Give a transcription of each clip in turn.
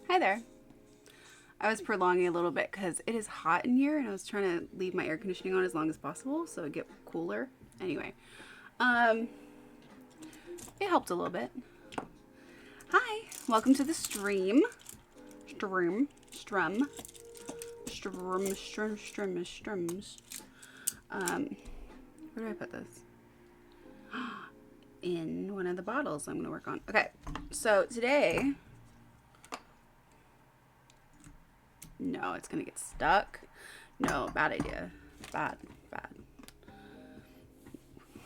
Hi there. I was prolonging a little bit because it is hot in here and I was trying to leave my air conditioning on as long as possible so it get cooler. Anyway, um, it helped a little bit. Hi, welcome to the stream. Strums. Where do I put this? In one of the bottles I'm going to work on. Okay, so today... No, it's going to get stuck. No, bad idea. Bad.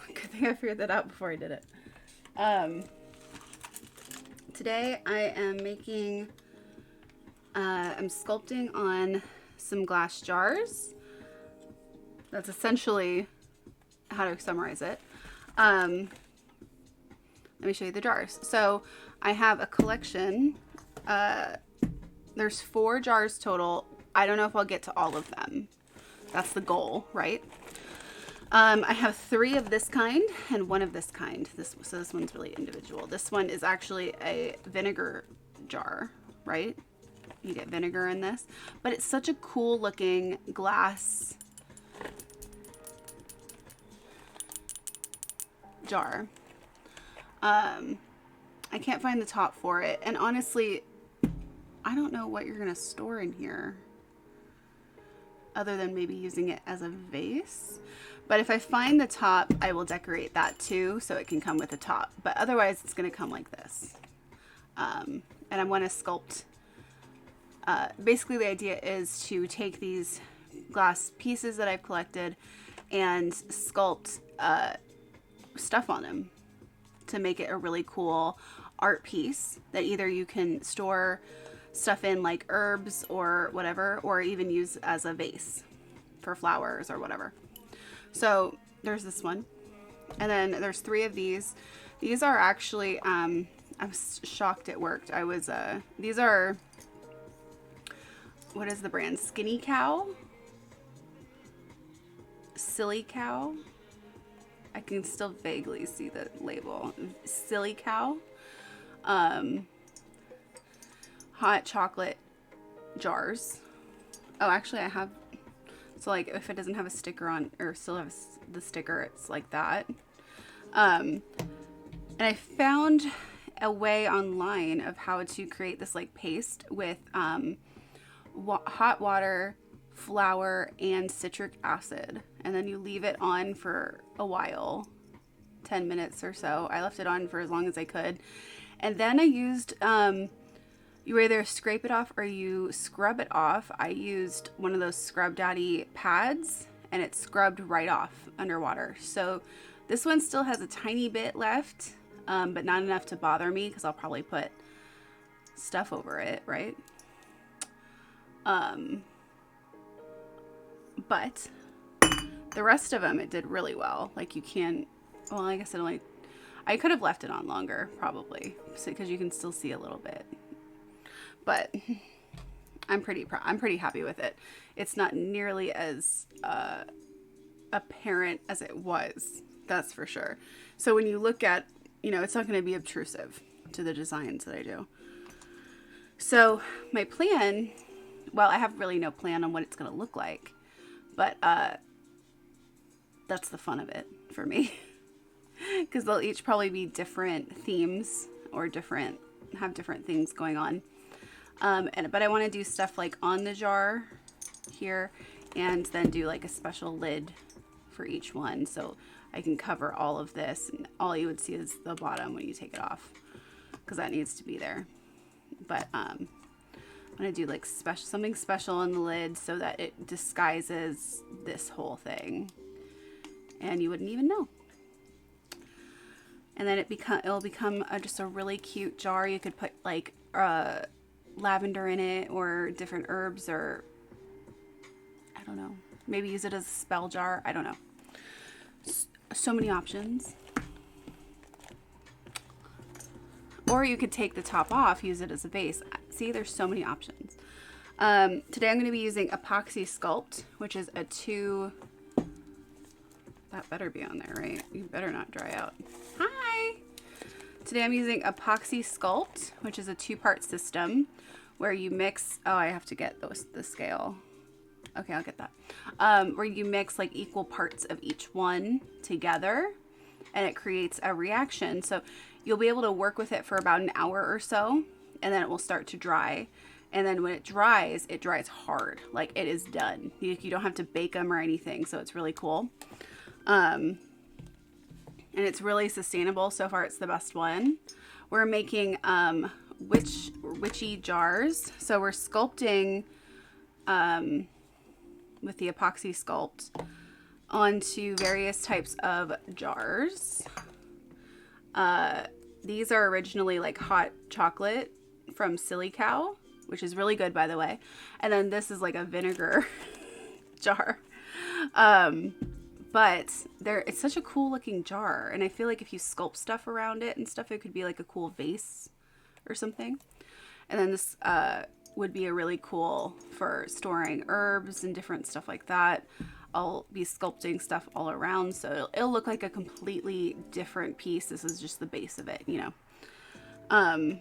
Good thing I figured that out before I did it. Today I am making... I'm sculpting on some glass jars. That's essentially how to summarize it. Let me show you the jars. So I have a collection. There's 4 jars total. I don't know if I'll get to all of them. That's the goal, right? I have 3 of this kind and 1 of this kind. So this one's really individual. This one is actually a vinegar jar, right? You get vinegar in this, but it's such a cool looking glass jar. I can't find the top for it, and honestly, I don't know what you're gonna store in here other than maybe using it as a vase. But if I find the top, I will decorate that too, so it can come with the top. But otherwise, it's gonna come like this. And I want to sculpt. Basically, the idea is to take these glass pieces that I've collected and sculpt stuff on them to make it a really cool art piece that either you can store stuff in, like herbs or whatever, or even use as a vase for flowers or whatever. So there's this one, and then there's 3 of these. These are actually I was shocked it worked. These are, what is the brand? Skinny Cow? Silly Cow? I can still vaguely see the label. Silly Cow. Hot chocolate jars. Oh, actually I have, so like if it doesn't have a sticker on, or still have the sticker, it's like that. And I found a way online of how to create this like paste with hot water, flour, and citric acid, and then you leave it on for a while, 10 minutes or so. I left it on for as long as I could, and then I used you either scrape it off or you scrub it off. I used one of those Scrub Daddy pads, and it scrubbed right off underwater. So this one still has a tiny bit left, but not enough to bother me because I'll probably put stuff over it, right? But the rest of them, it did really well. Like you can, well, I guess I could have left it on longer probably, because you can still see a little bit. But I'm pretty happy with it. It's not nearly as apparent as it was, that's for sure. So when you look at, it's not going to be obtrusive to the designs that I do. So my plan, well, I have really no plan on what it's going to look like, but that's the fun of it for me. Because they'll each probably be different themes or have different things going on. But I want to do stuff like on the jar here, and then do like a special lid for each one, so I can cover all of this, and all you would see is the bottom when you take it off, because that needs to be there. But I'm gonna do like something special on the lid so that it disguises this whole thing, and you wouldn't even know. And then it'll become just a really cute jar. You could put like lavender in it, or different herbs, or I don't know, maybe use it as a spell jar. I don't know. So many options. Or you could take the top off, use it as a vase. See, there's so many options. Today I'm going to be using Epoxy Sculpt, which is a 2... That better be on there, right? You better not dry out. Hi! Today I'm using Epoxy Sculpt, which is a 2-part system where you mix, oh, I have to get the scale. Okay, I'll get that. Where you mix like equal parts of each one together and it creates a reaction. So you'll be able to work with it for about an hour or so, and then it will start to dry. And then when it dries hard. Like it is done. You don't have to bake them or anything. So it's really cool. And it's really sustainable. So far, it's the best one. We're making witchy jars. So we're sculpting with the epoxy sculpt onto various types of jars. These are originally like hot chocolate from Silly Cow, which is really good, by the way. And then this is like a vinegar jar. But it's such a cool looking jar. And I feel like if you sculpt stuff around it and stuff, it could be like a cool vase or something. And then this would be a really cool for storing herbs and different stuff like that. I'll be sculpting stuff all around, so it'll look like a completely different piece. This is just the base of it, you know. I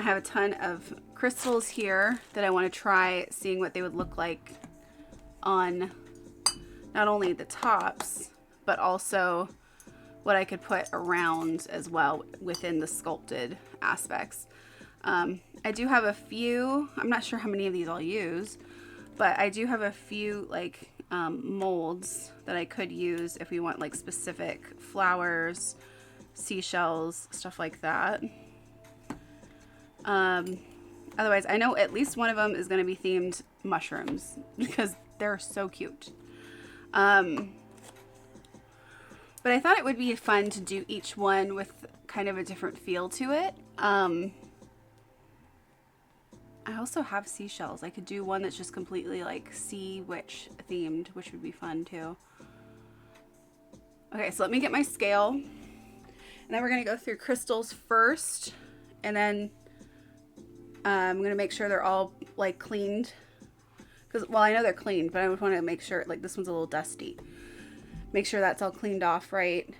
have a ton of crystals here that I want to try seeing what they would look like on not only the tops, but also what I could put around as well within the sculpted aspects. I do have a few, I'm not sure how many of these I'll use, but I do have a few like molds that I could use if we want like specific flowers, seashells, stuff like that. Otherwise, I know at least one of them is going to be themed mushrooms because they're so cute. But I thought it would be fun to do each one with kind of a different feel to it. I also have seashells. I could do one that's just completely like sea witch themed, which would be fun too. Okay, so let me get my scale. And then we're going to go through crystals first. And then I'm going to make sure they're all like cleaned. Because, well, I know they're cleaned, but I would want to make sure, like this one's a little dusty. Make sure that's all cleaned off right.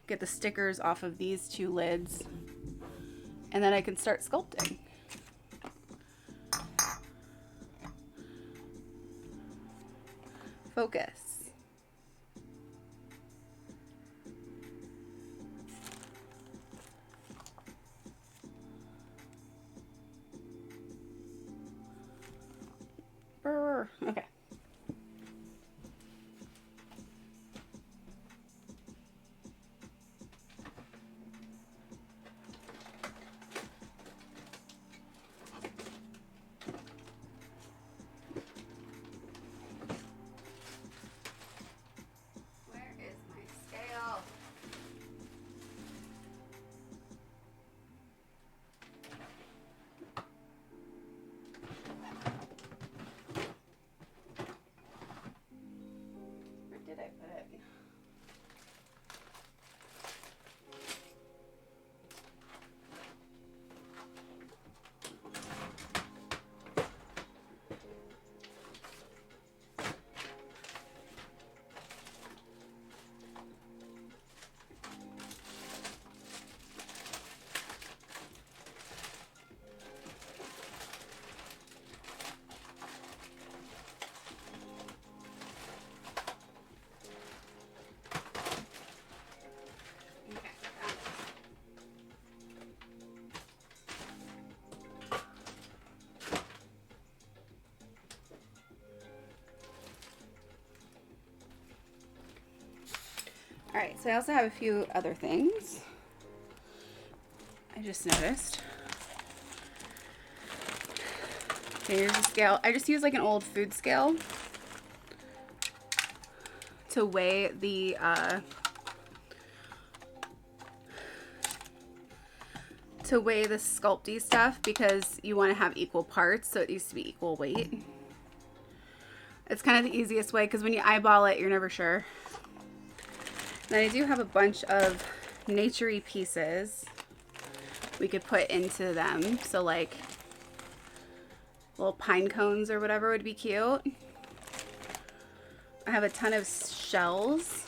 Get the stickers off of these two lids. And then I can start sculpting. Focus. Okay. All right, so I also have a few other things I just noticed. Okay, here's a scale. I just use like an old food scale to weigh the sculpty stuff because you want to have equal parts, so it needs to be equal weight. It's kind of the easiest way because when you eyeball it, you're never sure. Then I do have a bunch of nature-y pieces we could put into them. So like little pine cones or whatever would be cute. I have a ton of shells.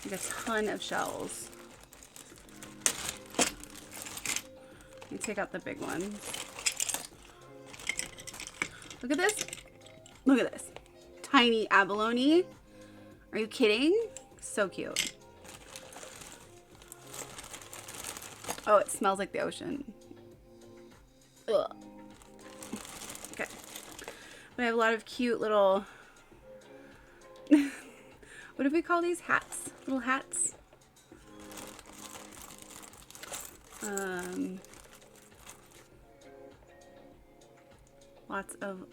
Like a ton of shells. me take out the big ones. Look at this. Look at this. Tiny abalone. Are you kidding? So cute. Oh, it smells like the ocean. Ugh. Okay. But I have a lot of cute little... what do we call these? Hats? Little hats? Lots of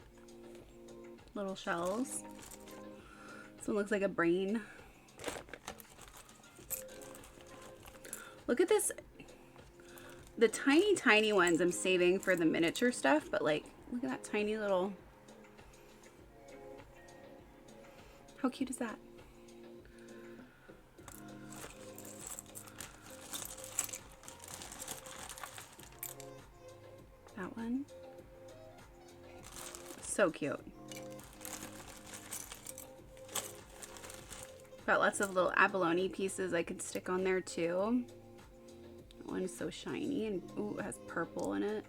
little shells. This one looks like a brain. Look at this. The tiny ones I'm saving for the miniature stuff, but like, look at that tiny little... How cute is that? That one. So cute. Got lots of little abalone pieces I could stick on there too. That one is so shiny and ooh, it has purple in it.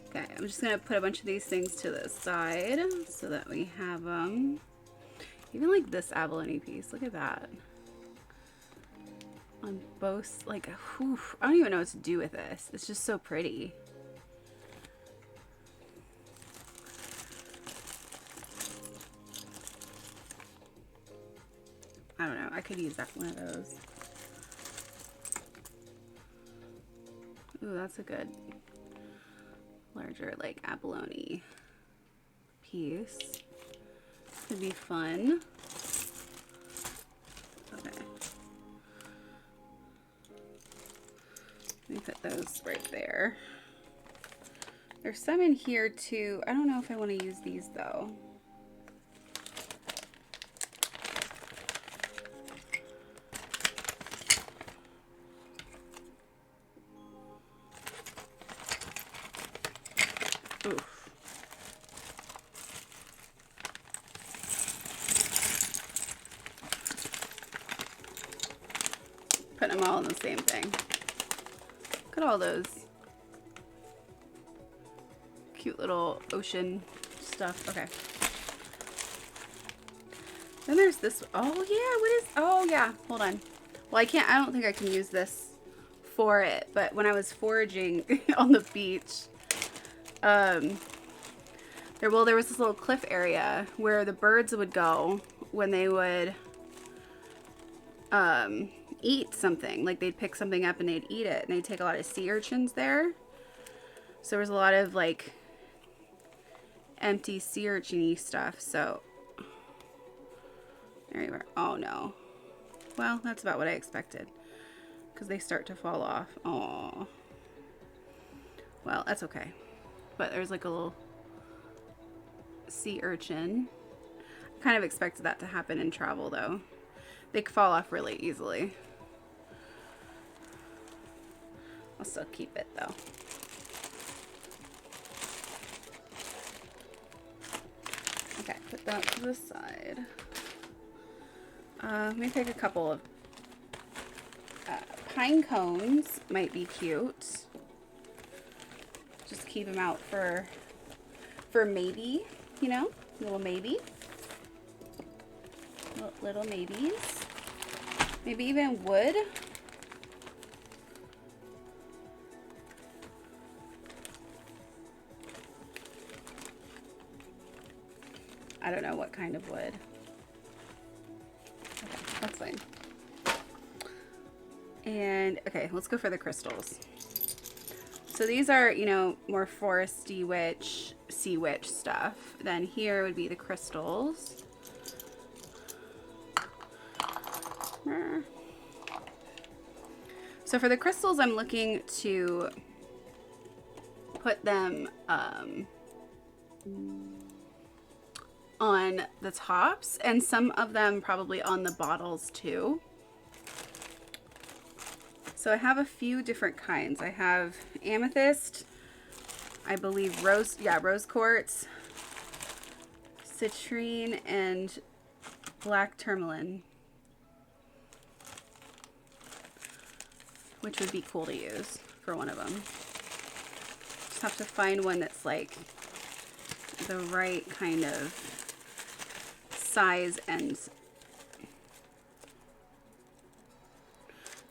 Okay, I'm just gonna put a bunch of these things to the side so that we have them. Even like this abalone piece, look at that. On both, like, whew, I don't even know what to do with this. It's just so pretty. I don't know, I could use that one of those. Ooh, that's a good larger, like, abalone piece. Could be fun. Okay. Let me put those right there. There's some in here too. I don't know if I want to use these though. Oof. Putting them all in the same thing. Look at all those cute little ocean stuff. Okay. Then there's this. Oh yeah, what is? Oh yeah. Hold on. Well, I don't think I can use this for it. But when I was foraging on the beach, there was this little cliff area where the birds would go when they would eat something. Like they'd pick something up and they'd eat it, and they'd take a lot of sea urchins there. So there was a lot of like empty sea urchin-y stuff. So there you are. Oh no. Well, that's about what I expected, because they start to fall off. Oh. Well, that's okay. But there's like a little sea urchin. I kind of expected that to happen in travel though. They fall off really easily. I'll still keep it though. Okay, put that to the side. Let me pick a couple of pine cones. Might be cute. Just keep them out for maybe, you know, little maybe. Little maybes. Maybe even wood. I don't know what kind of wood. Okay, that's fine. And okay, let's go for the crystals. So these are, you know, more foresty witch, sea witch stuff. Then here would be the crystals. So for the crystals, I'm looking to put them on the tops, and some of them probably on the bottles too. So I have a few different kinds. I have amethyst, I believe rose quartz, citrine, and black tourmaline, which would be cool to use for one of them. Just have to find one that's like the right kind of size, and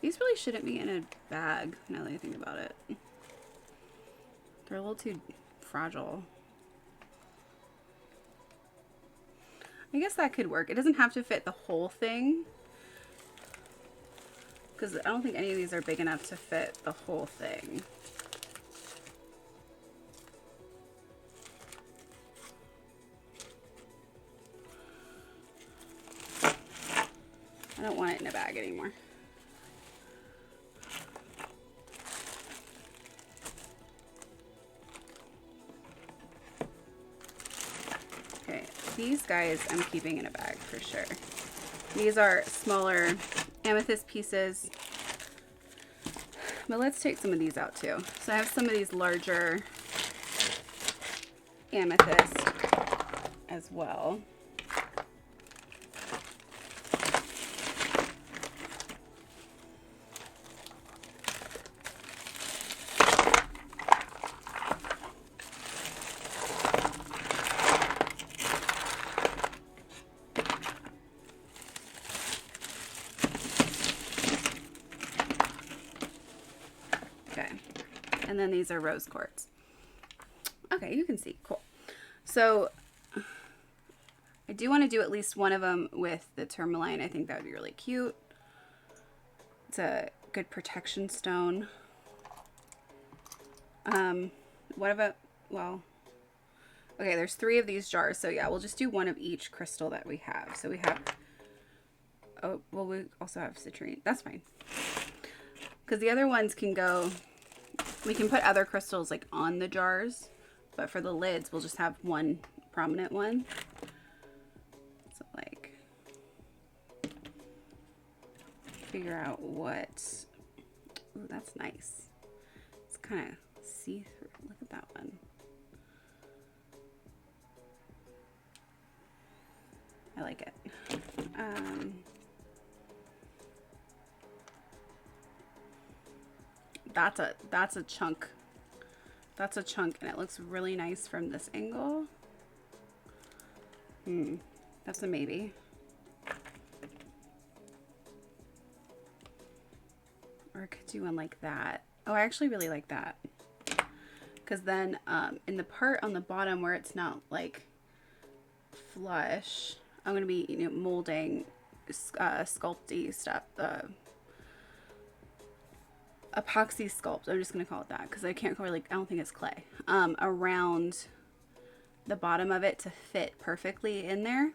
these really shouldn't be in a bag now that I think about it. They're a little too fragile. I guess that could work. It doesn't have to fit the whole thing, because I don't think any of these are big enough to fit the whole thing. I don't want it in a bag anymore. Okay, these guys I'm keeping in a bag for sure. These are smaller amethyst pieces, but let's take some of these out too. So I have some of these larger amethyst as well. And then these are rose quartz. Okay, you can see. Cool. So I do want to do at least one of them with the tourmaline. I think that would be really cute. It's a good protection stone. What about, well, okay, there's 3 of these jars. So yeah, we'll just do one of each crystal that we have. So we have, oh, well, we also have citrine. That's fine. Because the other ones can go, we can put other crystals like on the jars, but for the lids, we'll just have one prominent one. So like, figure out what, ooh, that's nice. It's kind of see-through. Look at that one. I like it. That's a chunk. That's a chunk, and it looks really nice from this angle. That's a maybe. Or I could do one like that. Oh, I actually really like that. Because then in the part on the bottom where it's not like flush, I'm going to be, you know, molding sculpty stuff. Epoxy sculpt, I'm just gonna call it that because I can't really, I don't think it's clay, around the bottom of it to fit perfectly in there,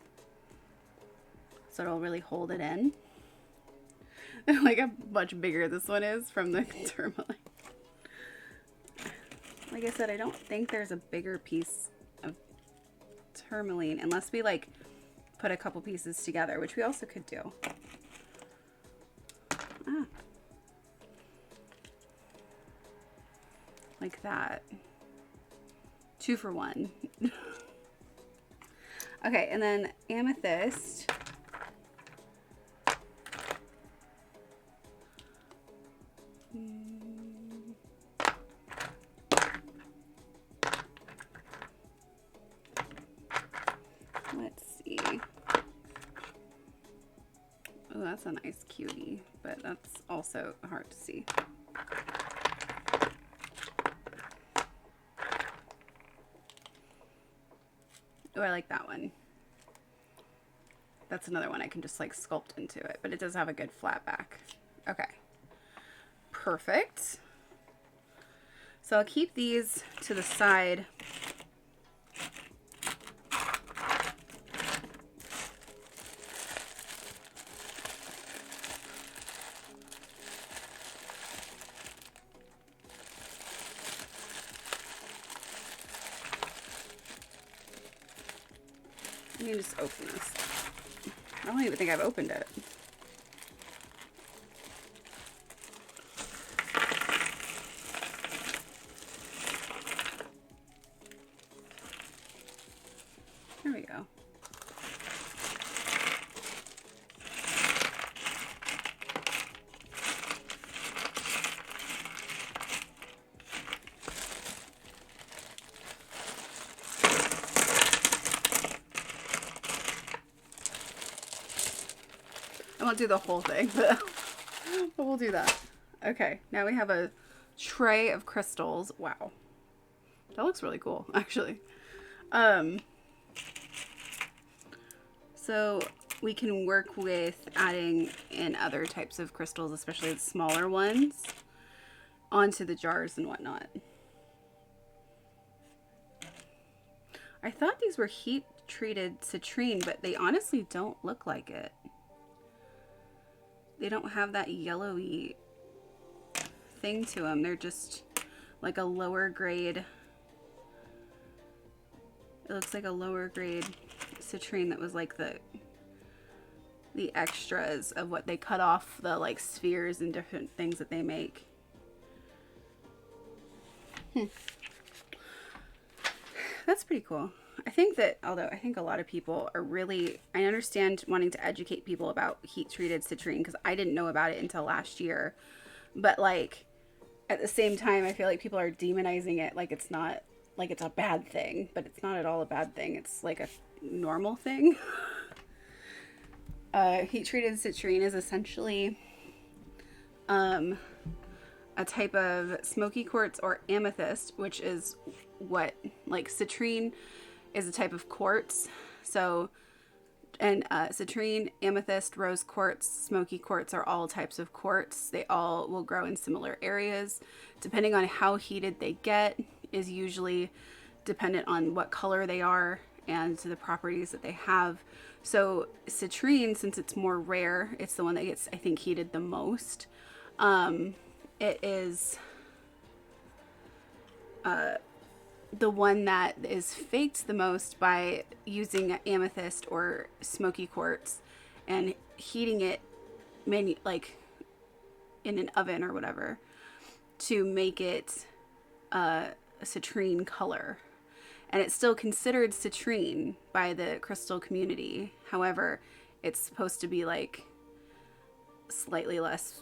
so it'll really hold it in. Like how much bigger this one is from the tourmaline. Like I said, I don't think there's a bigger piece of tourmaline unless we like put a couple pieces together, which we also could do. Like that. 2 for 1. Okay, and then amethyst. Let's see. Oh, that's a nice cutie, but that's also hard to see. Oh, I like that one. That's another one I can just like sculpt into it, but it does have a good flat back. Okay. Perfect. So I'll keep these to the side. Let me just open this. I don't even think I've opened it. Here we go. won't do the whole thing, but we'll do that. Okay, now we have a tray of crystals. Wow. That looks really cool, actually. So we can work with adding in other types of crystals, especially the smaller ones, onto the jars and whatnot. I thought these were heat treated citrine, but they honestly don't look like it. They don't have that yellowy thing to them. They're just like a lower grade. It looks like a lower grade citrine that was like the extras of what they cut off the like spheres and different things that they make. That's pretty cool. I think that, although I think a lot of people are really, I understand wanting to educate people about heat treated citrine because I didn't know about it until last year. But like at the same time, I feel like people are demonizing it like it's not, like it's a bad thing, but it's not at all a bad thing. It's like a normal thing. Heat treated citrine is essentially a type of smoky quartz or amethyst, which is what, like citrine is a type of quartz. So, and citrine, amethyst, rose quartz, smoky quartz are all types of quartz. They all will grow in similar areas. Depending on how heated they get is usually dependent on what color they are and the properties that they have. So citrine, since it's more rare, it's the one that gets, I think, heated the most. It is the one that is faked the most by using amethyst or smoky quartz and heating it like in an oven or whatever to make it a citrine color. And it's still considered citrine by the crystal community. However, it's supposed to be like slightly less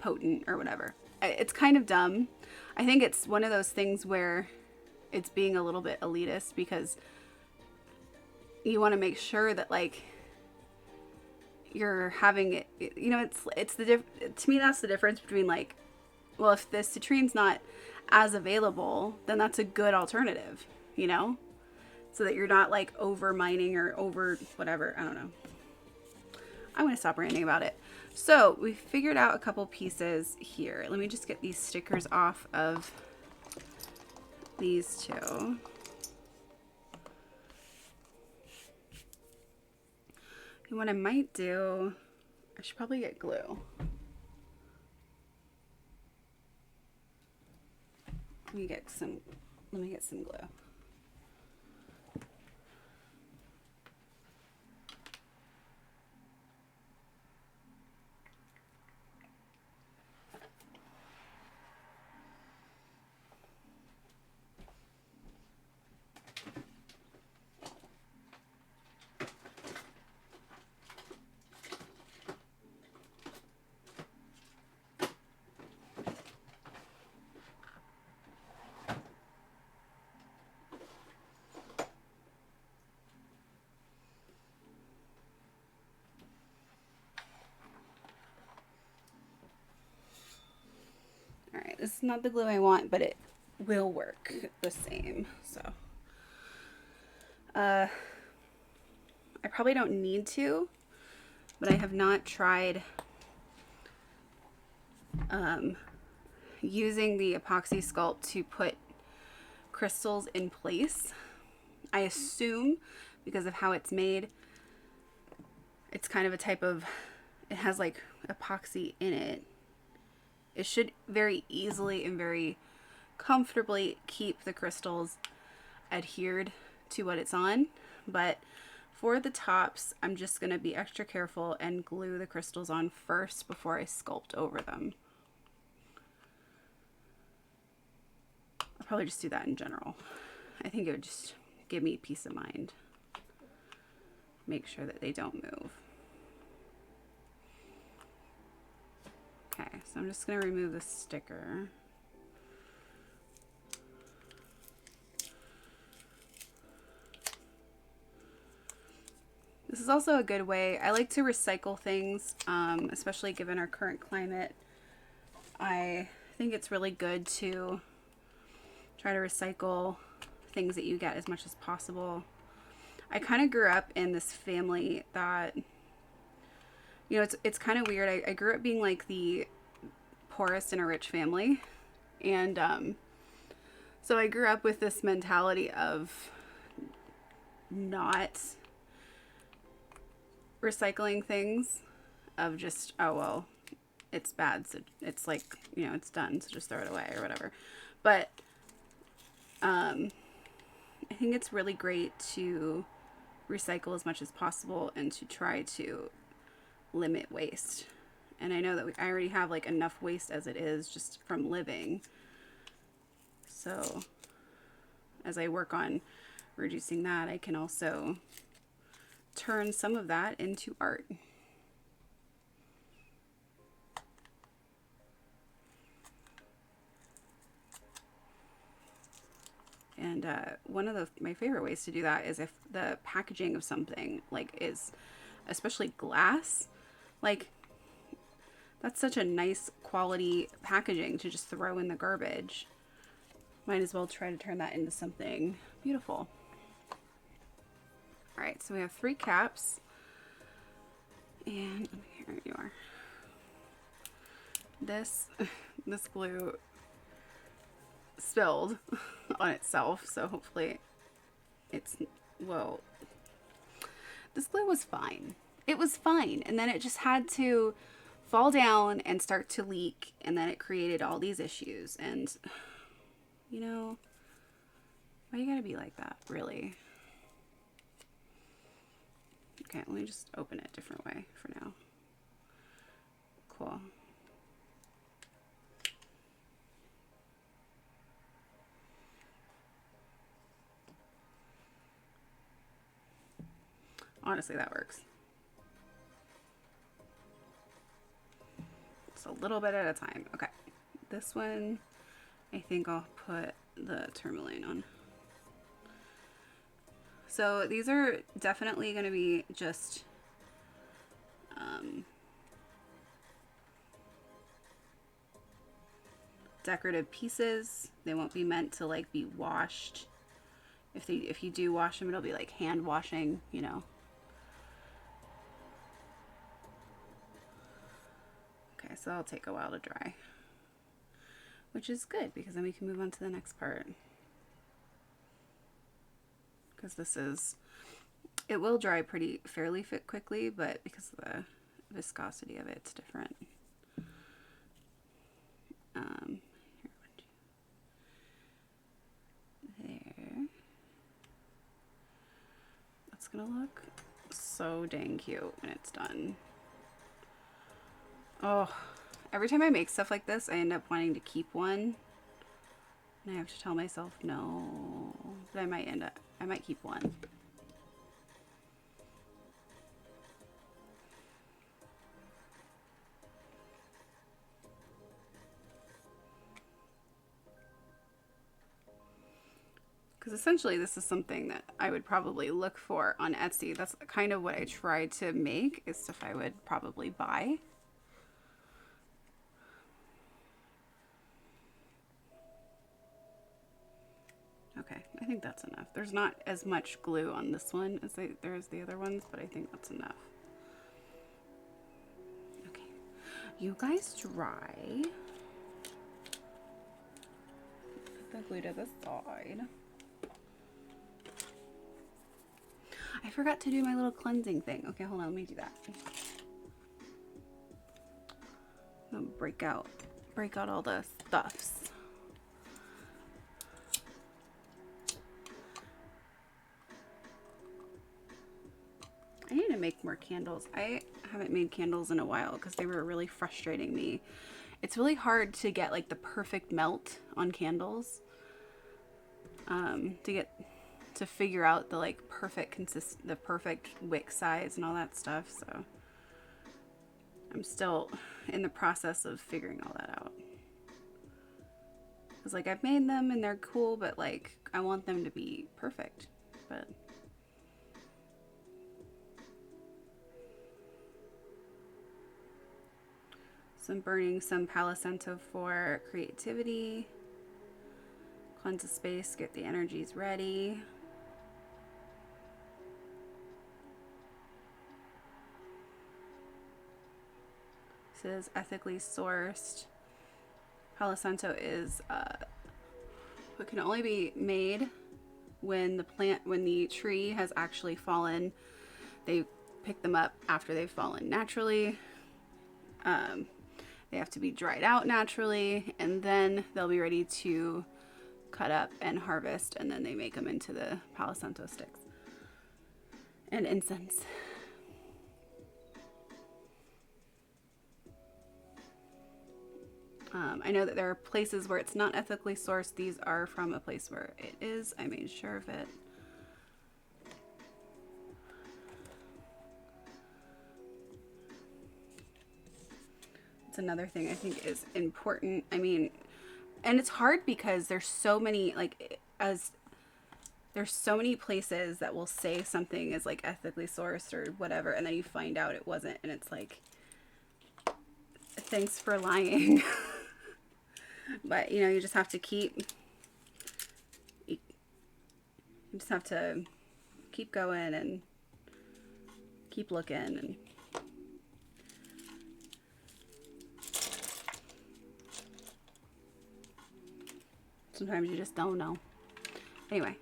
potent or whatever. It's kind of dumb. I think it's one of those things where it's being a little bit elitist because you want to make sure that like you're having it, you know, it's to me that's the difference between like, well, if the citrine's not as available, then that's a good alternative, you know, so that you're not like over mining or over whatever. I don't know. I'm going to stop ranting about it. So we figured out a couple pieces here. Let me just get these stickers off of these two. And what I might do, I should probably get glue. Let me get some glue. Alright, this is not the glue I want, but it will work the same. So, I probably don't need to, but I have not tried using the epoxy sculpt to put crystals in place. I assume because of how it's made, it's kind of a type of, it has like epoxy in it. It should very easily and very comfortably keep the crystals adhered to what it's on. But for the tops, I'm just going to be extra careful and glue the crystals on first before I sculpt over them. I'll probably just do that in general. I think it would just give me peace of mind. Make sure that they don't move. Okay, so I'm just going to remove the sticker. This is also a good way. I like to recycle things, especially given our current climate. I think it's really good to try to recycle things that you get as much as possible. I kind of grew up in this family that, you know, it's kind of weird. I grew up being like the poorest in a rich family. And so I grew up with this mentality of not recycling things, of just, oh, well, it's bad. So it's like, you know, it's done. So just throw it away or whatever. But I think it's really great to recycle as much as possible and to try to limit waste. And I know that I already have like enough waste as it is just from living. So as I work on reducing that, I can also turn some of that into art. And one of my favorite ways to do that is if the packaging of something like is, especially glass, like that's such a nice quality packaging to just throw in the garbage. Might as well try to turn that into something beautiful. All right, so we have 3 caps, and here you are. This glue spilled on itself, so hopefully it's, well, this glue was fine. It was fine, and then it just had to fall down and start to leak, and then it created all these issues. And you know, why you gotta be like that, really? Okay, let me just open it a different way for now. Cool. Honestly, that works. Just a little bit at a time. Okay, this one, I think I'll put the tourmaline on. So these are definitely going to be just decorative pieces. They won't be meant to like be washed. If you do wash them, it'll be like hand washing, you know. Okay, so that'll take a while to dry, which is good because then we can move on to the next part. Because this is, it will dry fairly quickly, but because of the viscosity of it, it's different. There. That's gonna look so dang cute when it's done. Oh, every time I make stuff like this, I end up wanting to keep one. And I have to tell myself no, but I might keep one. Because essentially this is something that I would probably look for on Etsy. That's kind of what I try to make, is stuff I would probably buy. Okay, I think that's enough. There's not as much glue on this one as there is the other ones, but I think that's enough. Okay, you guys dry. Put the glue to the side. I forgot to do my little cleansing thing. Okay, hold on, let me do that. I'm gonna break out all the stuffs. I need to make more candles. I haven't made candles in a while because they were really frustrating me. It's really hard to get like the perfect melt on candles. To figure out the like the perfect wick size and all that stuff. So I'm still in the process of figuring all that out. Because like I've made them and they're cool, but like I want them to be perfect. But So I'm burning some Palo Santo for creativity. Cleanse the space, get the energies ready. This is ethically sourced. Palo Santo is it can only be made when the tree has actually fallen. They pick them up after they've fallen naturally. They have to be dried out naturally, and then they'll be ready to cut up and harvest, and then they make them into the Palo Santo sticks and incense. I know that there are places where it's not ethically sourced. These are from a place where it is. I made sure of it. It's another thing I think is important. I mean, and it's hard because there's so many, there's so many places that will say something is like ethically sourced or whatever, and then you find out it wasn't, and it's like, thanks for lying. But you know, you just have to keep going and keep looking, and sometimes you just don't know. Anyway.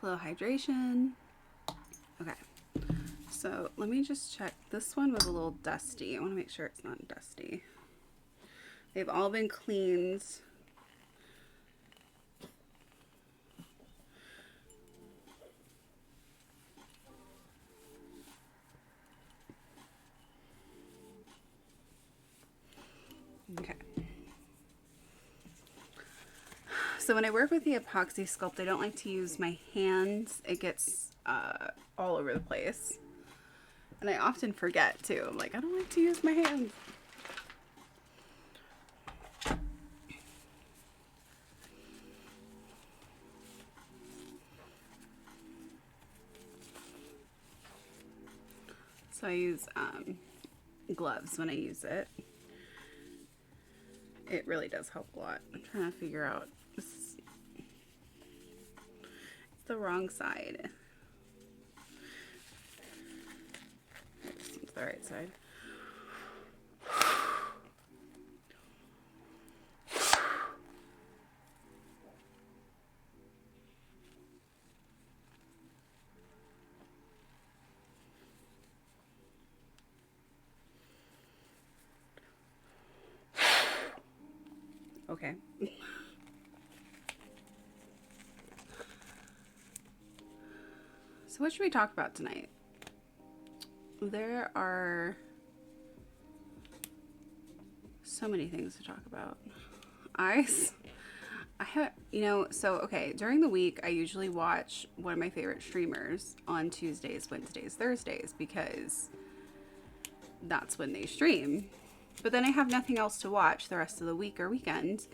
A little hydration. Okay. So let me just check. This one was a little dusty. I want to make sure it's not dusty. They've all been cleaned. Okay. So when I work with the epoxy sculpt, I don't like to use my hands. It gets all over the place. And I often forget too. I'm like, I don't like to use my hands. So I use gloves when I use it. It really does help a lot. I'm trying to figure out. It's the wrong side. It's the right side. Okay. So what should we talk about tonight? There are so many things to talk about. I have, you know, so okay, during the week I usually watch one of my favorite streamers on Tuesdays, Wednesdays, Thursdays, because that's when they stream. But then I have nothing else to watch the rest of the week or weekend.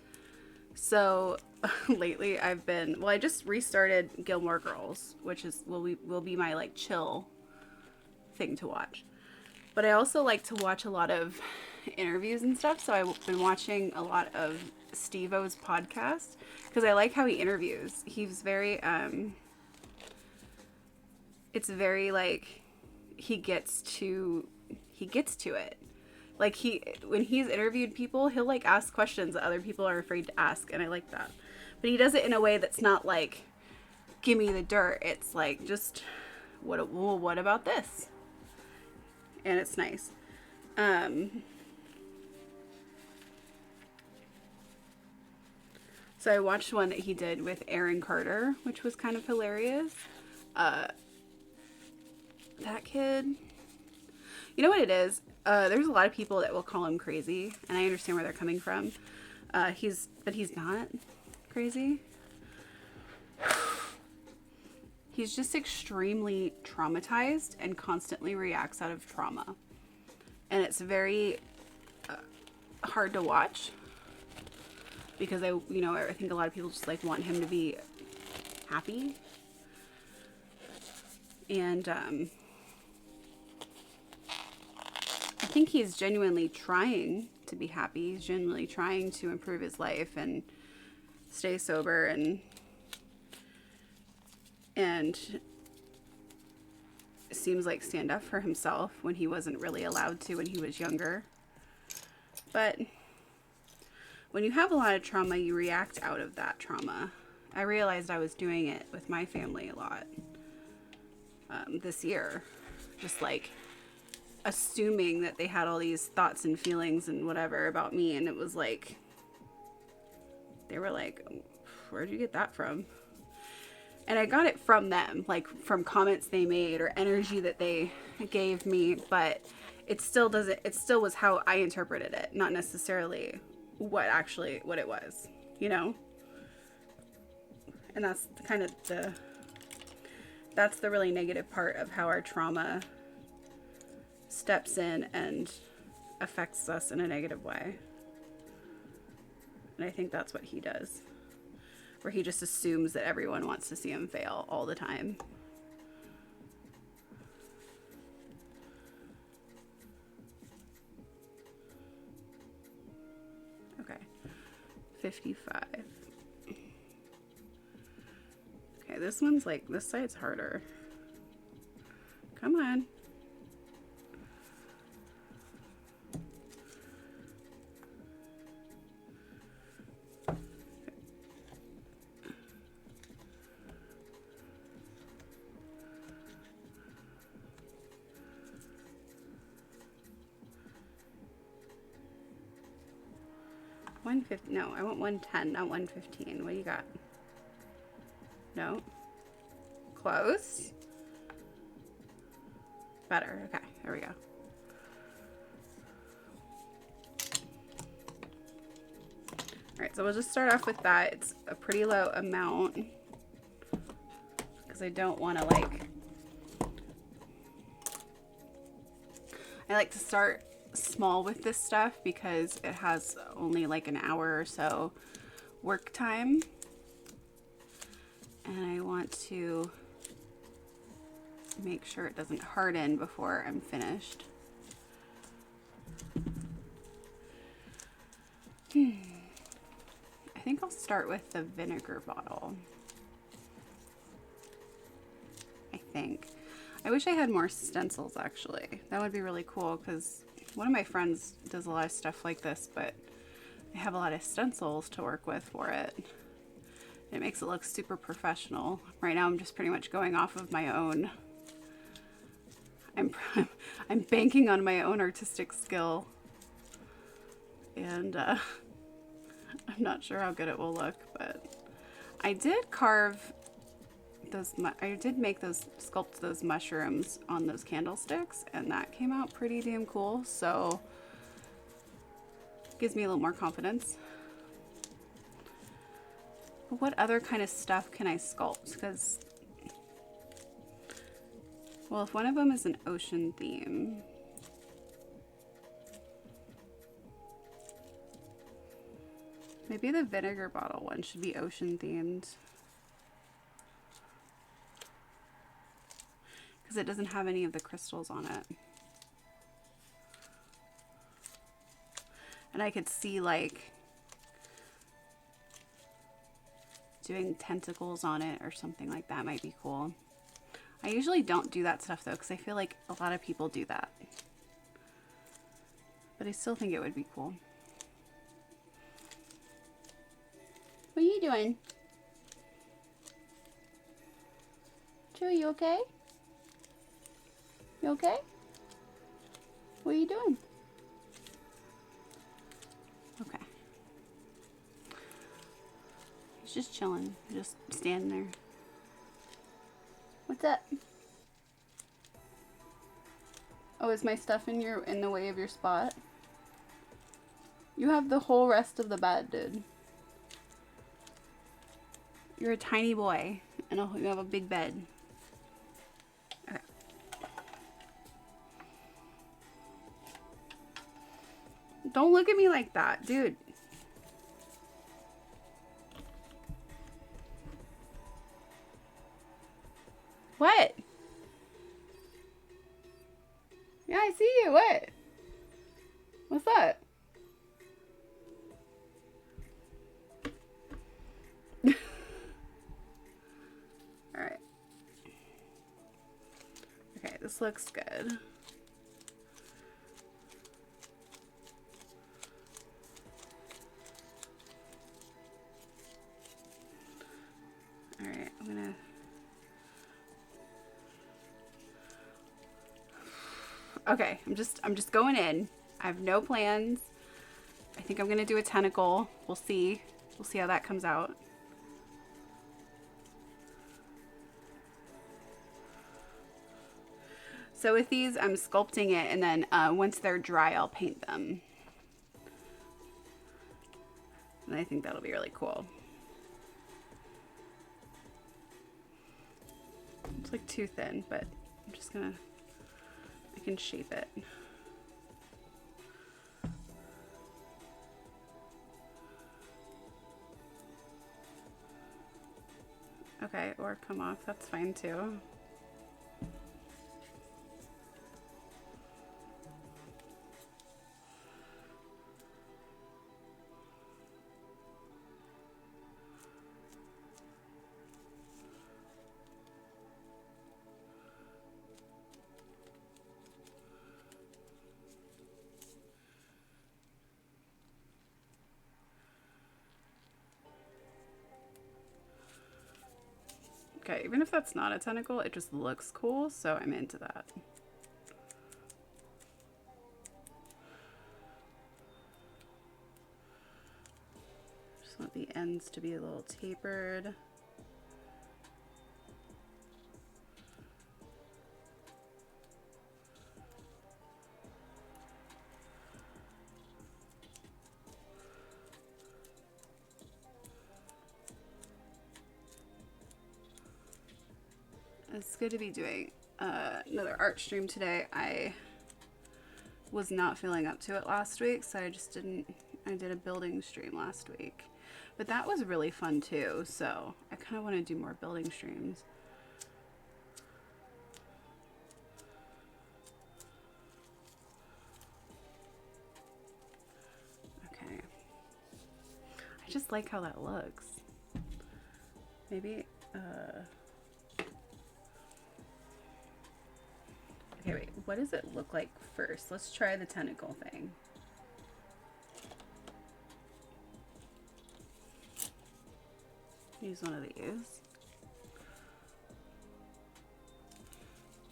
So lately I've been, well, I just restarted Gilmore Girls, which is will be my like chill thing to watch. But I also like to watch a lot of interviews and stuff. So I've been watching a lot of Steve-O's podcast because I like how he interviews. He's very it's very like he gets to it. Like when he's interviewed people, he'll like ask questions that other people are afraid to ask, and I like that. But he does it in a way that's not like, give me the dirt. It's like, just what about this? And it's nice. So I watched one that he did with Aaron Carter, which was kind of hilarious. That kid, you know what it is? There's a lot of people that will call him crazy, and I understand where they're coming from. But he's not crazy. He's just extremely traumatized and constantly reacts out of trauma. And it's very hard to watch. because I think a lot of people just like want him to be happy. And I think he's genuinely trying to be happy. He's genuinely trying to improve his life and stay sober and seems like stand up for himself when he wasn't really allowed to when he was younger. But when you have a lot of trauma, you react out of that trauma. I realized I was doing it with my family a lot this year. Just like assuming that they had all these thoughts and feelings and whatever about me. And it was like, they were like, where'd you get that from? And I got it from them, like from comments they made or energy that they gave me, but it still was how I interpreted it, not necessarily what it was, you know? And that's kind of that's the really negative part of how our trauma steps in and affects us in a negative way. And I think that's what he does. Where he just assumes that everyone wants to see him fail all the time. Okay. 55. Okay, this one's like, this side's harder. Come on. No, I want 110, not 115. What do you got? No. Close. Better. Okay, there we go. Alright, so we'll just start off with that. It's a pretty low amount because I don't want to I like to start small with this stuff because it has only like an hour or so work time, and I want to make sure it doesn't harden before I'm finished. I think I'll start with the vinegar bottle. I think. I wish I had more stencils actually. That would be really cool because one of my friends does a lot of stuff like this, but I have a lot of stencils to work with for it. It makes it look super professional. Right now I'm just pretty much going off of my own. I'm banking on my own artistic skill. And I'm not sure how good it will look, but I did carve sculpt those mushrooms on those candlesticks, and that came out pretty damn cool, so gives me a little more confidence. But what other kind of stuff can I sculpt? Because, well, if one of them is an ocean theme, maybe the vinegar bottle one should be ocean themed. Because it doesn't have any of the crystals on it. And I could see like doing tentacles on it or something like that might be cool. I usually don't do that stuff though because I feel like a lot of people do that. But I still think it would be cool. What are you doing? Joe, you okay? You okay? What are you doing? Okay. He's just chilling, just standing there. What's up? Oh, is my stuff in the way of your spot? You have the whole rest of the bed, dude. You're a tiny boy, and you have a big bed. Okay. Don't look at me like that, dude. What? Yeah, I see you. What? What's up? All right. Okay, this looks good. All right, Okay, I'm just going in. I have no plans. I think I'm gonna do a tentacle. We'll see. We'll see how that comes out. So with these, I'm sculpting it, and then once they're dry, I'll paint them. And I think that'll be really cool. It's like too thin, but I'm just gonna, I can shape it. Okay, or come off, that's fine too. Okay, even if that's not a tentacle, it just looks cool, so I'm into that. Just want the ends to be a little tapered. It's good to be doing another art stream today. I was not feeling up to it last week, so I just didn't. I did a building stream last week, but that was really fun too, so I kind of want to do more building streams. Okay, I just like how that looks. Maybe okay, wait, what does it look like first? Let's try the tentacle thing. Use one of these.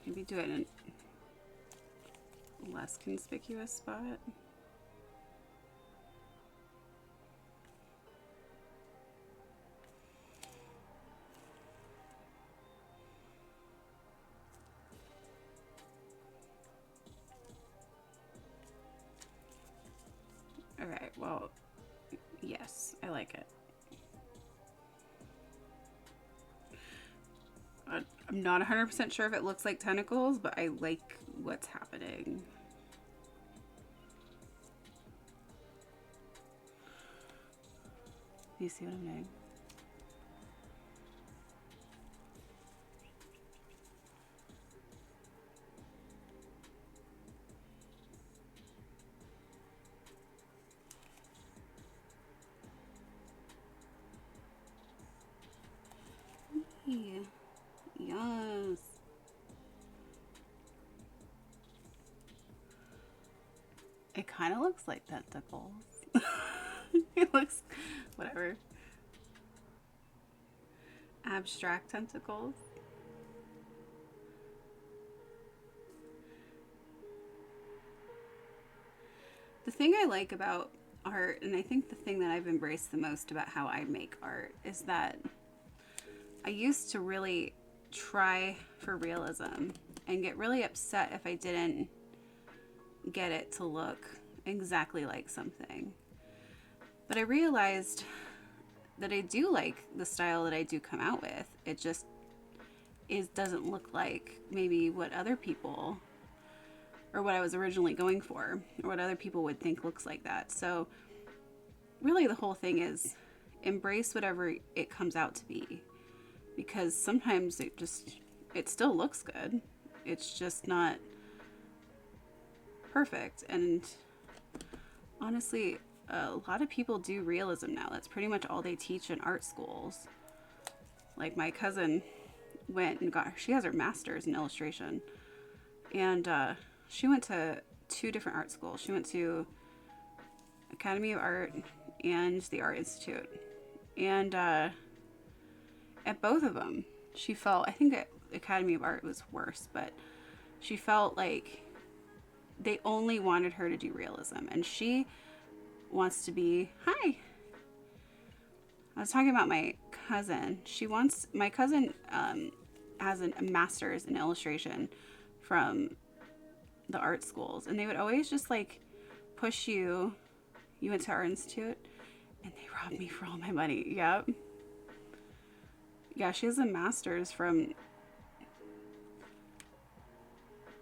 Maybe do it in a less conspicuous spot. Okay, well, yes, I like it. I'm not 100% sure if it looks like tentacles, but I like what's happening. You see what I'm doing? Yeah. Yes. It kind of looks like tentacles. It looks, whatever. Abstract tentacles. The thing I like about art, and I think the thing that I've embraced the most about how I make art, is that I used to really try for realism and get really upset if I didn't get it to look exactly like something. But I realized that I do like the style that I do come out with. It just doesn't look like maybe what other people, or what I was originally going for, or what other people would think looks like that. So really the whole thing is embrace whatever it comes out to be, because sometimes it still looks good. It's just not perfect. And honestly, a lot of people do realism now. That's pretty much all they teach in art schools. Like my cousin went and she has her master's in illustration. And she went to 2 different art schools. She went to Academy of Art and the Art Institute. And at both of them, she felt, I think at Academy of Art was worse, but she felt like they only wanted her to do realism. And she wants to be, hi. I was talking about my cousin. My cousin has a master's in illustration from the art schools. And they would always just like push you. You went to Art Institute? And they robbed me for all my money. Yep. Yeah, she has a master's from,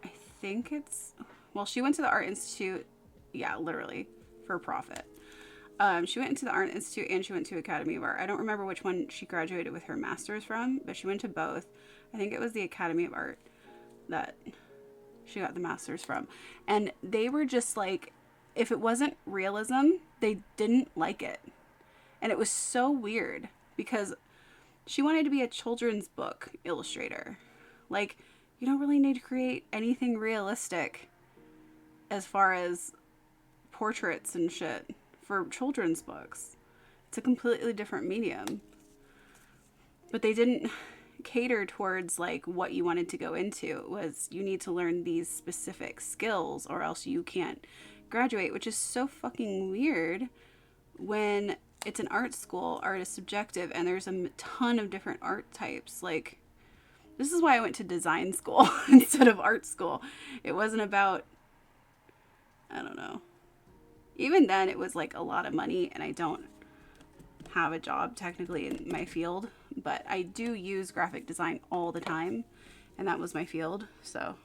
I think it's, well, she went to the Art Institute, yeah, literally, for profit. She went into the Art Institute and she went to Academy of Art. I don't remember which one she graduated with her master's from, but she went to both. I think it was the Academy of Art that she got the master's from. And they were just like, if it wasn't realism, they didn't like it. And it was so weird because she wanted to be a children's book illustrator. Like, you don't really need to create anything realistic as far as portraits and shit for children's books. It's a completely different medium. But they didn't cater towards like what you wanted to go into. It was, you need to learn these specific skills or else you can't graduate, which is so fucking weird when it's an art school. Art is subjective and there's a ton of different art types. Like, this is why I went to design school instead of art school. It wasn't about, I don't know. Even then it was like a lot of money and I don't have a job technically in my field, but I do use graphic design all the time and that was my field. So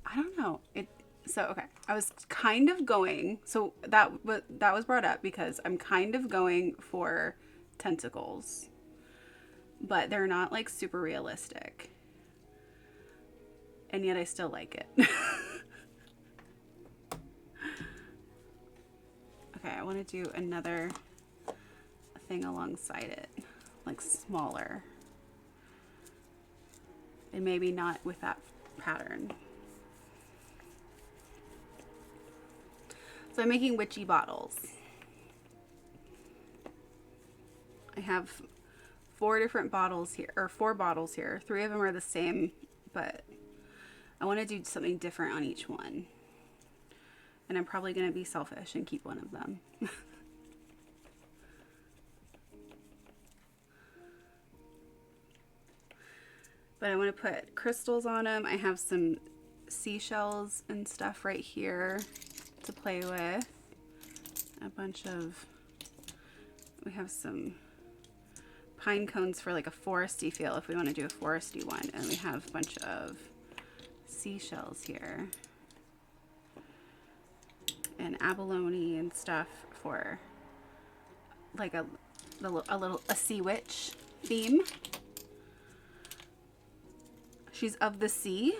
I don't know. Okay. I was kind of going, so that was brought up because I'm kind of going for tentacles, but they're not like super realistic. And yet I still like it. Okay, I want to do another thing alongside it, like smaller. And maybe not with that pattern. So I'm making witchy bottles. I have 4 different bottles here, or 4 bottles here. 3 of them are the same, but I want to do something different on each one. And I'm probably going to be selfish and keep one of them. But I want to put crystals on them. I have some seashells and stuff right here to play with. A bunch of, we have some pine cones for like a foresty feel if we want to do a foresty one. And we have a bunch of seashells here. And abalone and stuff for like a sea witch theme. She's of the sea.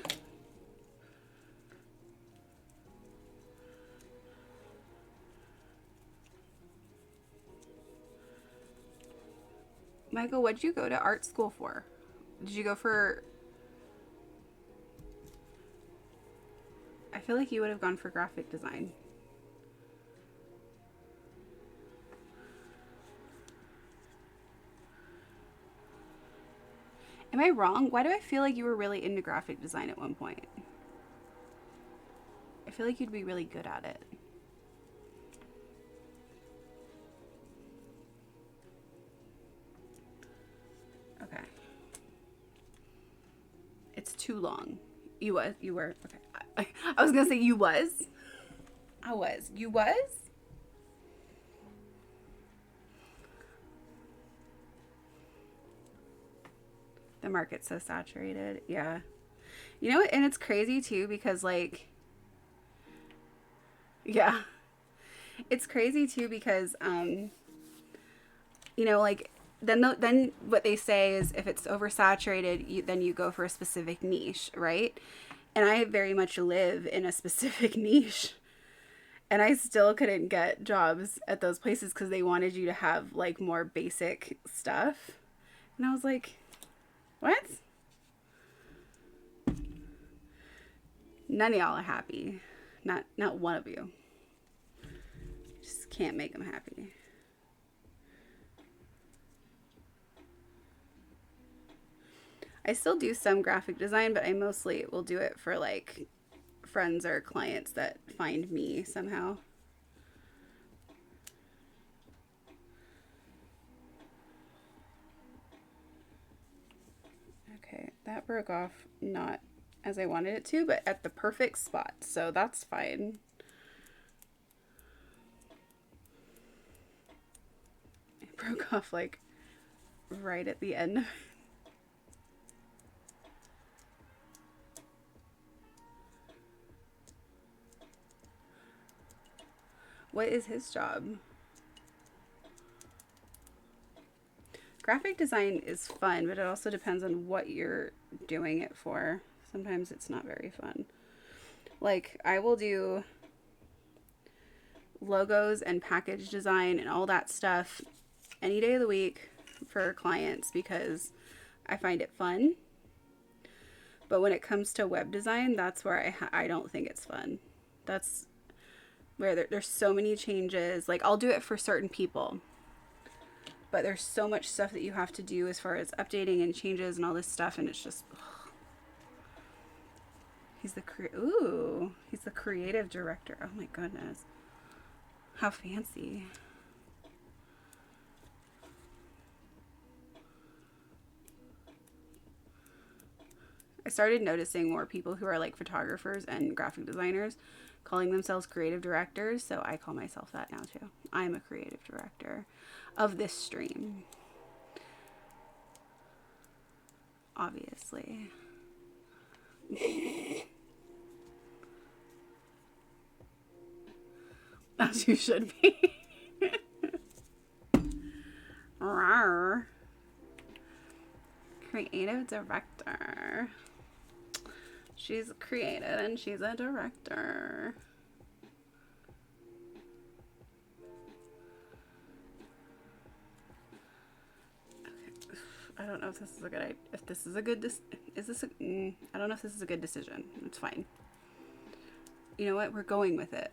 Michael, what'd you go to art school for? Did you go for... I feel like you would have gone for graphic design. Am I wrong? Why do I feel like you were really into graphic design at one point? I feel like you'd be really good at it. Okay. It's too long. You were. Okay. I was gonna say you was. You was? The market's so saturated. Yeah. You know, and it's crazy too because like, yeah. It's crazy too because, you know, like then what they say is if it's oversaturated, then you go for a specific niche, right? And I very much live in a specific niche. And I still couldn't get jobs at those places because they wanted you to have like more basic stuff. And I was like, what? None of y'all are happy. Not one of you. Just can't make them happy. I still do some graphic design, but I mostly will do it for like friends or clients that find me somehow. Okay, that broke off not as I wanted it to, but at the perfect spot, so that's fine. It broke off like right at the end. What is his job? Graphic design is fun, but it also depends on what you're doing it for. Sometimes it's not very fun. Like, I will do logos and package design and all that stuff any day of the week for clients because I find it fun. But when it comes to web design, that's where I don't think it's fun. That's where there's so many changes. Like, I'll do it for certain people, but there's so much stuff that you have to do as far as updating and changes and all this stuff, and it's just ugh. He's the creative director. Oh my goodness, how fancy. I started noticing more people who are like photographers and graphic designers calling themselves creative directors, so I call myself that now too. I'm a creative director of this stream. Obviously. As you should be. Rawr. Creative director. She's creative and she's a director. Okay. I don't know if this is a good idea. If this is a good I don't know if this is a good decision. It's fine. You know what? We're going with it.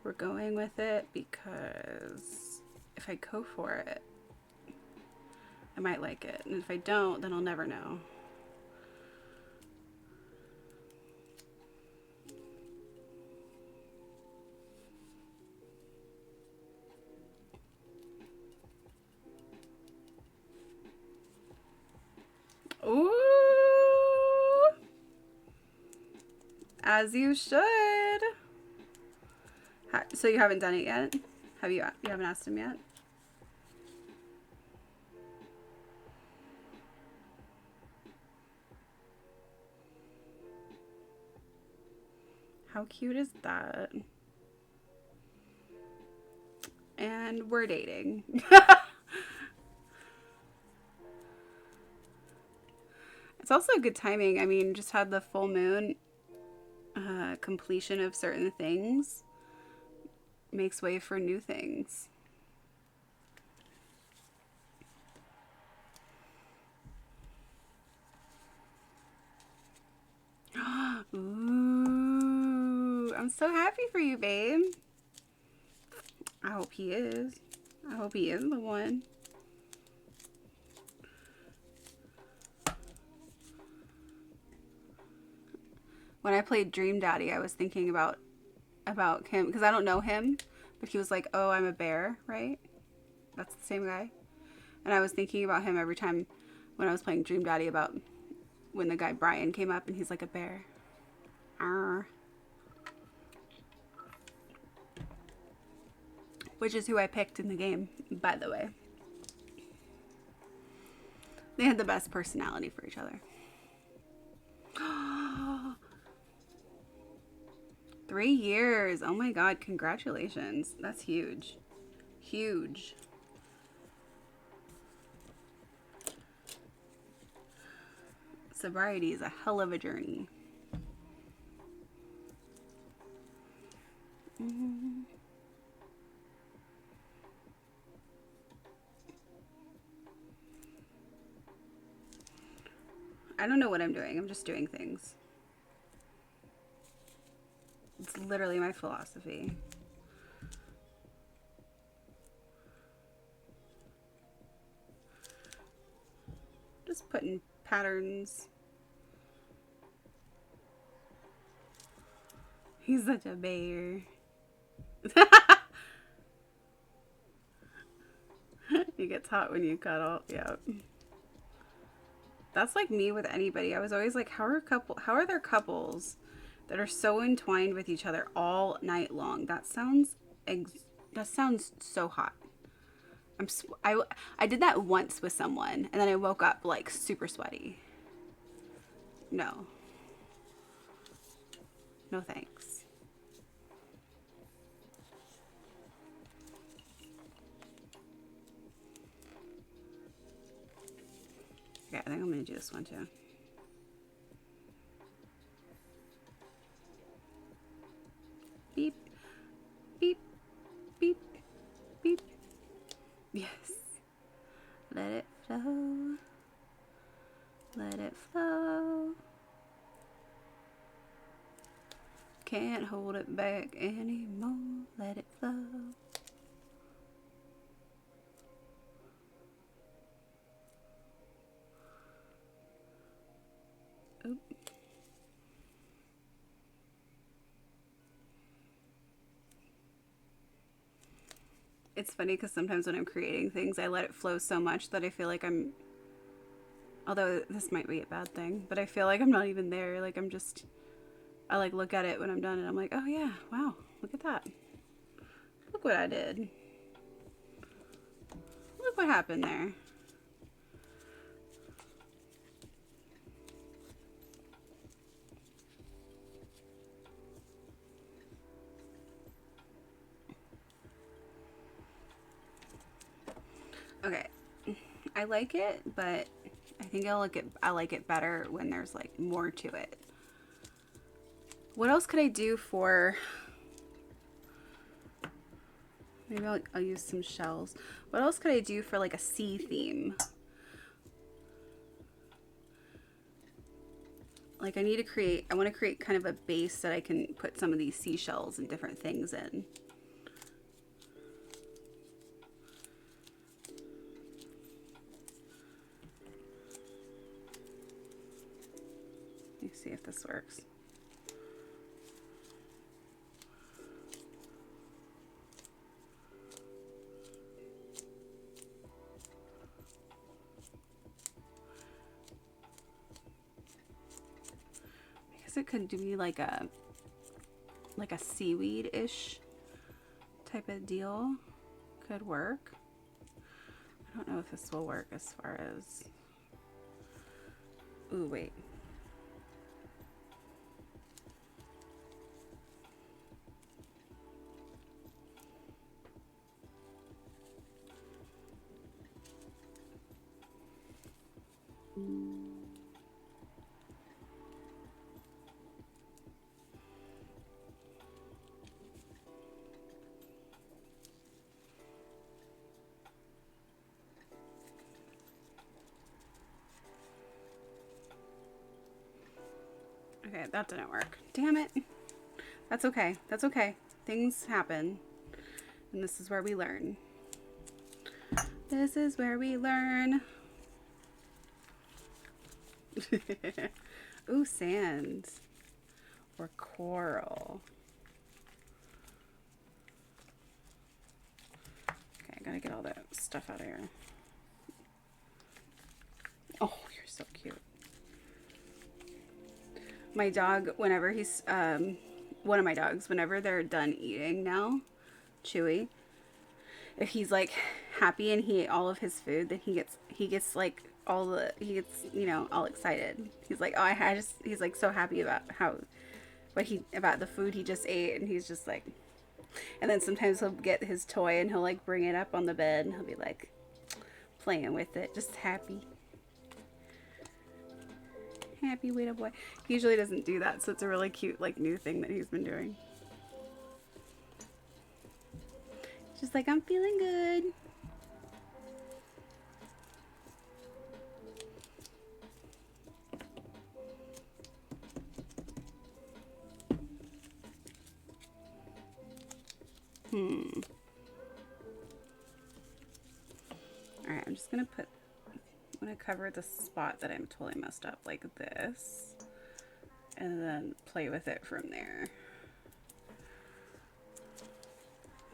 We're going with it because if I go for it, I might like it. And if I don't, then I'll never know. Ooh! As you should. So you haven't done it yet? You haven't asked him yet? How cute is that? And we're dating. It's also good timing. I mean, just had the full moon, completion of certain things makes way for new things. Ooh, I'm so happy for you, babe. I hope he is. I hope he is the one. When I played Dream Daddy, I was thinking about him because I don't know him, but he was like, "Oh, I'm a bear," right? That's the same guy. And I was thinking about him every time when I was playing Dream Daddy about when the guy Brian came up and he's like a bear. Arr. Which is who I picked in the game, by the way. They had the best personality for each other. 3 years. Oh my God. Congratulations. That's huge. Huge. Sobriety is a hell of a journey. I don't know what I'm doing. I'm just doing things. It's literally my philosophy. Just putting patterns. He's such a bear. He gets hot when you cuddle. Yeah. That's like me with anybody. I was always like, how are there couples that are so entwined with each other all night long? That sounds so hot. I did that once with someone and then I woke up like super sweaty. No. No thanks. Okay, I think I'm gonna do this one too. Beep, beep, beep, beep. Yes. Let it flow. Let it flow. Can't hold it back anymore. Let it flow. Oop. It's funny because sometimes when I'm creating things, I let it flow so much that I feel like although this might be a bad thing, but I feel like I'm not even there. Like I like look at it when I'm done and I'm like, oh yeah, wow, look at that. Look what I did. Look what happened there. Okay, I like it, but I think I like it better when there's like more to it. What else could I do for? Maybe I'll use some shells. What else could I do for like a sea theme? Like I want to create kind of a base that I can put some of these seashells and different things in. Let me see if this works. It could be like a seaweed-ish type of deal. Could work. I don't know if this will work as far as... Ooh, wait. Okay, that didn't work. Damn it. That's okay. That's okay. Things happen. And this is where we learn. This is where we learn. Ooh, sand. Or coral. Okay, I gotta get all that stuff out of here. Oh, you're so cute. My dog, whenever he's, one of my dogs, whenever they're done eating now, Chewy, if he's like happy and he ate all of his food, then he gets like he gets, you know, all excited. He's like, oh, he's like so happy about how what he about the food he just ate, and he's just like, and then sometimes he'll get his toy and he'll like bring it up on the bed and he'll be like playing with it, just happy. Happy little boy. He usually doesn't do that, so it's a really cute like new thing that he's been doing. Just like, I'm feeling good. Alright, I'm just gonna cover the spot that I'm totally messed up like this. And then play with it from there.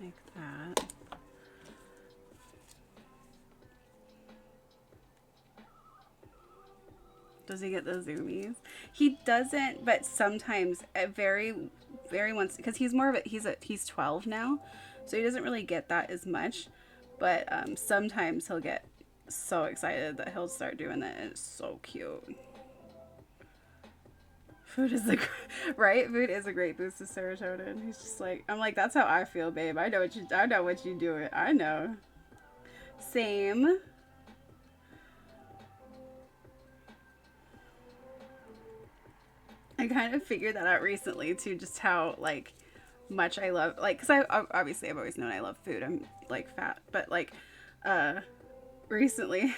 Like that. Does he get the zoomies? He doesn't, but sometimes very once, because he's more of a he's 12 now, so he doesn't really get that as much. But sometimes he'll get so excited that he'll start doing that, and it's so cute. Food is right? Food is a great boost of serotonin. He's just like, I'm like, that's how I feel, babe. I know what you do it. I know. Same. I kind of figured that out recently too, just how like much I love, like, because I've always known I love food. I'm like fat, but like recently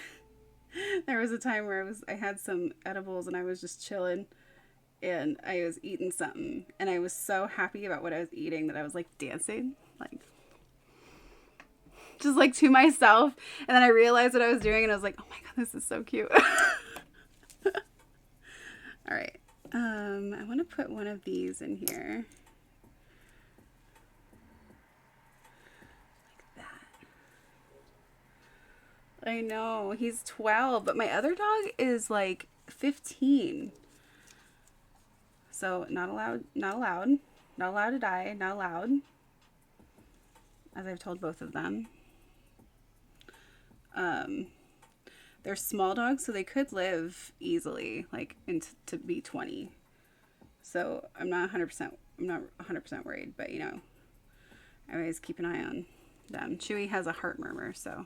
there was a time where I had some edibles and I was just chilling and I was eating something and I was so happy about what I was eating that I was like dancing, like just like to myself, and then I realized what I was doing and I was like, oh my god, this is so cute. All right. I want to put one of these in here. Like that. I know, he's 12, but my other dog is like 15. So not allowed to die, not allowed. As I've told both of them. They're small dogs, so they could live easily, like to be 20. So I'm not 100% worried, but you know, I always keep an eye on them. Chewy has a heart murmur, so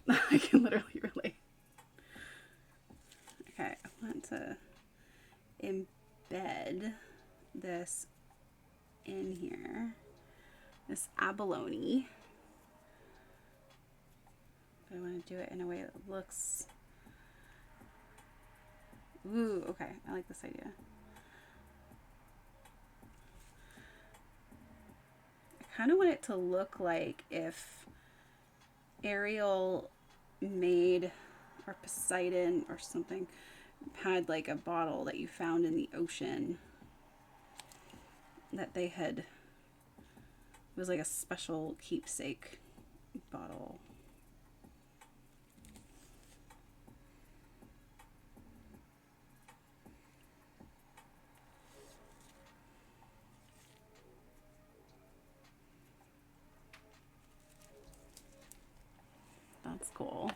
I can literally relate. Okay, I want to embed this in here, this abalone. But I want to do it in a way that looks, ooh, okay, I like this idea. I kind of want it to look like if Ariel made, or Poseidon or something, had like a bottle that you found in the ocean that they had, it was like a special keepsake bottle. That's cool.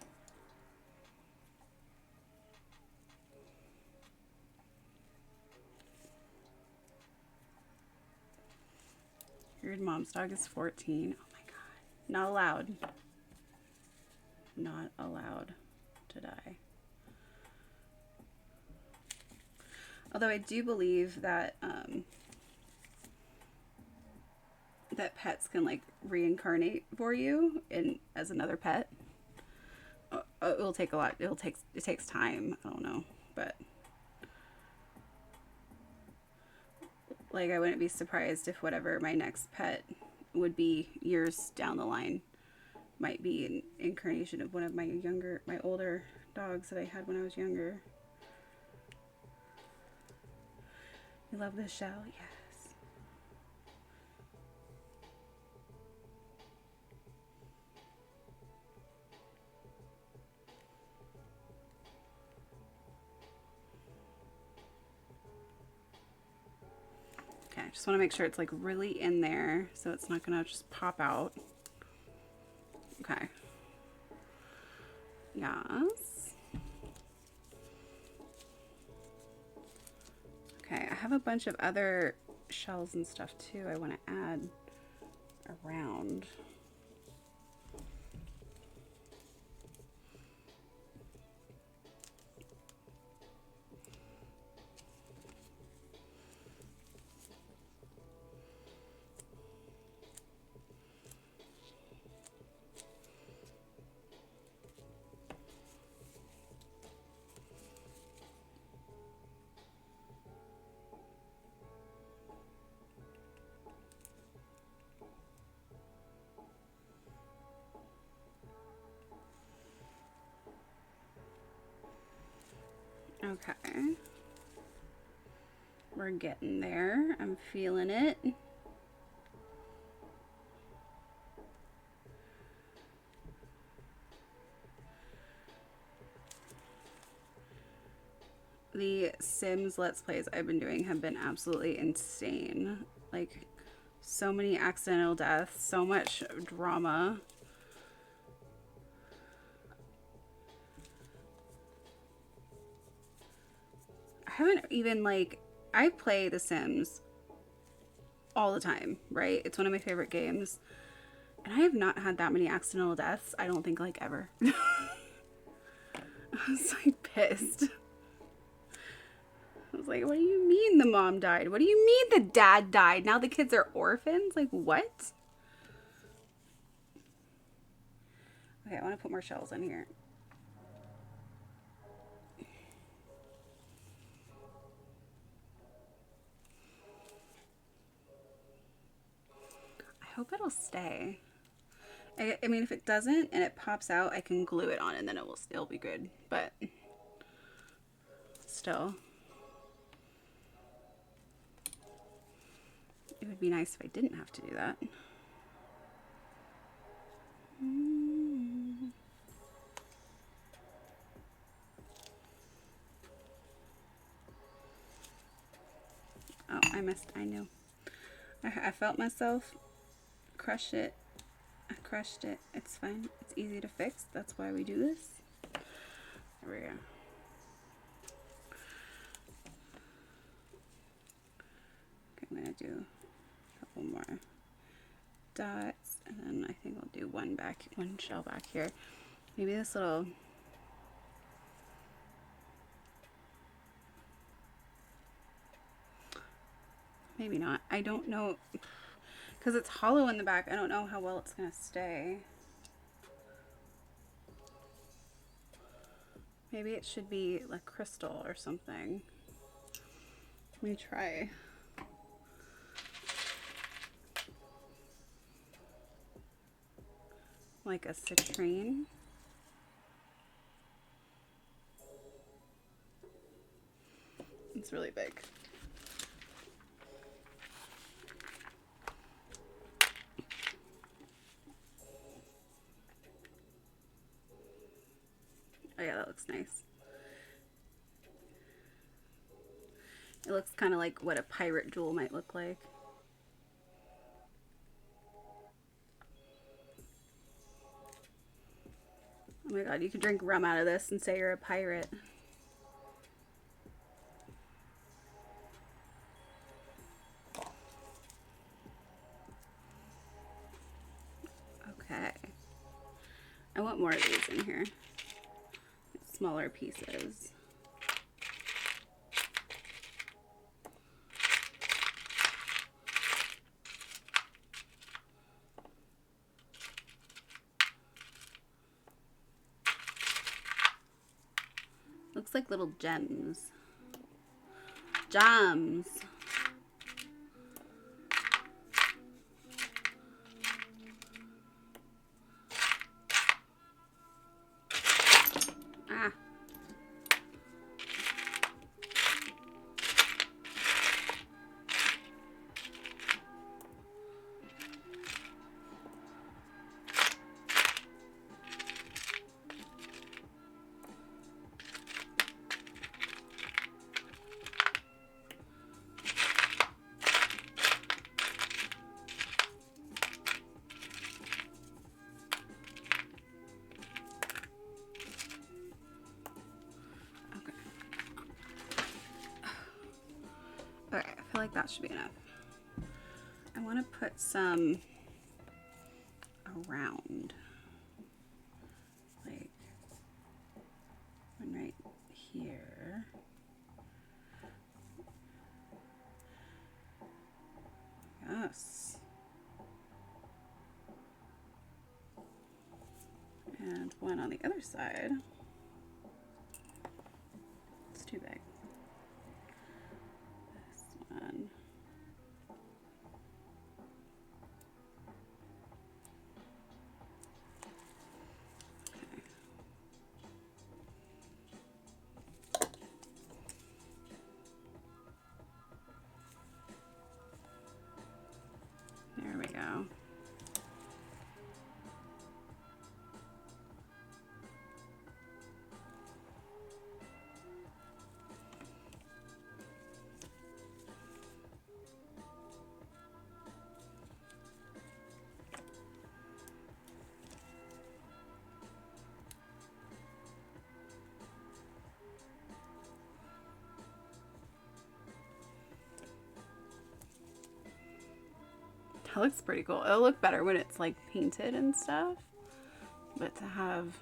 Your mom's dog is 14. Oh my god. Not allowed. Not allowed to die. Although I do believe that that pets can like reincarnate for you as another pet. It will take a lot. It takes time. I don't know, but like I wouldn't be surprised if whatever my next pet would be years down the line might be an incarnation of one of my older dogs that I had when I was younger. You love this shell? Yes. Okay, I just want to make sure it's like really in there so it's not gonna just pop out. Okay. Yes. Okay, I have a bunch of other shells and stuff too I want to add around. Okay, we're getting there. I'm feeling it. The Sims Let's Plays I've been doing have been absolutely insane. Like, so many accidental deaths, so much drama. I haven't even, like, I play The Sims all the time, right? It's one of my favorite games. And I have not had that many accidental deaths, I don't think, like, ever. I was, like, pissed. I was like, what do you mean the mom died? What do you mean the dad died? Now the kids are orphans? Like, what? Okay, I want to put more shells in here. I hope it'll stay. I mean, if it doesn't and it pops out, I can glue it on and then it will still be good. But still, it would be nice if I didn't have to do that. Oh, I missed. I knew. I felt myself crush it. I crushed it. It's fine. It's easy to fix. That's why we do this. There we go. Okay, I'm going to do a couple more dots. And then I think I'll do one shell back here. Maybe this little... Maybe not. I don't know. Because it's hollow in the back. I don't know how well it's going to stay. Maybe it should be like crystal or something. Let me try. Like a citrine. It's really big. Oh yeah, that looks nice. It looks kind of like what a pirate jewel might look like. Oh my god, you could drink rum out of this and say you're a pirate. Okay. I want more of these in here. Smaller pieces. Looks like little gems. Gems. Ah. that should be enough. I want to put some around, like one right here. Yes. And one on the other side. It's too big. This one. There we go. That looks pretty cool. It'll look better when it's like painted and stuff. But to have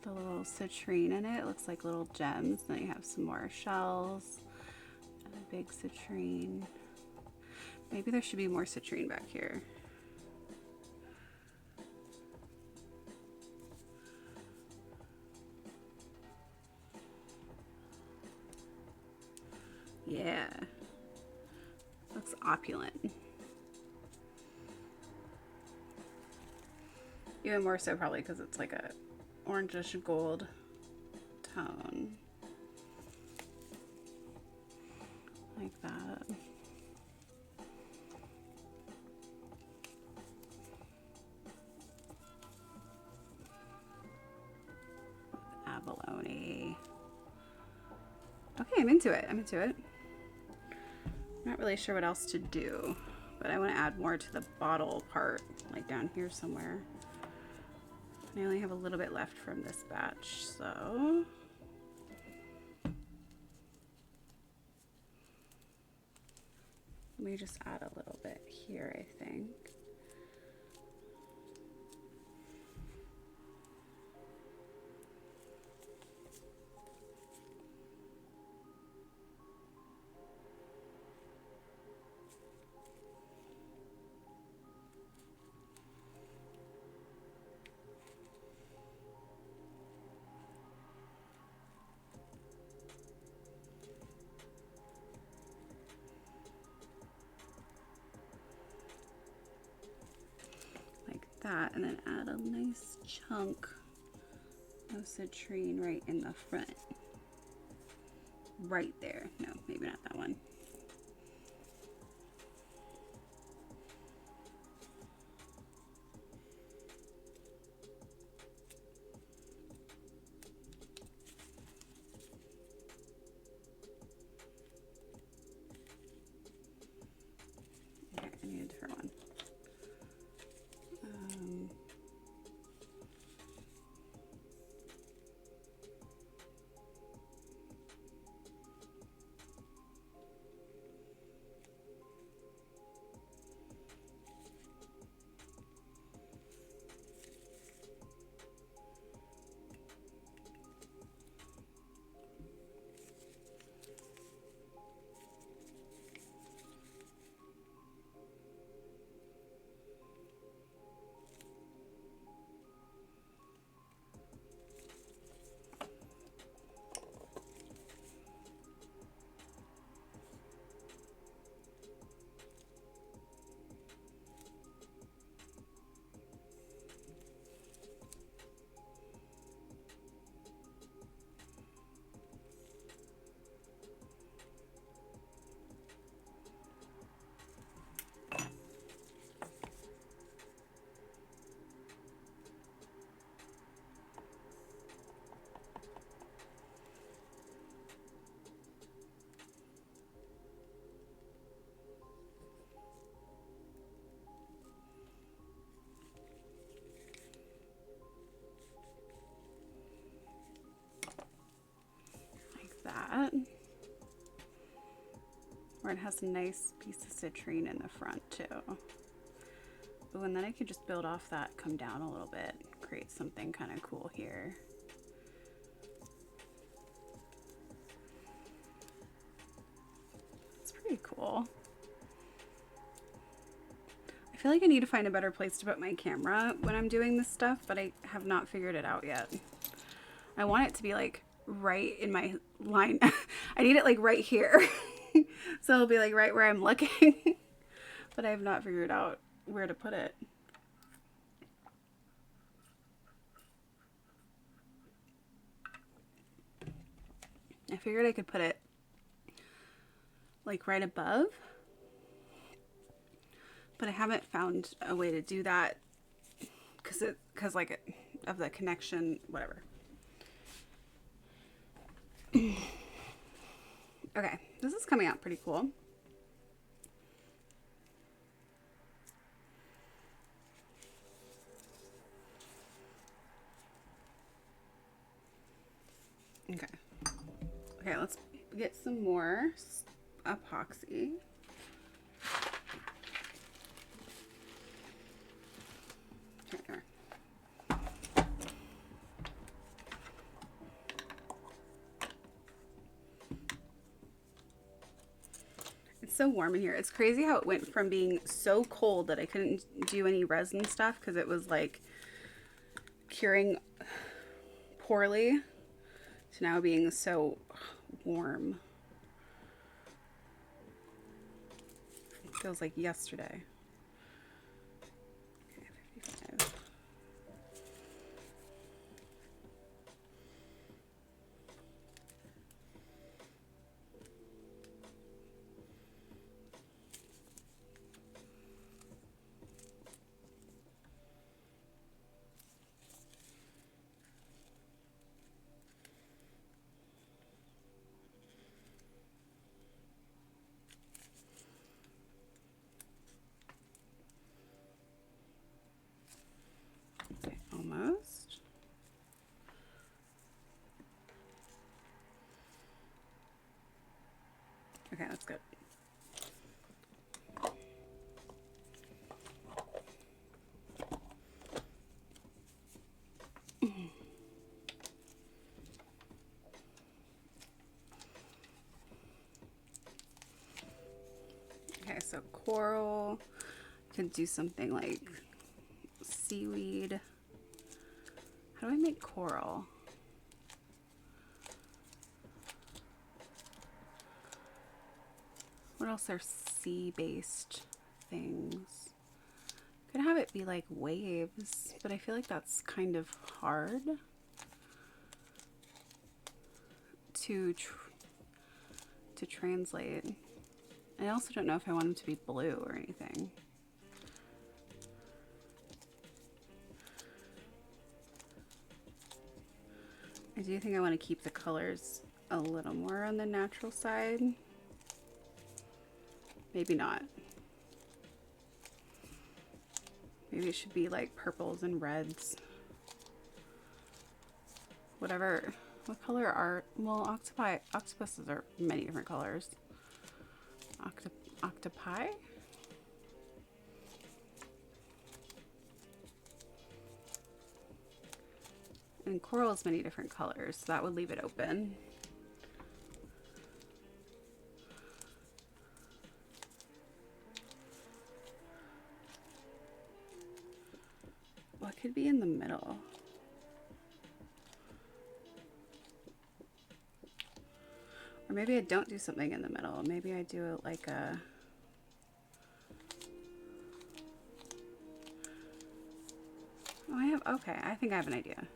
the little citrine in it looks like little gems. Then you have some more shells and a big citrine. Maybe there should be more citrine back here. Yeah. Looks opulent. Even more so probably because it's like a orangish gold tone. Like that. Abalone. Okay, I'm into it. I'm into it. Not really sure what else to do, but I want to add more to the bottle part, like down here somewhere. And I only have a little bit left from this batch, so let me just add a little bit here, I think. That, and then add a nice chunk of citrine right in the front. Right there. No, maybe not that one. Okay, I need a different one. where it has nice piece of citrine in the front too. Ooh, and then I could just build off that, come down a little bit, create something kind of cool here. It's pretty cool. I feel like I need to find a better place to put my camera when I'm doing this stuff, but I have not figured it out yet. I want it to be like right in my line. I need it like right here. So it'll be like right where I'm looking. But I have not figured out where to put it. I figured I could put it like right above, but I haven't found a way to do that because like of the connection, whatever. Okay, this is coming out pretty cool. Okay. Okay, let's get some more epoxy. Okay, there. It's so warm in here. It's crazy how it went from being so cold that I couldn't do any resin stuff because it was like curing poorly to now being so warm. Feels like yesterday. Okay, 55. Okay, almost. Okay, that's good. Okay, so coral, could do something like seaweed. How do I make coral? What else are sea-based things? Could have it be like waves, but I feel like that's kind of hard to translate. I also don't know if I want them to be blue or anything. I do think I want to keep the colors a little more on the natural side. Maybe not. Maybe it should be like purples and reds. Whatever. What color are, well, octopuses are many different colors. Octopi? And coral is many different colors, so that would leave it open. What could be in the middle? Or maybe I don't do something in the middle. Maybe I do it like a... Oh, I have... Okay, I think I have an idea.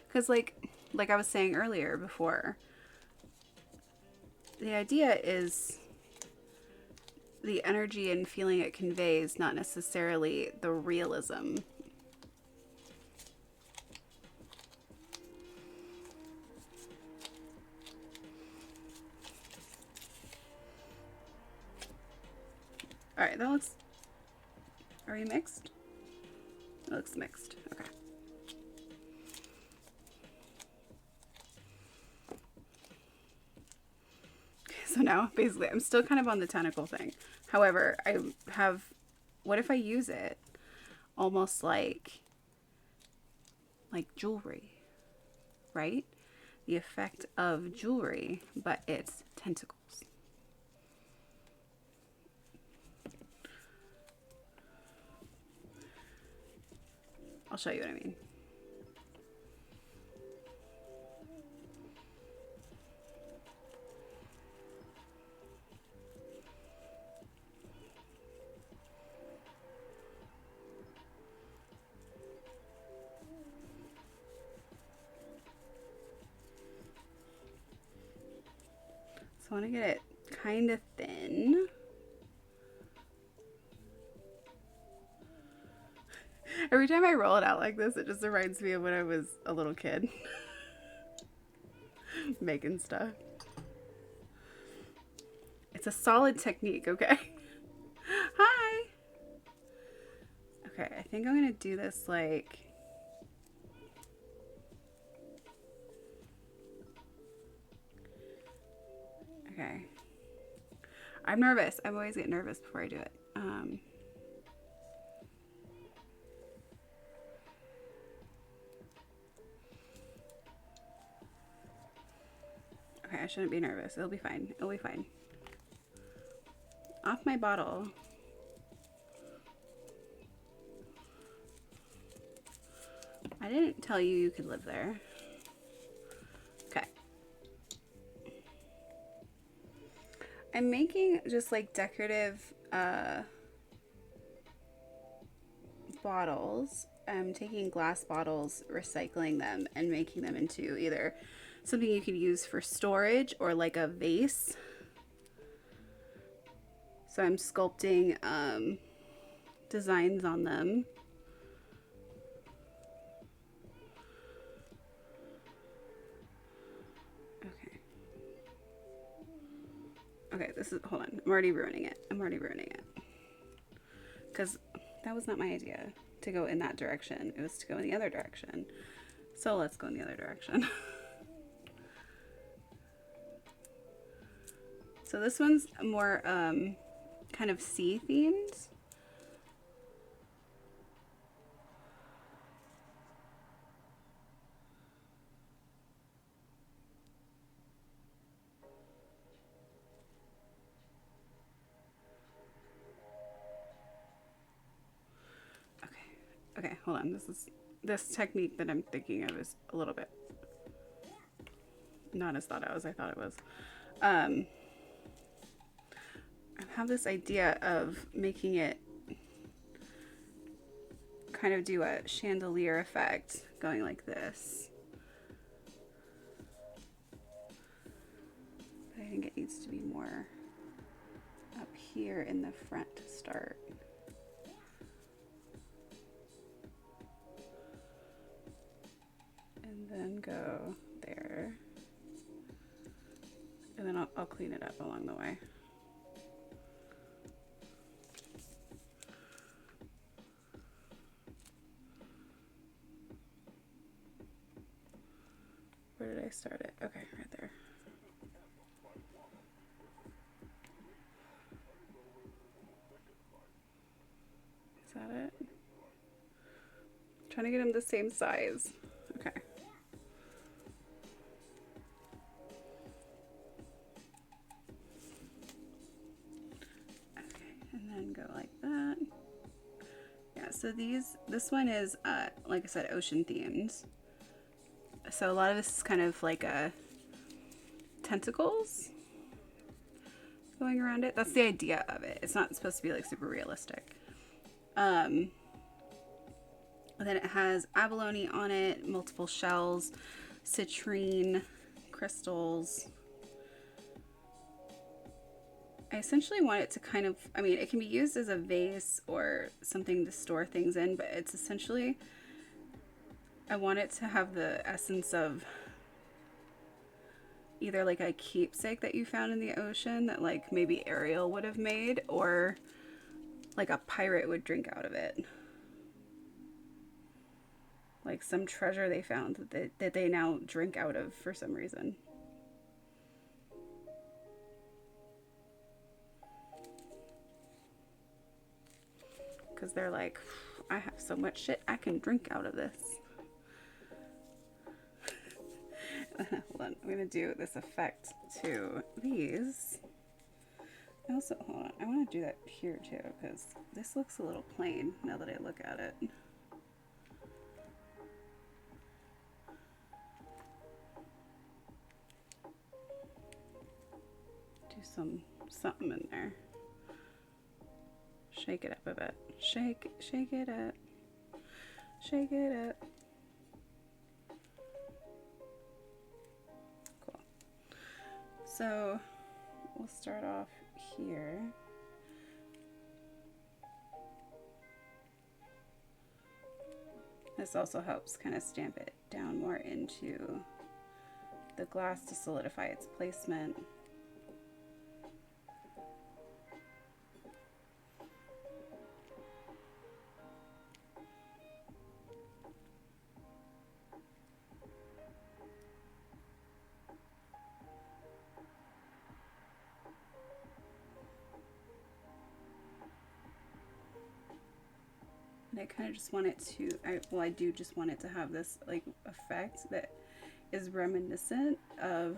Because like I was saying earlier before, the idea is the energy and feeling it conveys, not necessarily the realism. All right, that looks... Are we mixed? It looks mixed. Okay. So now, basically, I'm still kind of on the tentacle thing. However, I have, what if I use it almost like jewelry, right? The effect of jewelry, but it's tentacles. I'll show you what I mean. So I want to get it kind of thin. Every time I roll it out like this, it just reminds me of when I was a little kid. Making stuff. It's a solid technique, okay? Hi! Okay, I think I'm gonna do this like... Okay. I'm nervous. I always get nervous before I do it. Okay, I shouldn't be nervous. It'll be fine. It'll be fine. Off my bottle. I didn't tell you you could live there. Okay. I'm making just like decorative bottles. I'm taking glass bottles, recycling them, and making them into either something you could use for storage or like a vase. So I'm sculpting designs on them. Okay. Okay, this is, hold on. I'm already ruining it. I'm already ruining it. Because that was not my idea to go in that direction. It was to go in the other direction. So let's go in the other direction. So this one's more kind of sea themed. Okay, hold on. This technique that I'm thinking of is a little bit not as thought out as I thought it was. I have this idea of making it kind of do a chandelier effect going like this. But I think it needs to be more up here in the front to start. And then go there. And then I'll clean it up along the way. Where did I start it? Okay, right there. Is that it? I'm trying to get them the same size. Okay. Okay, and then go like that. Yeah, so this one is, like I said, ocean themed. So a lot of this is kind of like tentacles going around it. That's the idea of it. It's not supposed to be like super realistic. Then it has abalone on it, multiple shells, citrine, crystals. I essentially want it to kind of, I mean, it can be used as a vase or something to store things in, but it's essentially, I want it to have the essence of either like a keepsake that you found in the ocean that like maybe Ariel would have made, or like a pirate would drink out of it. like some treasure they found that they now drink out of for some reason. Because they're like, I have so much shit, I can drink out of this. Hold on, I'm gonna do this effect to these. Also, hold on, I want to do that here too, because this looks a little plain now that I look at it. Do something in there. Shake it up a bit. Shake it up. Shake it up. Cool. So we'll start off here. This also helps kind of stamp it down more into the glass to solidify its placement. I kind of just want it to, I do just want it to have this like effect that is reminiscent of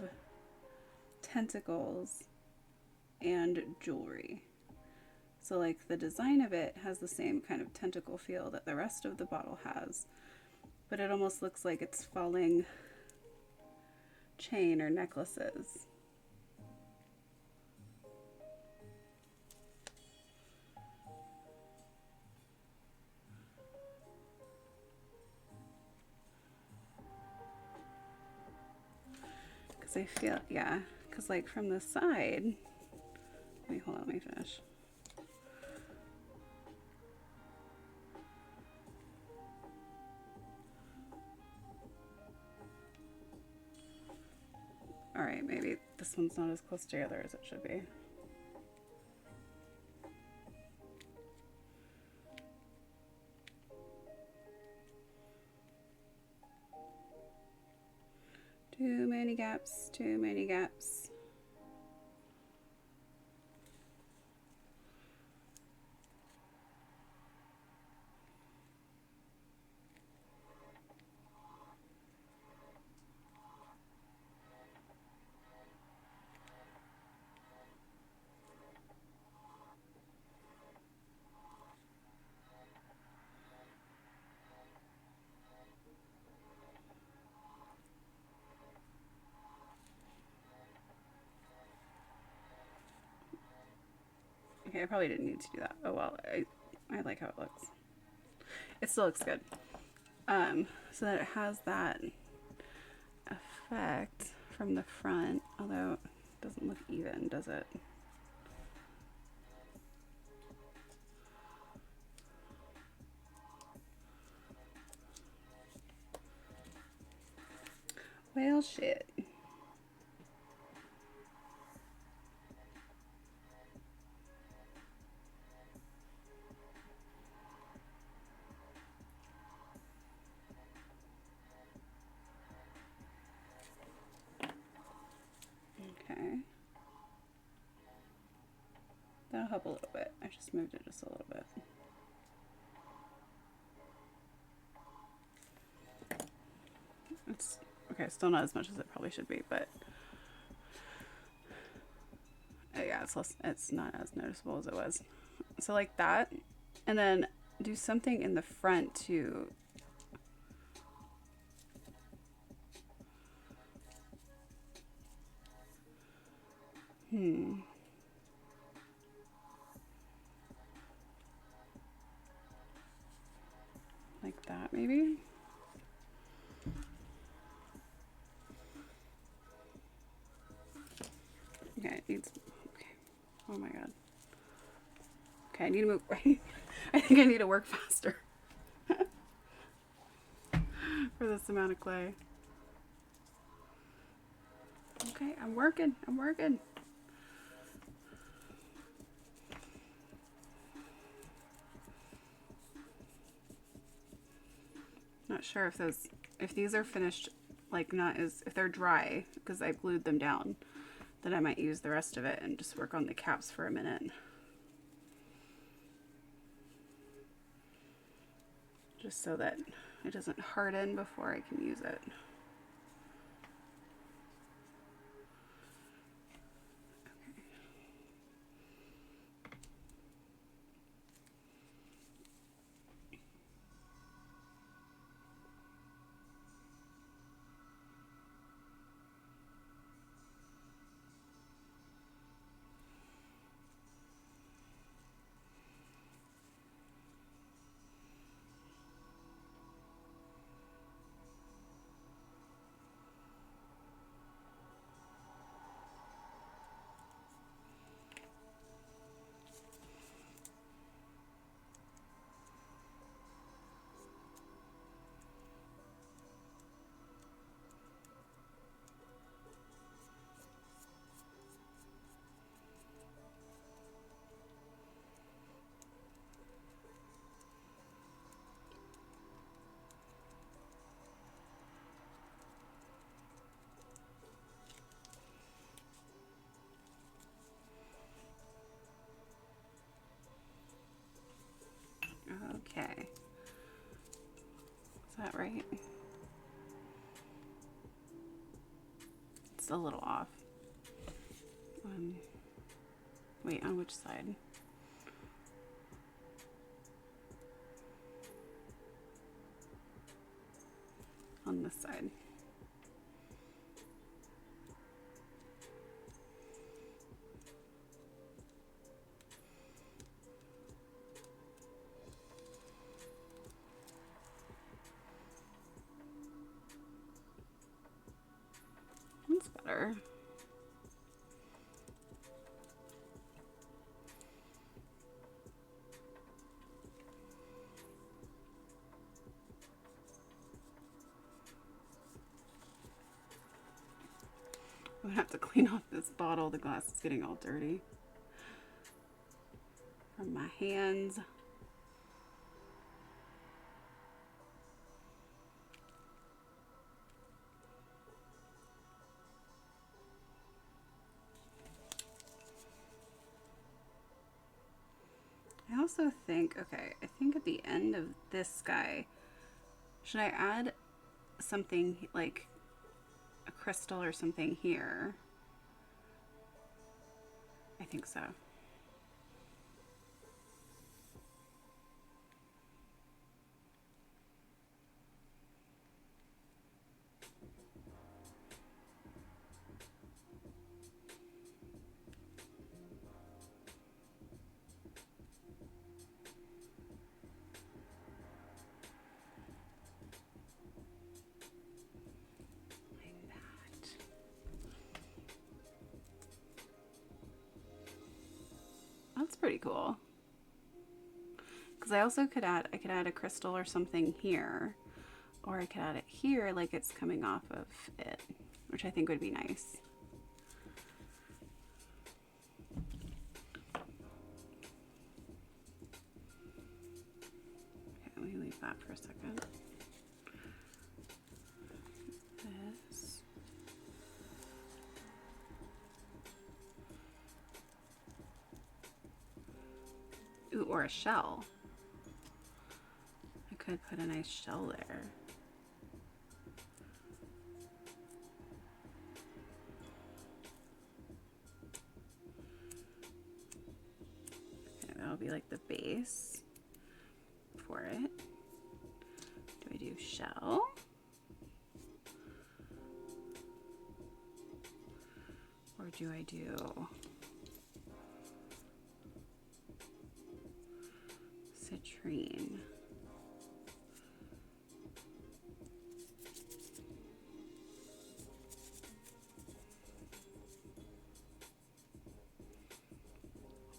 tentacles and jewelry. So like the design of it has the same kind of tentacle feel that the rest of the bottle has, but it almost looks like it's falling chain or necklaces. I feel, yeah, because like from the side, wait, hold on, let me finish. All right, maybe this one's not as close together as it should be. Too many gaps, too many gaps. Okay, I probably didn't need to do that. Oh well, I like how it looks. It still looks good. So that it has that effect from the front, although it doesn't look even, does it? Well, shit. Okay. That'll help a little bit. I just moved it just a little bit. It's okay, still not as much as it probably should be, but yeah, it's not as noticeable as it was. So like that, and then do something in the front too. Like that, maybe? Okay, it needs, okay. Oh my god. Okay, I need to move. I think I need to work faster for this amount of clay. Okay, I'm working. Not sure if these are finished, like not as, if they're dry, because I glued them down, then I might use the rest of it and just work on the caps for a minute. Just so that it doesn't harden before I can use it. Okay. Is that right? It's a little off. Wait, on which side? On this side. That's better. I'm gonna have to clean off this bottle. The glass is getting all dirty from my hands. I also think, okay, I think at the end of this guy, should I add something like a crystal or something here? I think so. That's pretty cool. Because I also could add, I could add a crystal or something here, or I could add it here like it's coming off of it, which I think would be nice. Okay, let me leave that for a second. This. Ooh, or a shell. I could put a nice shell there. Okay, that'll be like the base for it. Do I do shell? Or do I do citrine?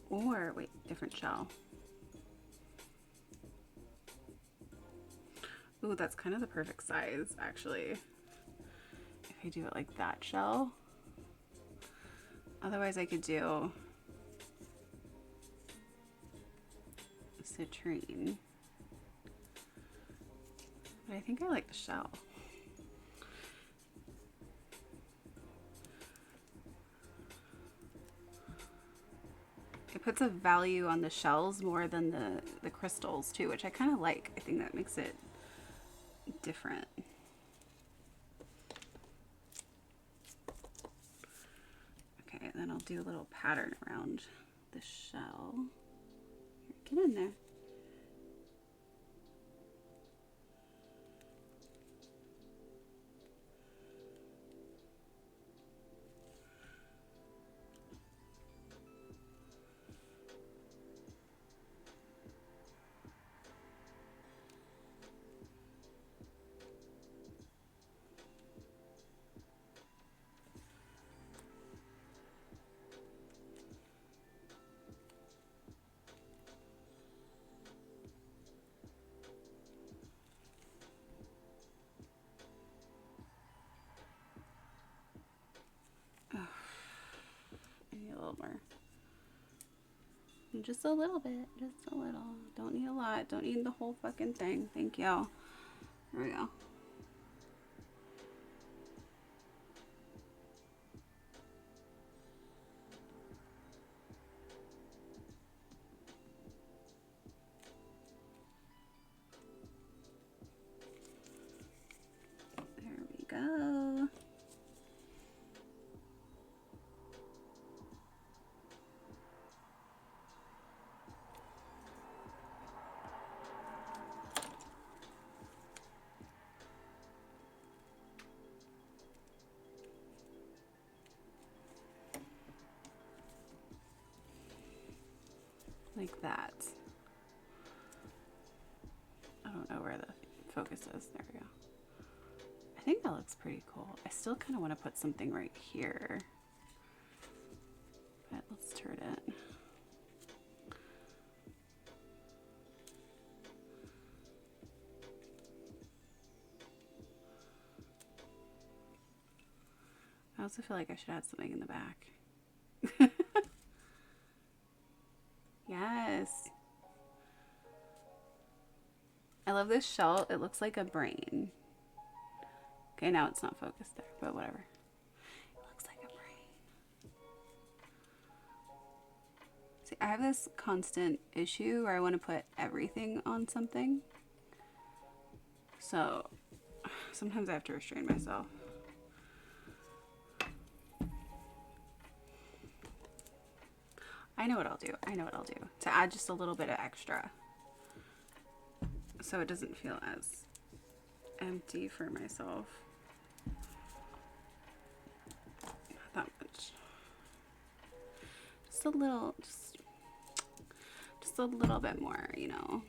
Or wait, different shell. Ooh, that's kind of the perfect size, actually. If I do it like that shell. Otherwise, I could do citrine. But I think I like the shell. It puts a value on the shells more than the crystals too, which I kind of like. I think that makes it different. Okay, and then I'll do a little pattern around the shell. Here, get in there. Just a little bit, just a little. Don't need a lot. Don't need the whole fucking thing. Thank you. There we go. There we go. Like that. I don't know where the focus is. There we go. I think that looks pretty cool. I still kind of want to put something right here. But let's turn it. I also feel like I should add something in the back. Yes. I love this shell. It looks like a brain. Okay, now it's not focused there, but whatever. It looks like a brain. See, I have this constant issue where I want to put everything on something. So sometimes I have to restrain myself. I know what I'll do. I know what I'll do to add just a little bit of extra, so it doesn't feel as empty for myself. Not that much. Just a little, just a little bit more, you know.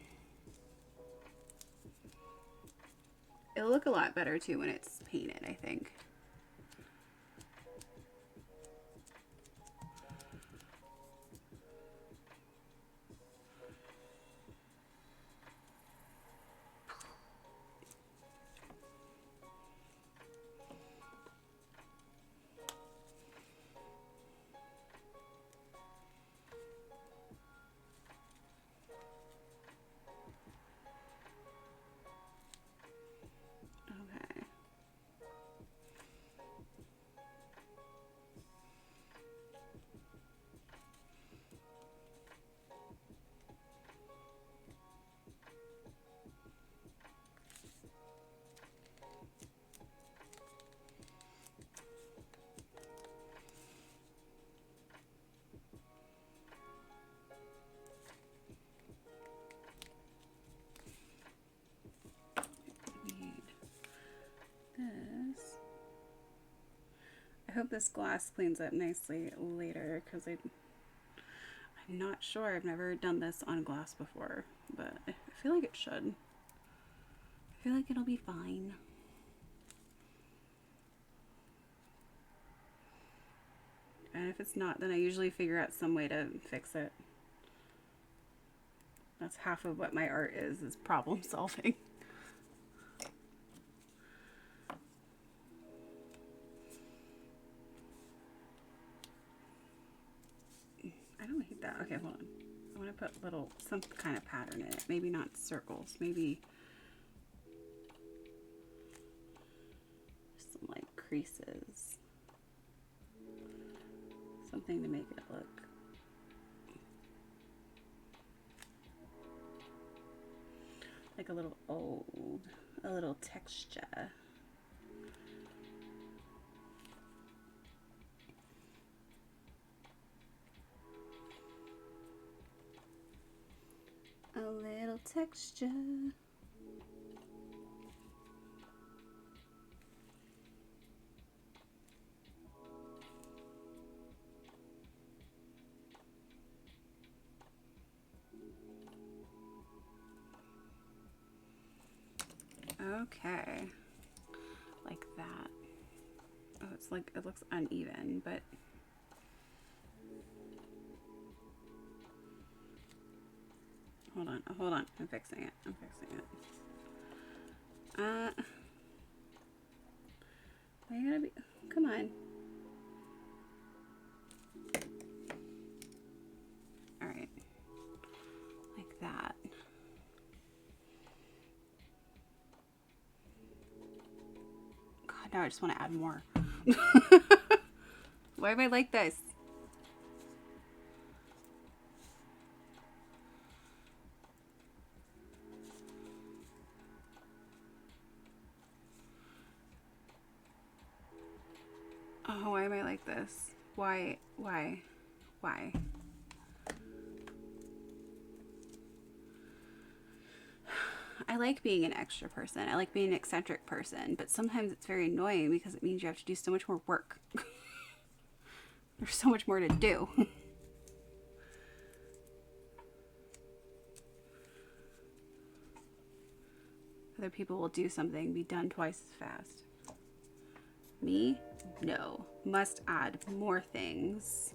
It'll look a lot better too when it's painted, I think. I hope this glass cleans up nicely later, because I'm not sure. I've never done this on glass before, but I feel like it should. I feel like it'll be fine. And if it's not, then I usually figure out some way to fix it. That's half of what my art is problem solving. I don't hate that. Okay, hold on. I want to put some kind of pattern in it. Maybe not circles. Maybe creases. Something to make it look like a little old, a little texture. A little texture. Okay, like that. Oh, it's like, it looks uneven, but hold on, I'm fixing it, why you gotta be, come on. All right, like that. God, now I just want to add more. Why am I like this? Oh, why am I like this? Why? I like being an extra person. I like being an eccentric person, but sometimes it's very annoying because it means you have to do so much more work. There's so much more to do. Other people will do something, be done twice as fast. Me? No. Must add more things.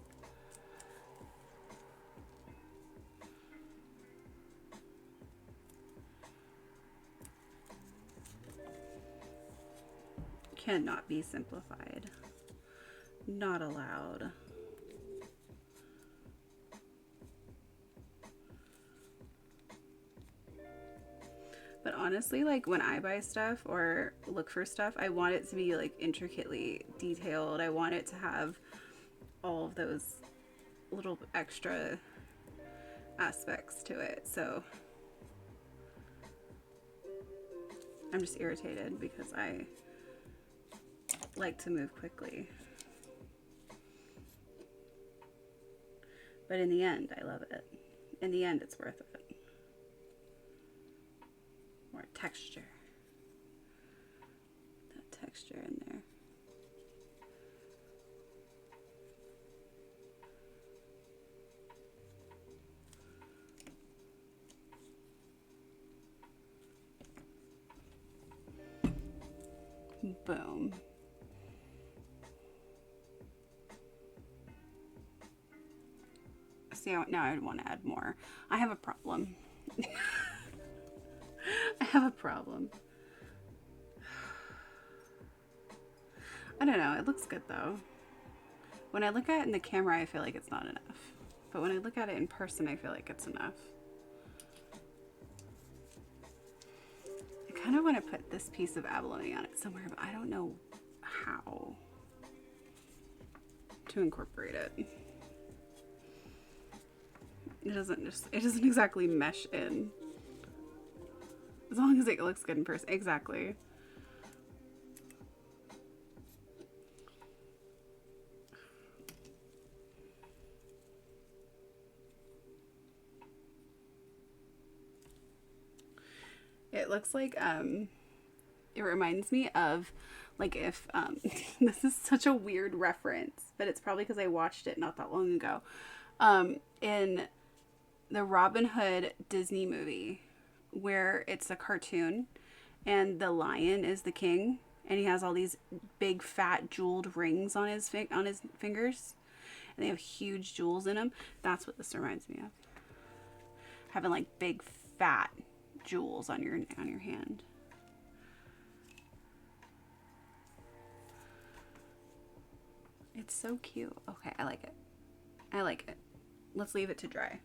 Cannot be simplified. Not allowed. But honestly, like when I buy stuff or look for stuff, I want it to be like intricately detailed. I want it to have all of those little extra aspects to it. So I'm just irritated because I like to move quickly. But in the end, I love it. In the end, it's worth it. More texture. That texture in there. Boom. See, now I want to add more. I have a problem. I have a problem. I don't know. It looks good though. When I look at it in the camera, I feel like it's not enough. But when I look at it in person, I feel like it's enough. I kind of want to put this piece of abalone on it somewhere, but I don't know how to incorporate it. It doesn't exactly mesh in. As long as it looks good in person. Exactly. It looks like, it reminds me of, like, if, this is such a weird reference, but it's probably because I watched it not that long ago. In the Robin Hood Disney movie, where it's a cartoon and the lion is the king and he has all these big fat jeweled rings on his fingers and they have huge jewels in them. That's what this reminds me of. Having like big fat jewels on your hand. It's so cute. Okay, I like it. I like it. Let's leave it to dry.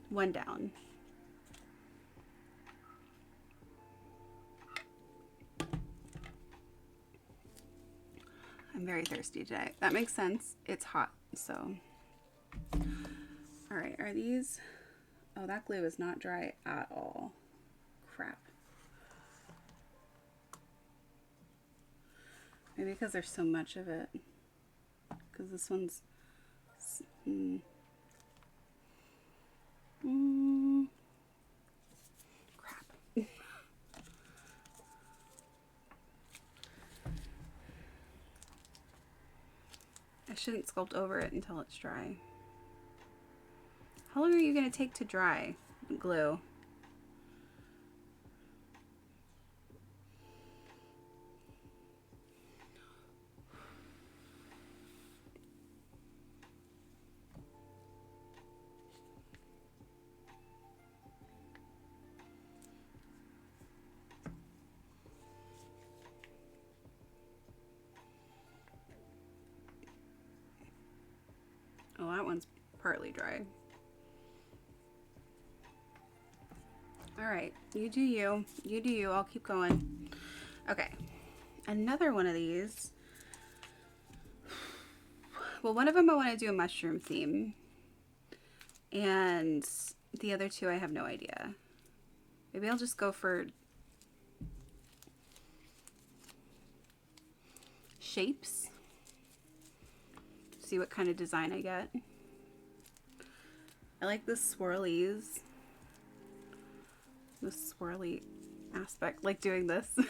One down. very thirsty today. That makes sense. It's hot, so. All right, are these? Oh, that glue is not dry at all. Crap. Maybe because there's so much of it. Because this one's... crap. I shouldn't sculpt over it until it's dry. How long are you going to take to dry glue? Oh, that one's partly dry. All right, you do you. You do you. I'll keep going. Okay, another one of these. Well, one of them I want to do a mushroom theme. And the other two I have no idea. Maybe I'll just go for shapes. See what kind of design I get. I like the swirlies. The swirly aspect, like doing this. I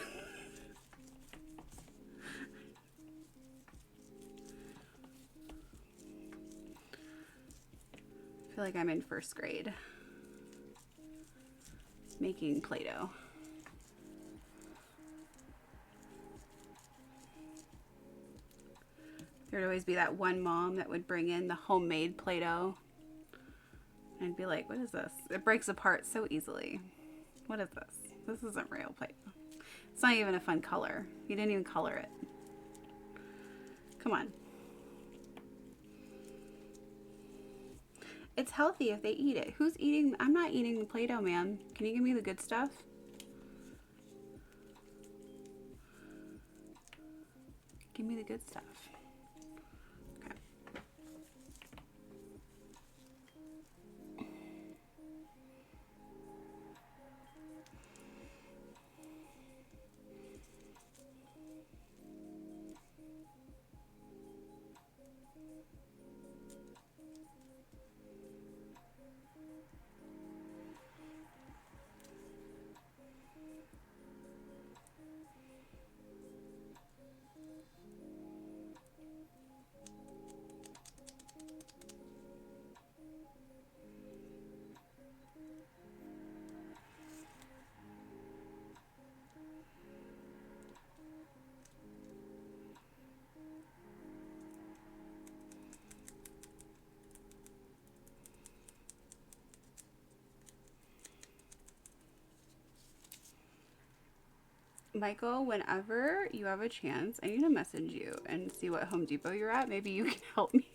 feel like I'm in first grade making Play-Doh. There'd always be that one mom that would bring in the homemade Play-Doh. And I'd be like, what is this? It breaks apart so easily. What is this? This isn't real Play-Doh. It's not even a fun color. You didn't even color it. Come on. It's healthy if they eat it. Who's eating? I'm not eating the Play-Doh, man. Can you give me the good stuff? Give me the good stuff. Okay. Michael, whenever you have a chance, I need to message you and see what Home Depot you're at. Maybe you can help me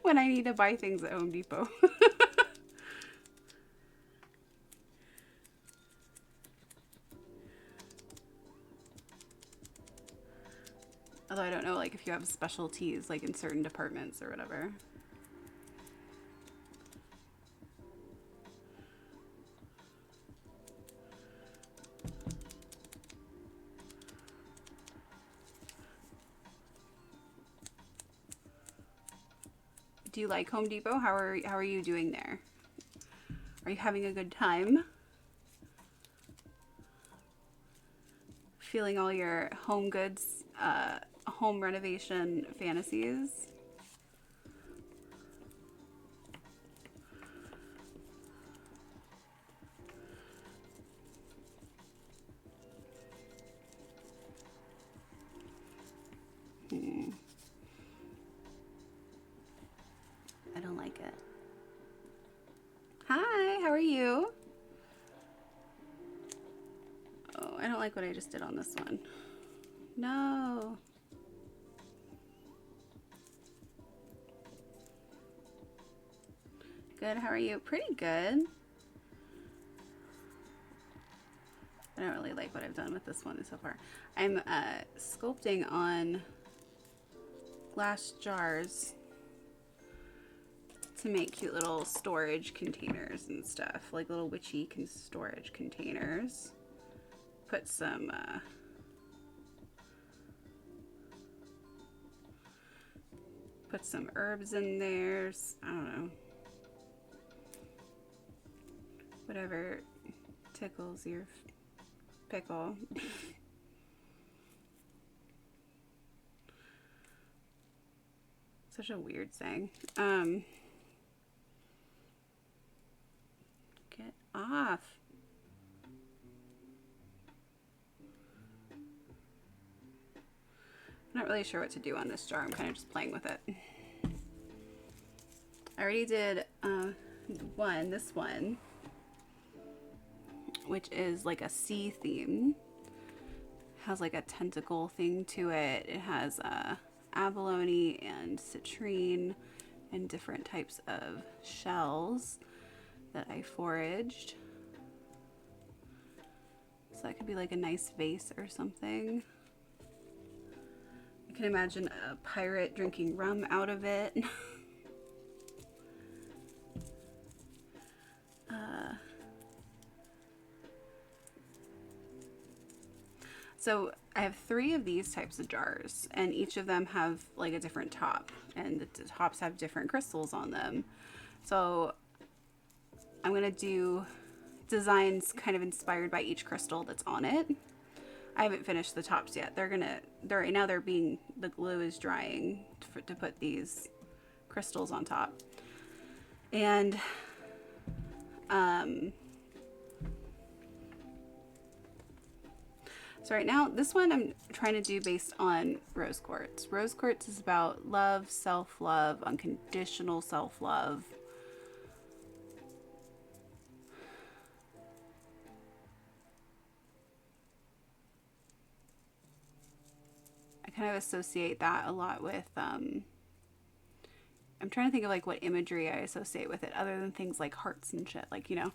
when I need to buy things at Home Depot. Although I don't know, like, if you have specialties, like, in certain departments or whatever. Do you like Home Depot? How are you doing there? Are you having a good time? Feeling all your home goods, home renovation fantasies? I don't like it. Hi, how are you? Oh, I don't like what I just did on this one. No. Good, how are you? Pretty good. I don't really like what I've done with this one so far. I'm sculpting on glass jars to make cute little storage containers and stuff, like little witchy storage containers. Put some herbs in there. I don't know. Whatever tickles your pickle. Such a weird saying. Get off. I'm not really sure what to do on this jar. I'm kind of just playing with it. I already did this one, which is like a sea theme. Has like a tentacle thing to it. It has abalone and citrine and different types of shells that I foraged. So that could be like a nice vase or something. I can imagine a pirate drinking rum out of it. So I have 3 of these types of jars, and each of them have like a different top, and the tops have different crystals on them. So I'm gonna do designs kind of inspired by each crystal that's on it. I haven't finished the tops yet. Right now the glue is drying to put these crystals on top. And so right now, this one I'm trying to do based on rose quartz. Rose quartz is about love, self-love, unconditional self-love. I kind of associate that a lot with, I'm trying to think of like what imagery I associate with it other than things like hearts and shit, like, you know,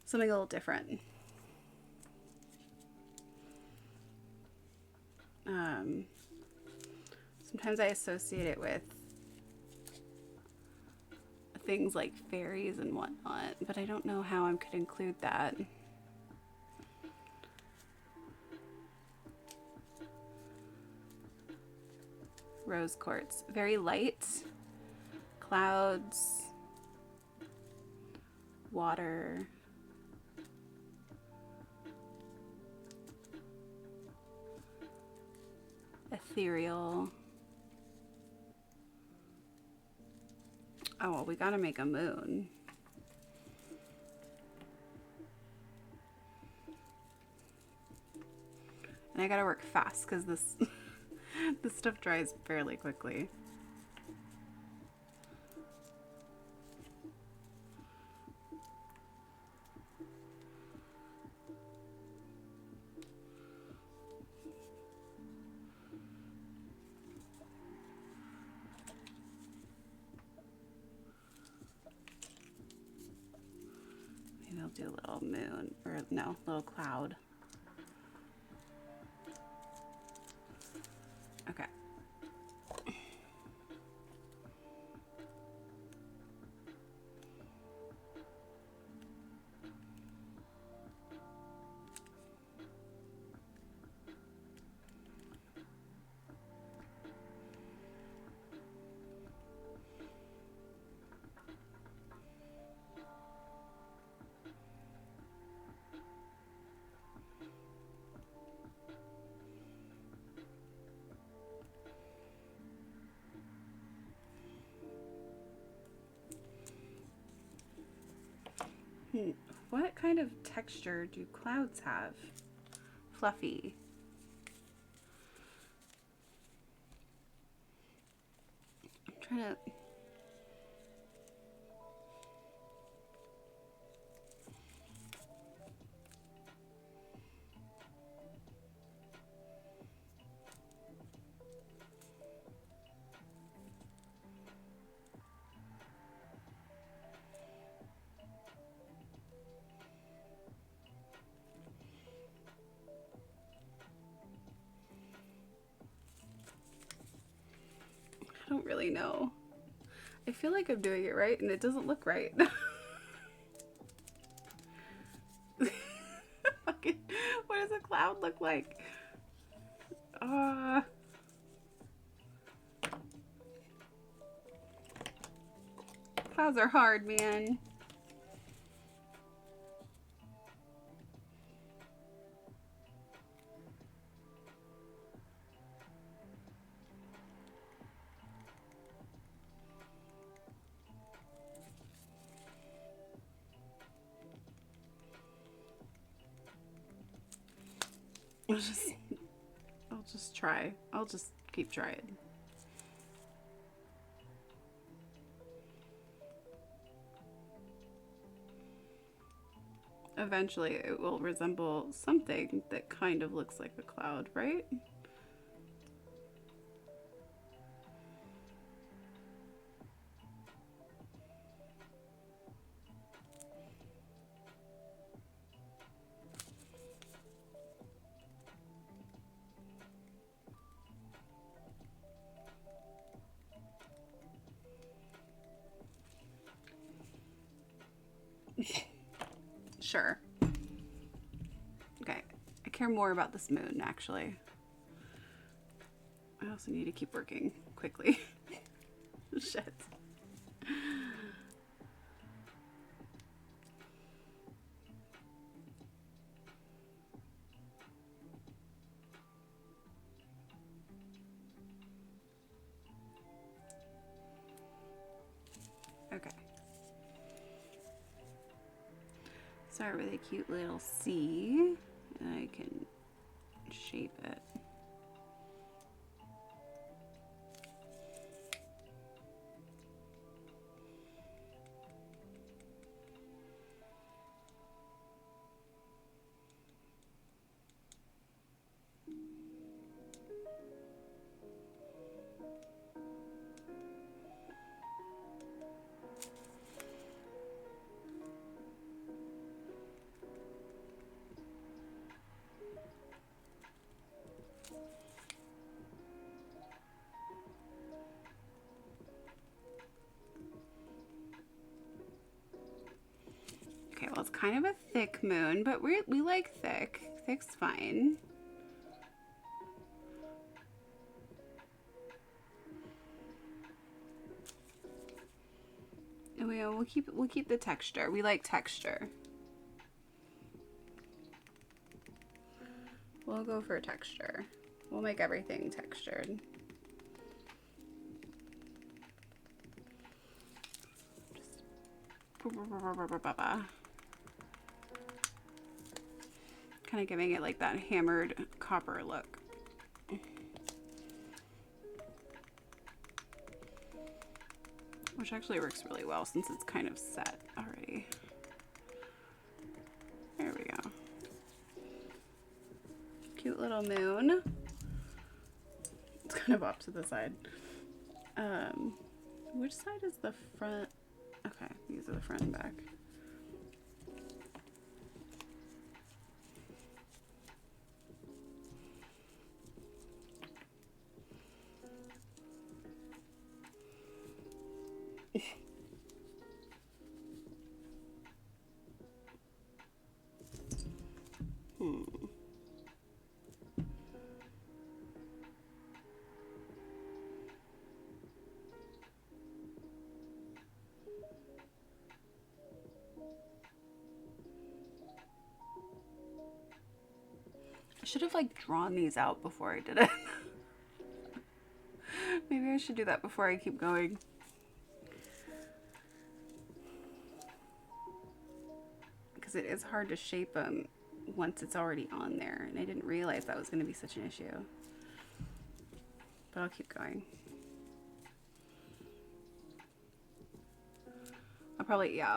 something a little different. Sometimes I associate it with things like fairies and whatnot, but I don't know how I could include that. Rose quartz, very light, clouds, water, ethereal. Oh, well, we gotta make a moon. And I gotta work fast because this this stuff dries fairly quickly. Maybe I'll do a little moon, or no, little cloud. Okay. What kind of texture do clouds have? Fluffy. I'm trying to... really know. I feel like I'm doing it right and it doesn't look right. What does a cloud look like? Clouds are hard, man. I'll just try. I'll just keep trying. Eventually it will resemble something that kind of looks like a cloud, right? Sure. Okay. I care more about this moon, actually. I also need to keep working quickly. Shit. Okay. Start with a cute little C, and I can shape it. Okay, well, it's kind of a thick moon, but we like thick. Thick's fine. And we'll keep the texture. We like texture. We'll go for texture. We'll make everything textured. Kind of giving it like that hammered copper look. Which actually works really well since it's kind of set already. There we go. Cute little moon. It's kind of off to the side. Which side is the front? Okay, these are the front and back. I should have like drawn these out before I did it. Maybe I should do that before I keep going. Because it is hard to shape them once it's already on there, and I didn't realize that was going to be such an issue. But I'll keep going. I'll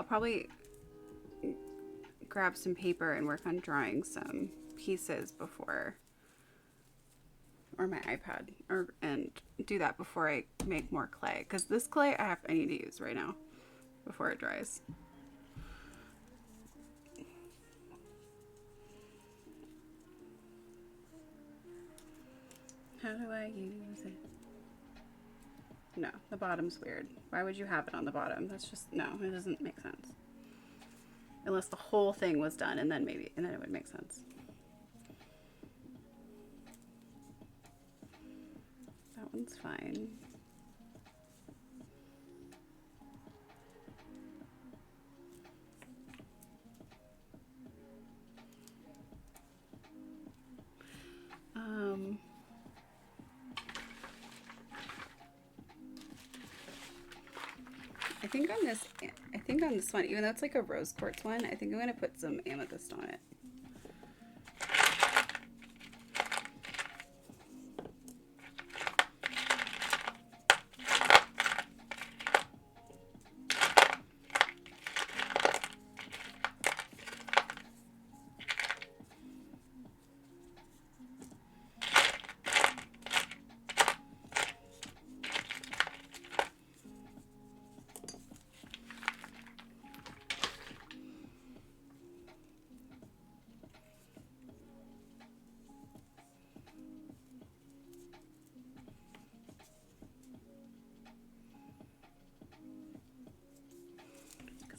probably grab some paper and work on drawing some pieces before, or my iPad, and do that before I make more clay, because this clay I need to use right now before it dries. How do I use it? No, the bottom's weird. Why would you have it on the bottom? That's just, no, it doesn't make sense. Unless the whole thing was done, and then maybe, and then it would make sense. That one's fine. I think on this one, even though it's like a rose quartz one, I think I'm gonna put some amethyst on it.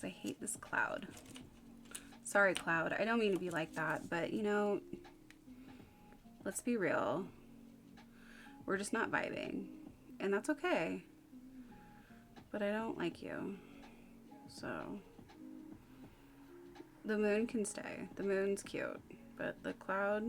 I hate this cloud. Sorry, cloud. I don't mean to be like that, but you know, let's be real. We're just not vibing, and that's okay. But I don't like you. So the moon can stay. The moon's cute, but the cloud.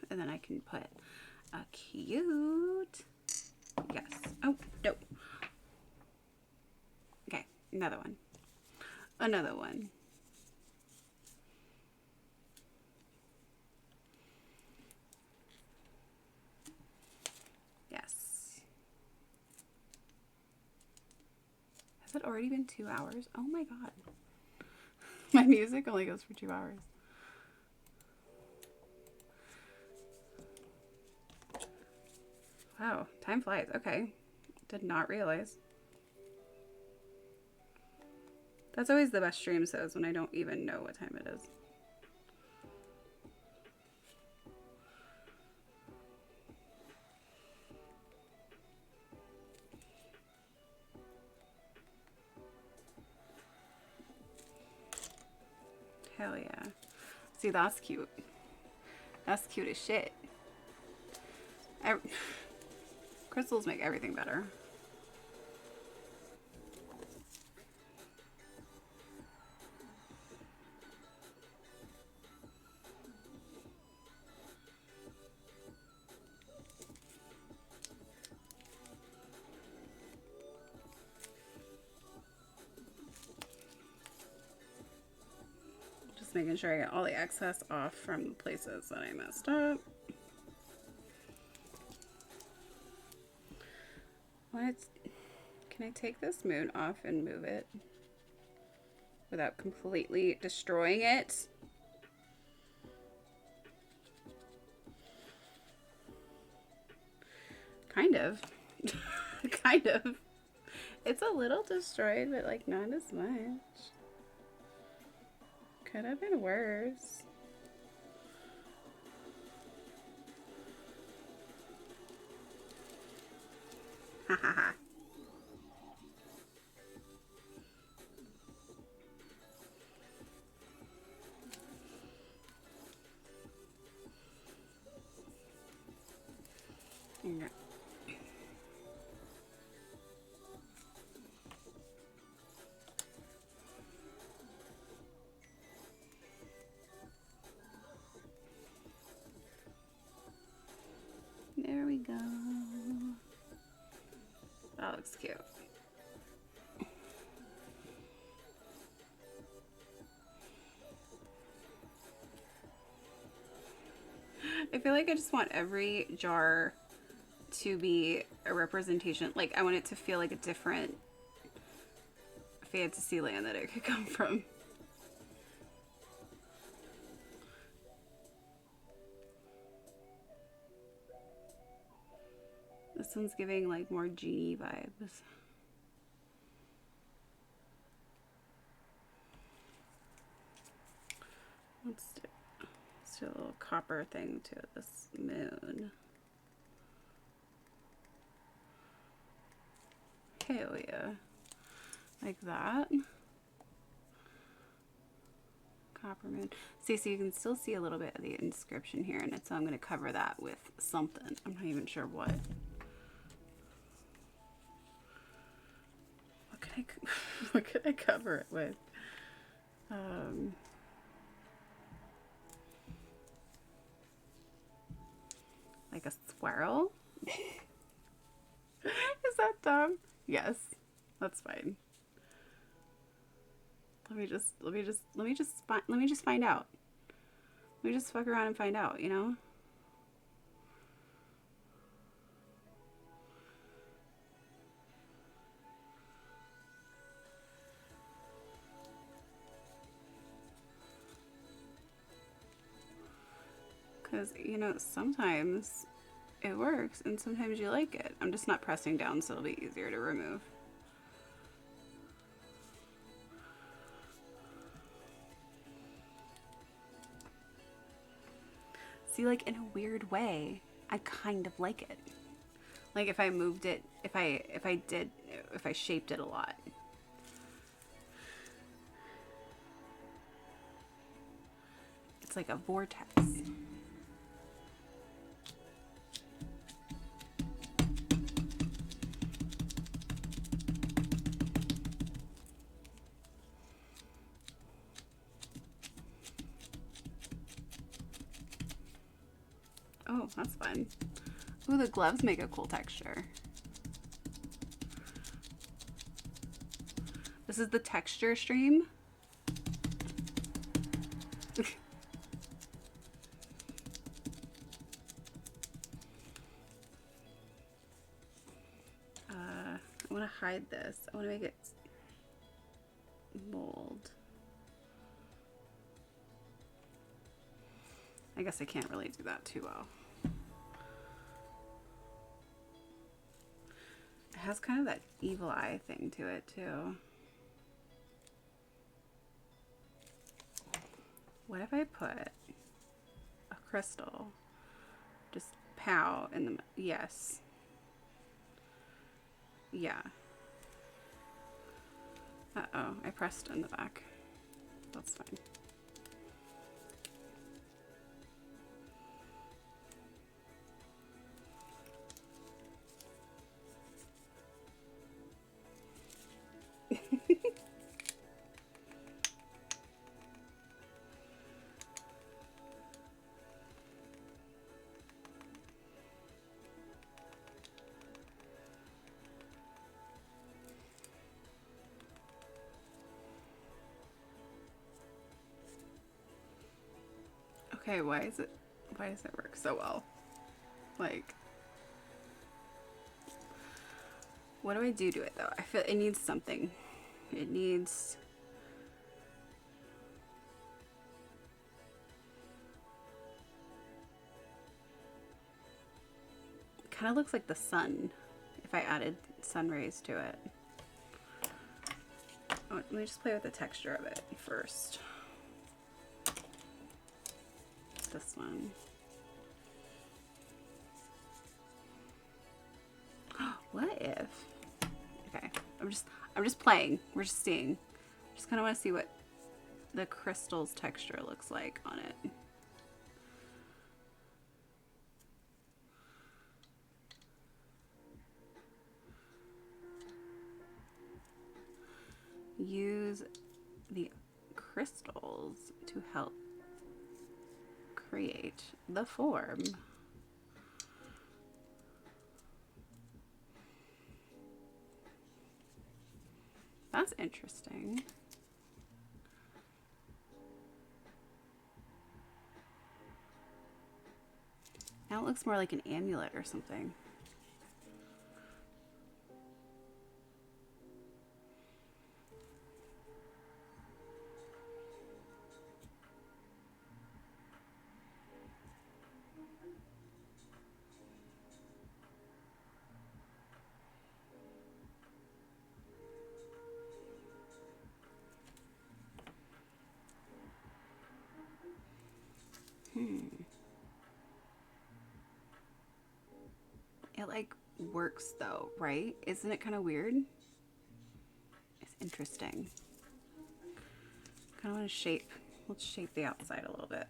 And then I can put a cute, yes, oh, no. Okay, another one. Another one. Yes. Has it already been 2 hours? Oh my God. My music only goes for 2 hours. Wow, time flies. Okay. Did not realize. That's always the best stream says when I don't even know what time it is. Hell yeah. See, that's cute. That's cute as shit. Crystals make everything better. Just making sure I get all the excess off from places that I messed up. Can I take this moon off and move it without completely destroying it? Kind of. Kind of. It's a little destroyed, but like not as much. Could have been worse. Ha ha ha. Okay. There we go. That looks cute. I feel like I just want every jar to be a representation. Like, I want it to feel like a different fantasy land that it could come from. This one's giving like more genie vibes. Let's do a little copper thing to this moon. Hell yeah. Like that. Copper moon. See, so you can still see a little bit of the inscription here, and so I'm going to cover that with something. I'm not even sure what. What could I cover it with? Like a swirl? Is that dumb? Yes, that's fine. Let me just find out. Let me just fuck around and find out, you know? Because, you know, sometimes it works and sometimes you like it. I'm just not pressing down so it'll be easier to remove. See, like, in a weird way, I kind of like it. Like if I moved it, if I shaped it a lot. It's like a vortex. Oh, that's fun. Ooh, the gloves make a cool texture. This is the texture stream. I want to hide this. I want to make it bold. I guess I can't really do that too well. It has kind of that evil eye thing to it too. What if I put a crystal, just pow in the, yes. Yeah. Uh-oh, I pressed in the back. That's fine. Okay, why does it work so well? Like, what do I do to it though? I feel it needs something. It needs, it kind of looks like the sun if I added sun rays to it. Oh, let me just play with the texture of it first. This one. What if? Okay, I'm just playing. We're just seeing. Just kind of want to see what the crystal's texture looks like on it. Use the crystals to help create the form. That's interesting. Now it looks more like an amulet or something. like works though, right? Isn't it kind of weird? It's interesting. Kind of want to shape, let's shape the outside a little bit.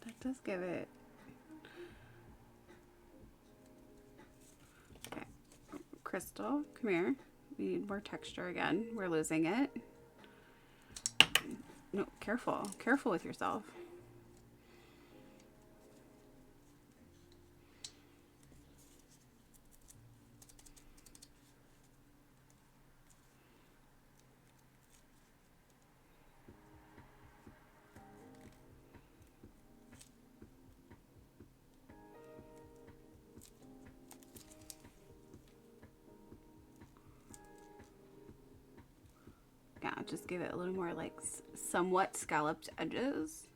That does give it. Okay, Crystal, come here. We need more texture again. We're losing it. No, careful. Careful with yourself. Yeah, just give it a little more like somewhat scalloped edges.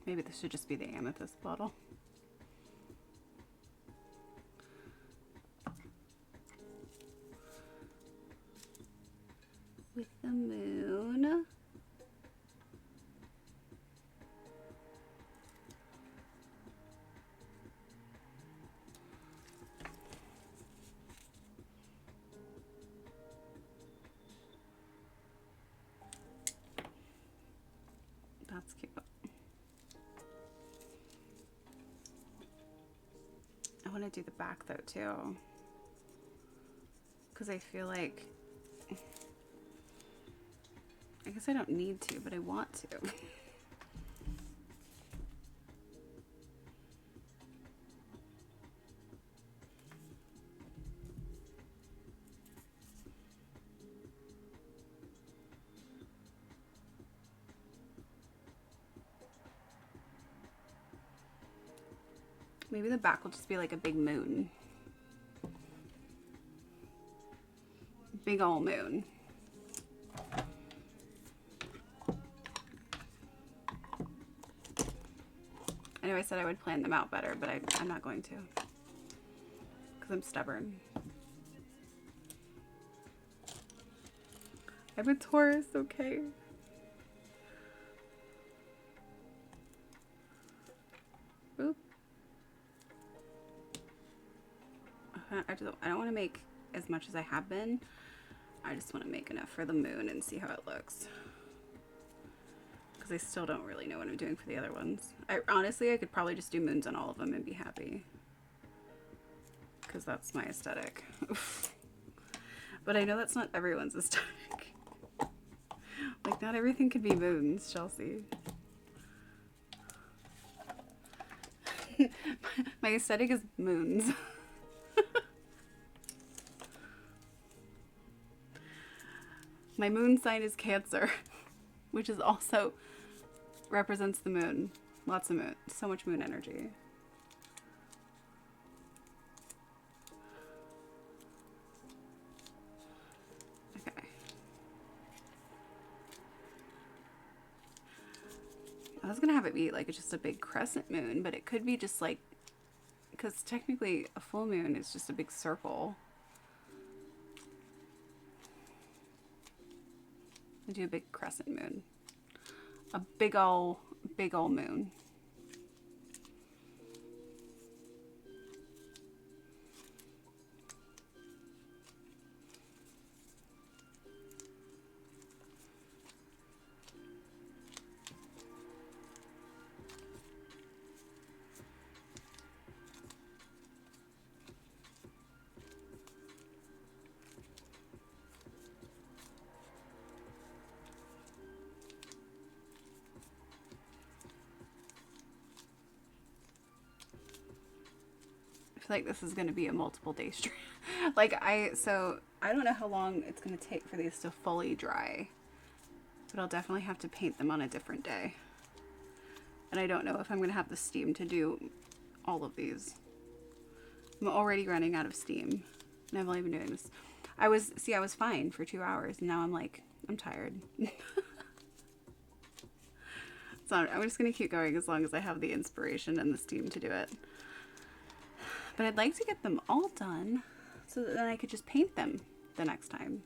Maybe this should just be the amethyst bottle. With the moon. That's cute. I want to do the back though too, because I feel like, I guess I don't need to, but I want to. Maybe the back will just be like a big moon. Big ol' moon. I know I said I would plan them out better, but I'm not going to. Because I'm stubborn. I'm a Taurus, okay? Oop. I don't want to make as much as I have been. I just want to make enough for the moon and see how it looks. Because I still don't really know what I'm doing for the other ones. Honestly, I could probably just do moons on all of them and be happy. Because that's my aesthetic. But I know that's not everyone's aesthetic. Like, not everything could be moons, Chelsea. My aesthetic is moons. My moon sign is Cancer, which is also represents the moon. Lots of moon. So much moon energy. Okay. I was gonna have it be like just a big crescent moon, but it could be just like, because technically a full moon is just a big circle. I do a big crescent moon. A big ol' moon. feel like this is going to be a multiple day stream. So I don't know how long it's going to take for these to fully dry, but I'll definitely have to paint them on a different day. And I don't know if I'm going to have the steam to do all of these. I'm already running out of steam, and I've only been doing this. I was fine for 2 hours, and now I'm like, I'm tired. So I'm just going to keep going as long as I have the inspiration and the steam to do it. But I'd like to get them all done so that then I could just paint them the next time.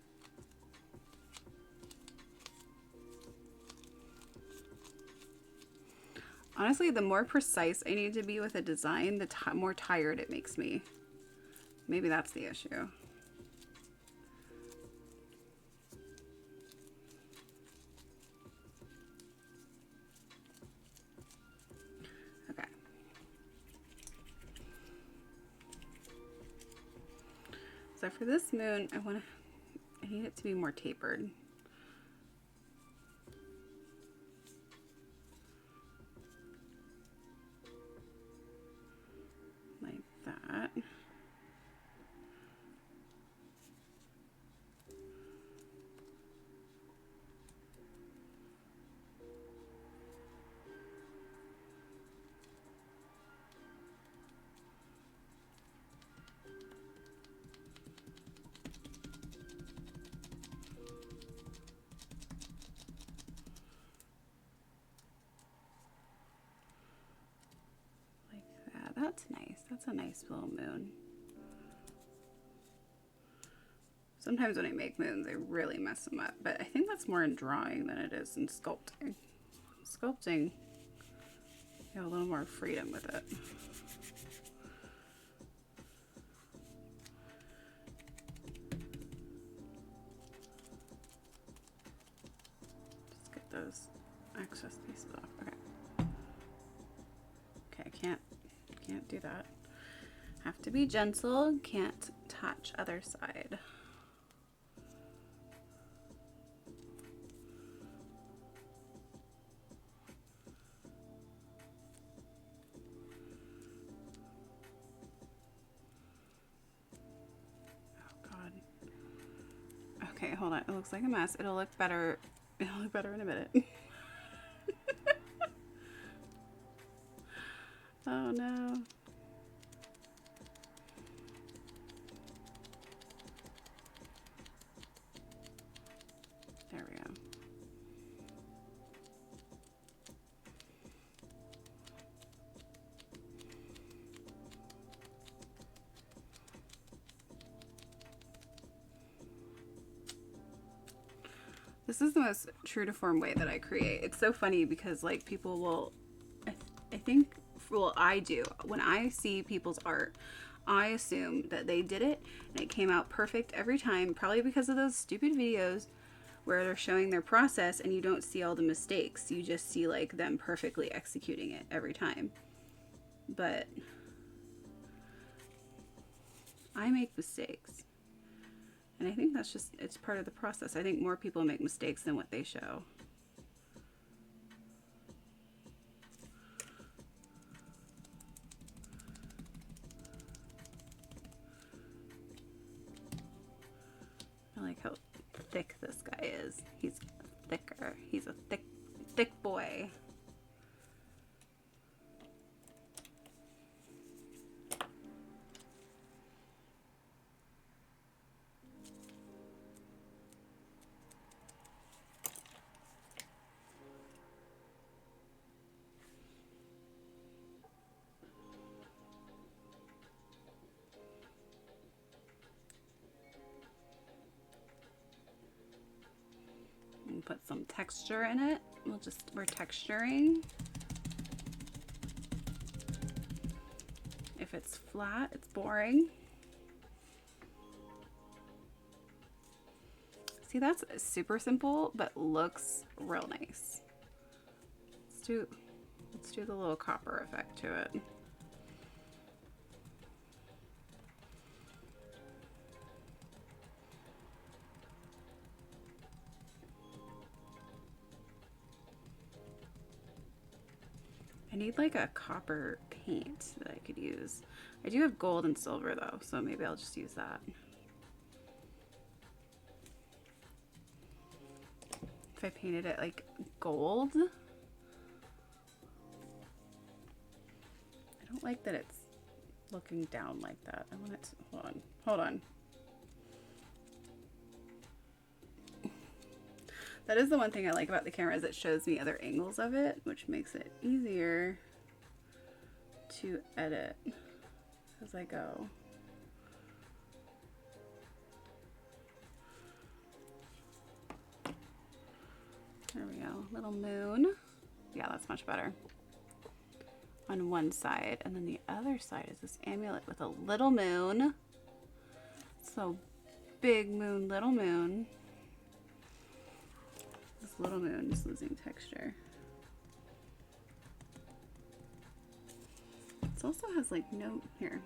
Honestly, the more precise I need to be with a design, the more tired it makes me. Maybe that's the issue. Okay. So for this moon, I need it to be more tapered. Like that. That's nice. That's a nice little moon. Sometimes when I make moons, I really mess them up, but I think that's more in drawing than it is in sculpting. Sculpting, you have a little more freedom with it. Just get those excess pieces off. Okay. Okay, I can't do that. Have to be gentle, can't touch other side. Oh God. Okay, hold on. It looks like a mess. It'll look better. It'll look better in a minute. Oh no. There we go. This is the most true to form way that I create. It's so funny because like people will, I think, well, I do. When I see people's art, I assume that they did it and it came out perfect every time, probably because of those stupid videos where they're showing their process and you don't see all the mistakes. You just see like them perfectly executing it every time. But I make mistakes. And I think that's just, it's part of the process. I think more people make mistakes than what they show. I like how thick this guy is. He's thicker. He's a thick boy. Put some texture in it. We're texturing. If it's flat, it's boring. See, that's super simple, but looks real nice. Let's do the little copper effect to it. need like a copper paint that I could use. I do have gold and silver though, so maybe I'll just use that. If I painted it like gold. I don't like that it's looking down like that. I want it to, hold on. That is the one thing I like about the camera, is it shows me other angles of it, which makes it easier to edit as I go. There we go, little moon. Yeah, that's much better. On one side, and then the other side is this amulet with a little moon. So big moon, little moon. This little moon is losing texture. It also has like no here.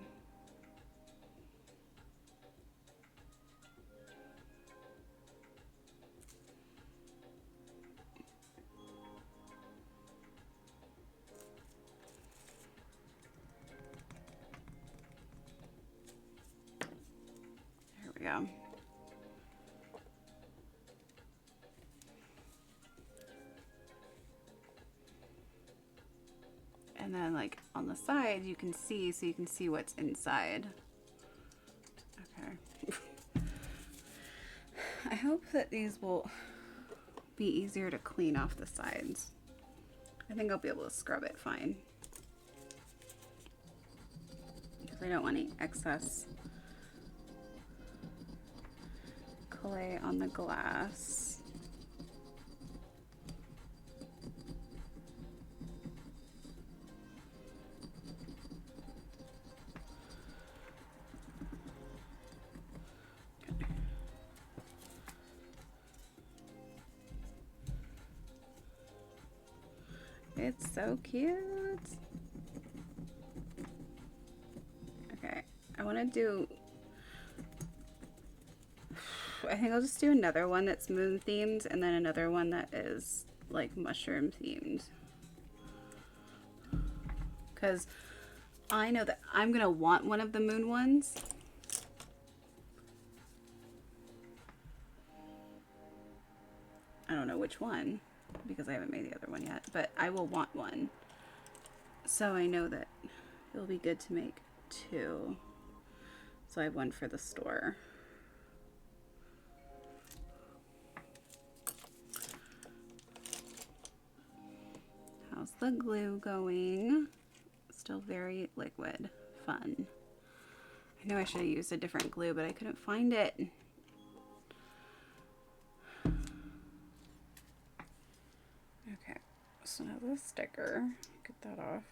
There we go. And then like on the side you can see, so you can see what's inside. Okay. I hope that these will be easier to clean off the sides. I think I'll be able to scrub it fine, because I don't want any excess clay on the glass. It's so cute. Okay, I want to do, I think I'll just do another one that's moon themed, and then another one that is like mushroom themed. Because I know that I'm gonna want one of the moon ones. I don't know which one, because I haven't made the other one yet, but I will want one. So I know that it'll be good to make two. So I have one for the store. How's the glue going? Still very liquid. Fun. I know I should have used a different glue, but I couldn't find it. Okay, so now the sticker, get that off.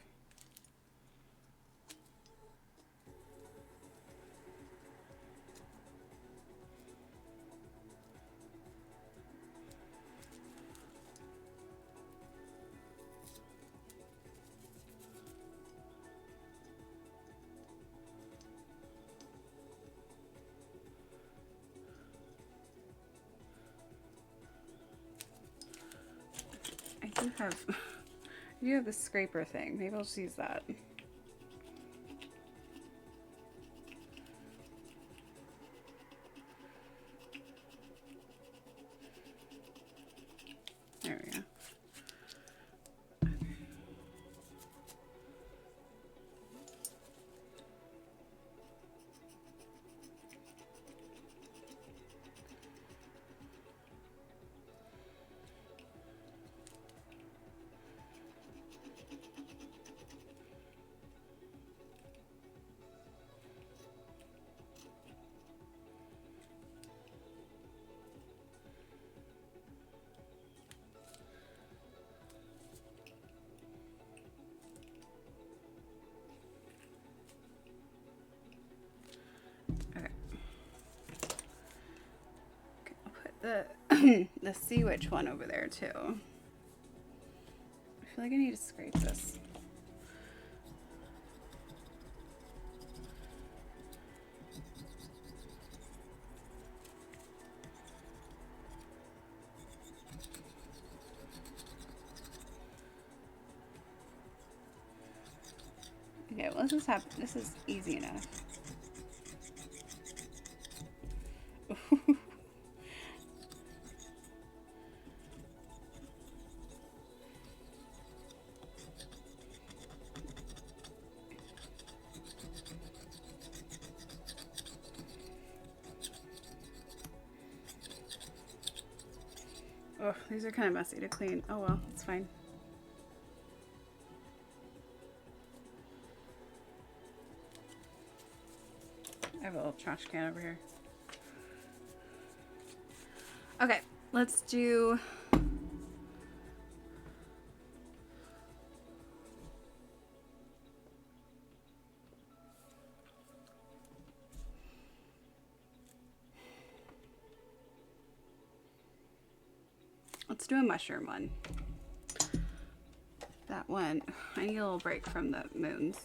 I do have the scraper thing. Maybe I'll just use that. There we go. The sea witch one over there too. I feel like I need to scrape this. Okay, well, let's just have, this is easy enough. Oh, these are kind of messy to clean. Oh well, it's fine. I have a little trash can over here. Okay, let's do... Let's do a mushroom one. That one, I need a little break from the moons.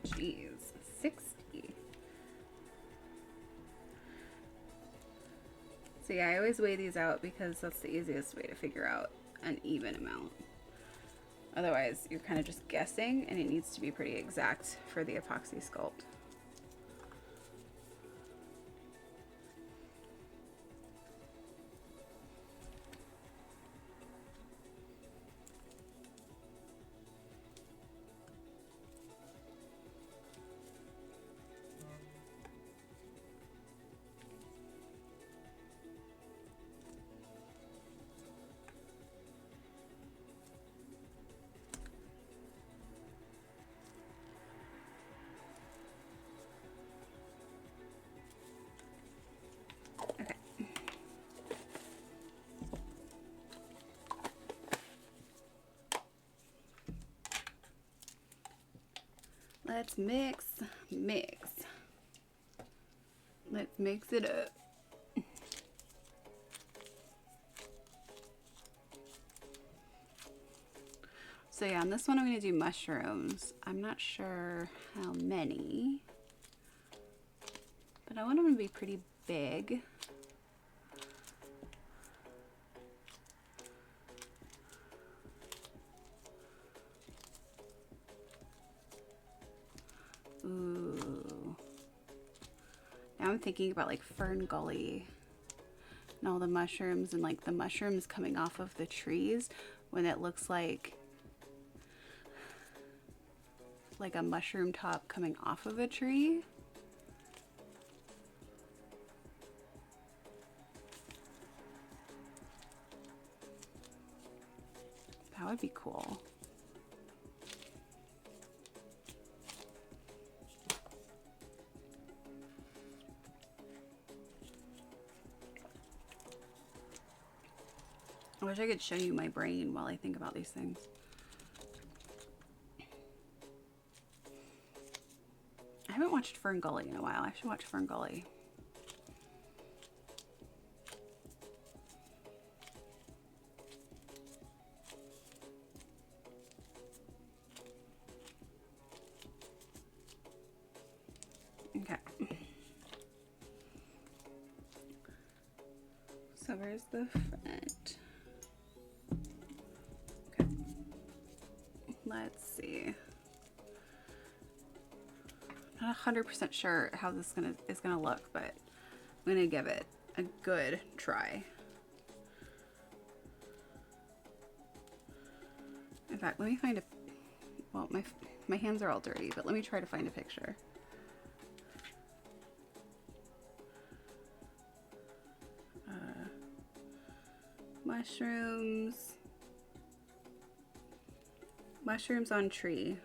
Jeez, 60. So yeah, I always weigh these out because that's the easiest way to figure out an even amount. Otherwise, you're kind of just guessing, and it needs to be pretty exact for the epoxy sculpt. Let's mix. Let's mix it up. So yeah, on this one I'm going to do mushrooms. I'm not sure how many, but I want them to be pretty big. Ooh. Now I'm thinking about like Fern Gully and all the mushrooms and like the mushrooms coming off of the trees when it looks like a mushroom top coming off of a tree. That would be cool. I wish I could show you my brain while I think about these things. I haven't watched Fern Gully in a while. I should watch Fern Gully. Okay. So where's the front? Okay. Let's see. Not 100% sure how this is gonna look, but I'm gonna give it a good try. In fact, let me find a, well, my hands are all dirty, but let me try to find a picture. Mushrooms on tree.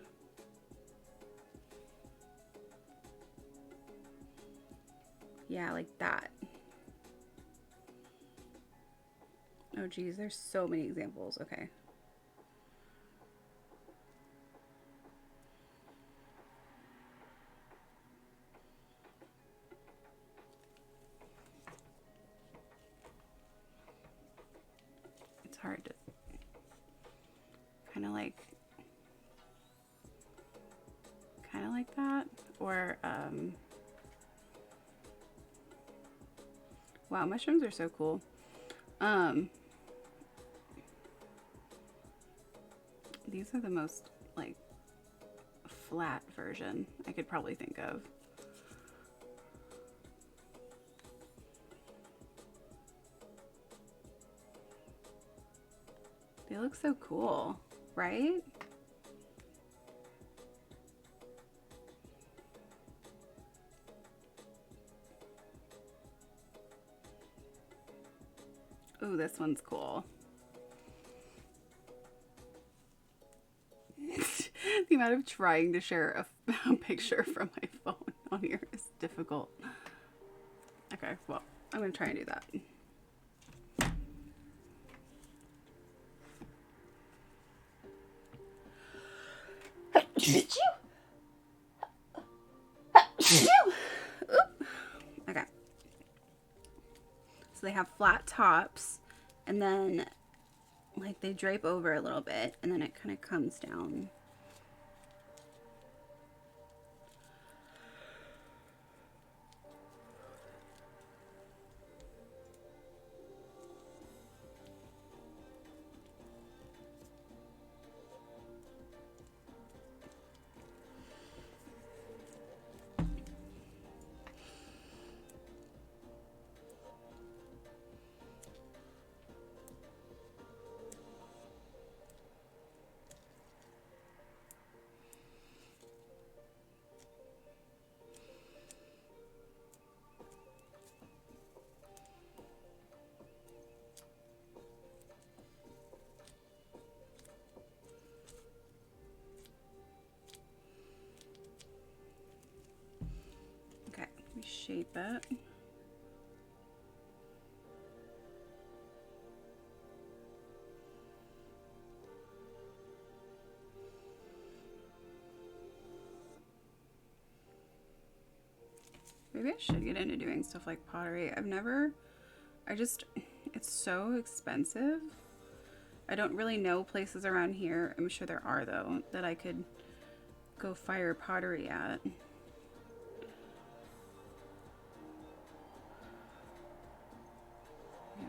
Yeah, like that. Oh geez, there's so many examples. Okay. Wow, mushrooms are so cool. These are the most like flat version I could probably think of. They look so cool, right? Ooh, this one's cool. The amount of trying to share a picture from my phone on here is difficult. Okay, well, I'm gonna try and do that. Okay. So they have flat tops, and then like they drape over a little bit, and then it kind of comes down. Okay, we shape it. Maybe I should get into doing stuff like pottery. It's so expensive. I don't really know places around here. I'm sure there are though, that I could go fire pottery at. Give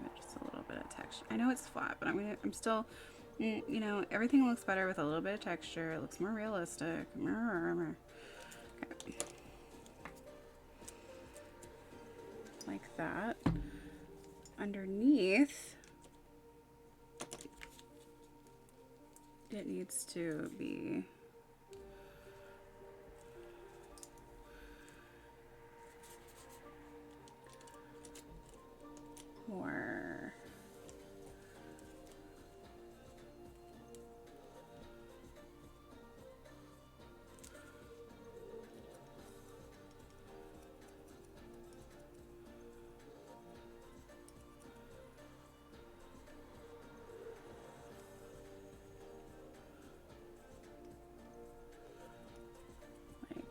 it just a little bit of texture. I know it's flat, but I'm still, you know, everything looks better with a little bit of texture. It looks more realistic. Okay. Like that. Underneath, it needs to be more like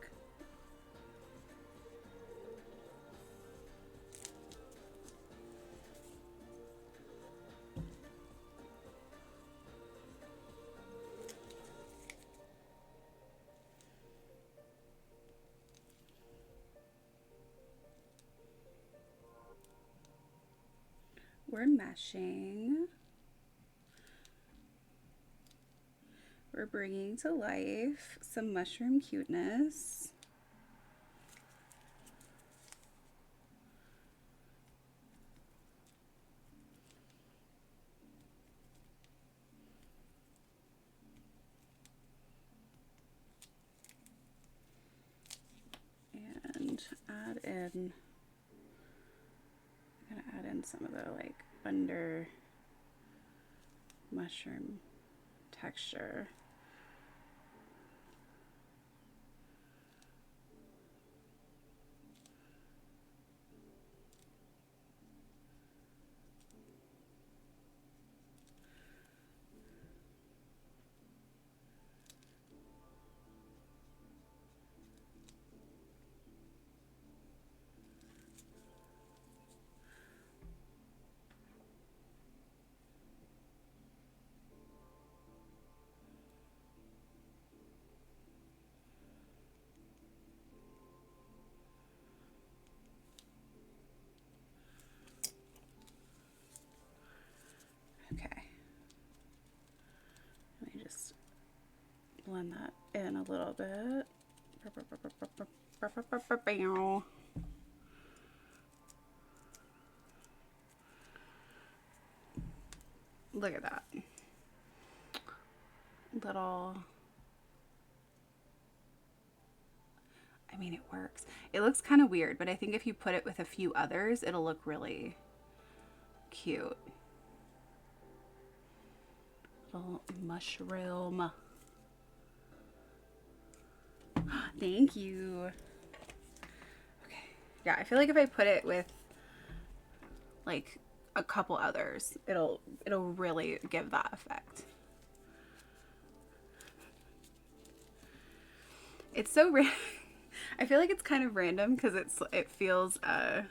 we're meshing. We're bringing to life some mushroom cuteness. And add in, I'm gonna add in some of the like under mushroom texture. blend that in a little bit. Look at that. Little, I mean, it works. It looks kind of weird, but I think if you put it with a few others, it'll look really cute. Little mushroom. Thank you. Okay. Yeah, I feel like if I put it with like a couple others, it'll really give that effect. It's so I feel like it's kind of random because it feels I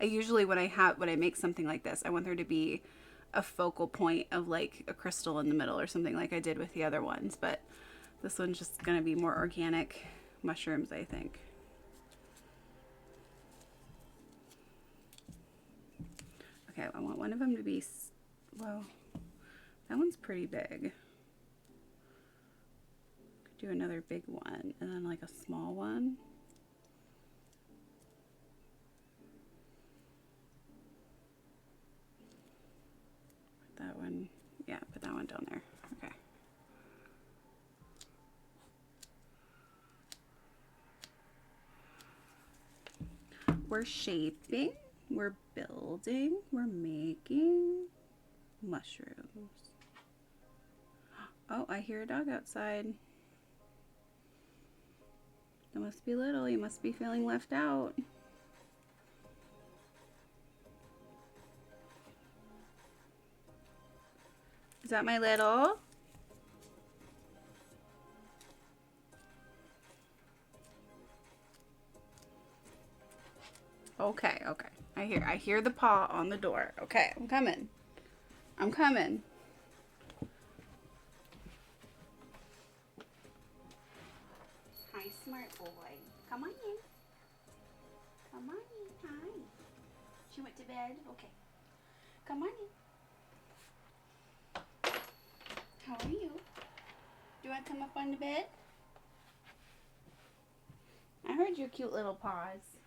usually when I make something like this, I want there to be a focal point of like a crystal in the middle or something like I did with the other ones, but this one's just gonna be more organic mushrooms, I think. Okay, I want one of them to be, well, that one's pretty big. Could do another big one and then like a small one. Put that one, yeah, put that one down there. Okay. We're shaping, we're building, we're making mushrooms. Oh, I hear a dog outside. That must be little. You must be feeling left out. Is that my little? Okay, okay. I hear the paw on the door. Okay, I'm coming. I'm coming. Hi, smart boy. Come on in. Come on in. Hi. She went to bed? Okay. Come on in. How are you? Do you want to come up on the bed? I heard your cute little paws.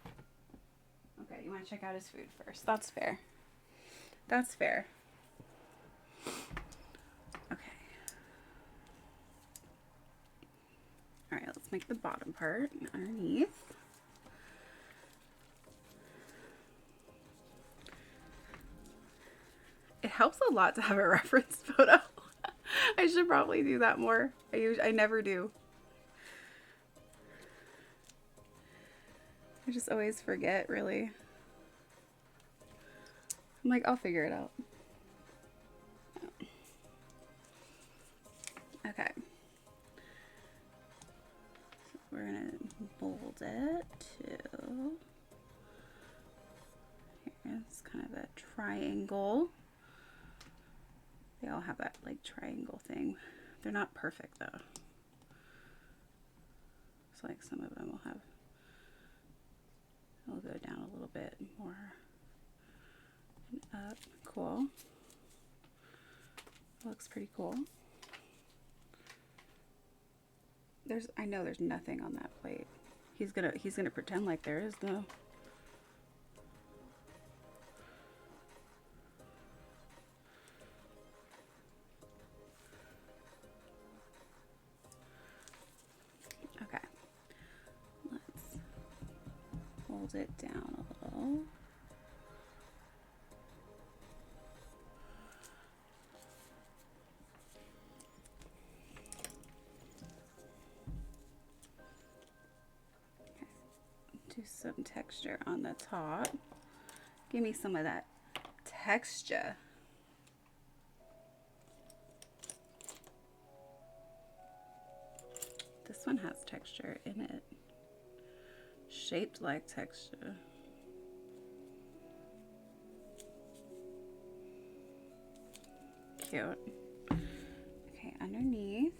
Okay, you want to check out his food first. That's fair. That's fair. Okay. Alright, let's make the bottom part underneath. It helps a lot to have a reference photo. I should probably do that more. I never do. I just always forget, really. I'm like, I'll figure it out. Okay. So we're gonna mold it to, here's kind of a triangle. They all have that like triangle thing. They're not perfect though. It's like some of them will have, it'll go down a little bit more and up. Cool. Looks pretty cool. I know there's nothing on that plate. He's gonna pretend like there is though. Okay. Let's hold it down a little. Do some texture on the top. Give me some of that texture. This one has texture in it. Shaped like texture. Cute. Okay, underneath.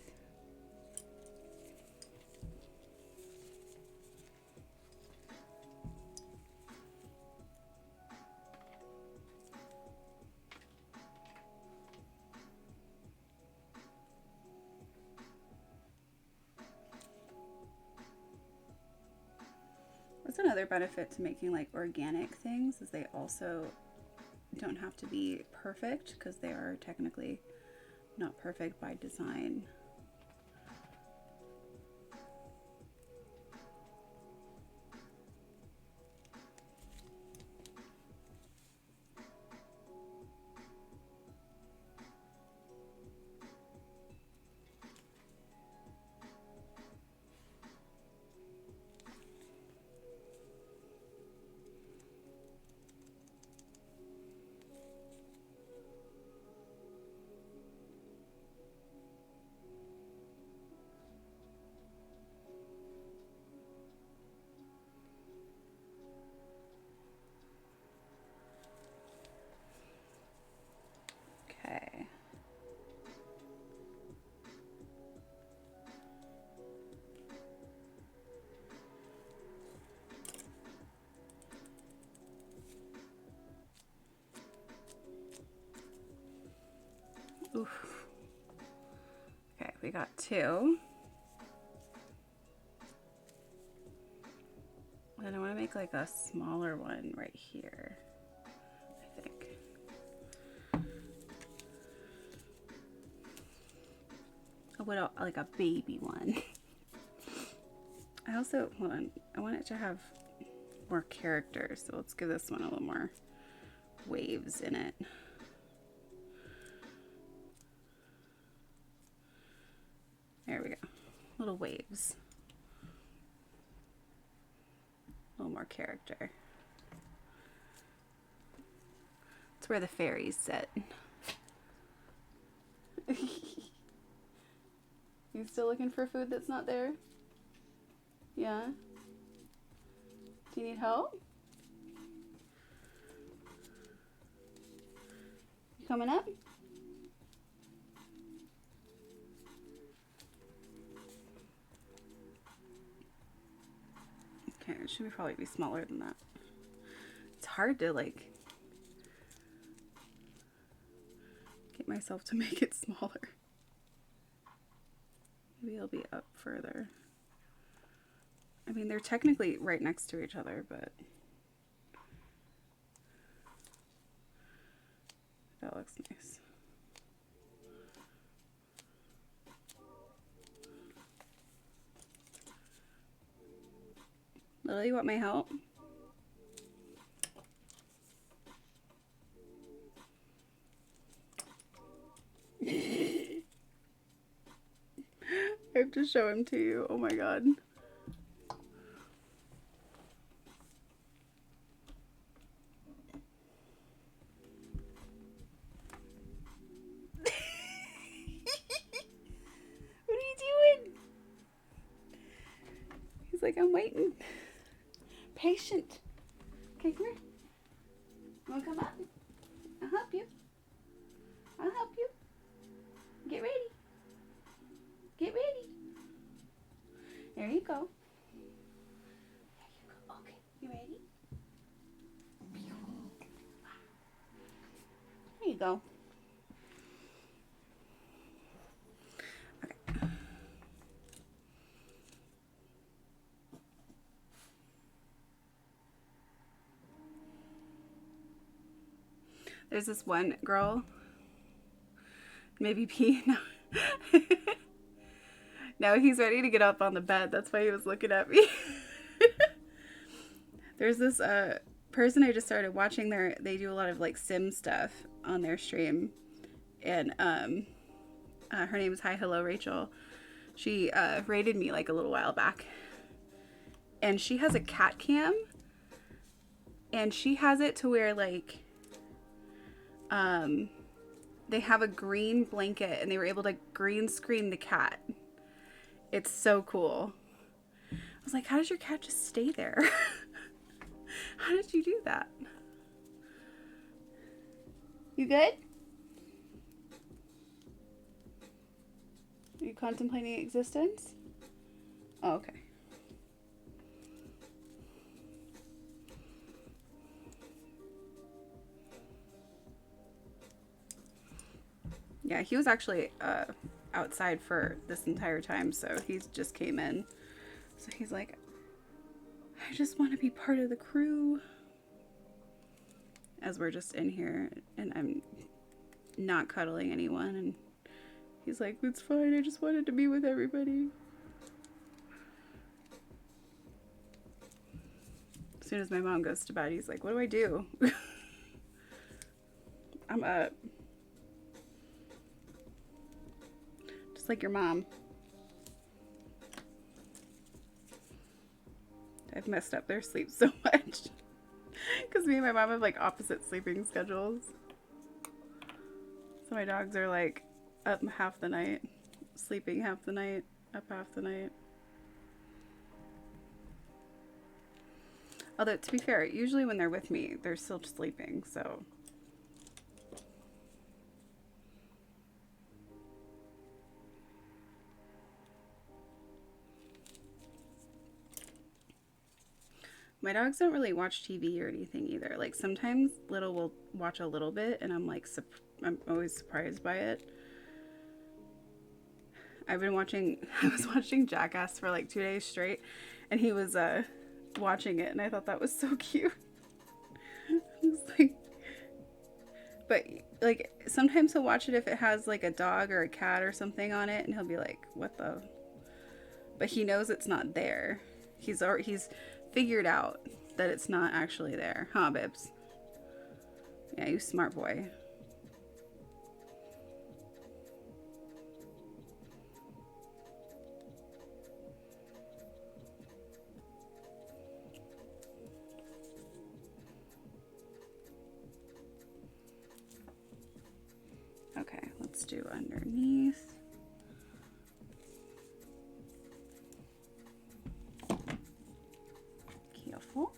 another benefit to making like organic things, is they also don't have to be perfect, because they are technically not perfect by design. Okay. Oof. Okay, we got 2. And I want to make like a smaller one right here, I think. Like a baby one. I also, hold on, I want it to have more character, so let's give this one a little more waves in it. There we go. Little waves. A little more character. It's where the fairies sit. You still looking for food that's not there? Yeah? Do you need help? You coming up? Okay, it should probably be smaller than that. It's hard to like get myself to make it smaller. Maybe it'll be up further. I mean, they're technically right next to each other, but that looks nice. Lily, you want my help? I have to show him to you. Oh my god. What are you doing? He's like, I'm waiting. Patient. Okay, come here. You wanna come up? I'll help you. I'll help you. Get ready. Get ready. There you go. There you go. Okay, you ready? There you go. Okay. There's this one girl. Maybe pee. No. Now he's ready to get up on the bed. That's why he was looking at me. There's this person I just started watching. They do a lot of like sim stuff on their stream, and her name is Hi Hello Rachel. She rated me like a little while back, and she has a cat cam, and she has it to where like they have a green blanket, and they were able to green screen the cat. It's so cool. I was like, how does your cat just stay there? How did you do that? You good? Are you contemplating existence? Oh, okay. Yeah, he was actually outside for this entire time, so he just came in. So he's like, I just want to be part of the crew. As we're just in here and I'm not cuddling anyone, and he's like, it's fine, I just wanted to be with everybody. As soon as my mom goes to bed, he's like, what do I do? I'm up. Just like your mom. I've messed up their sleep so much. Because me and my mom have like opposite sleeping schedules. So my dogs are like up half the night, sleeping half the night, up half the night. Although, to be fair, usually when they're with me, they're still sleeping, so. My dogs don't really watch TV or anything either. Like, sometimes Little will watch a little bit, and I'm like, I'm always surprised by it. I was watching Jackass for like 2 days straight, and he was, watching it, and I thought that was so cute. Like, but like sometimes he'll watch it if it has like a dog or a cat or something on it, and he'll be like, what the, but he knows it's not there. He's figured out that it's not actually there, huh, Bibbs? Yeah, you smart boy. Okay, let's do underneath. Careful.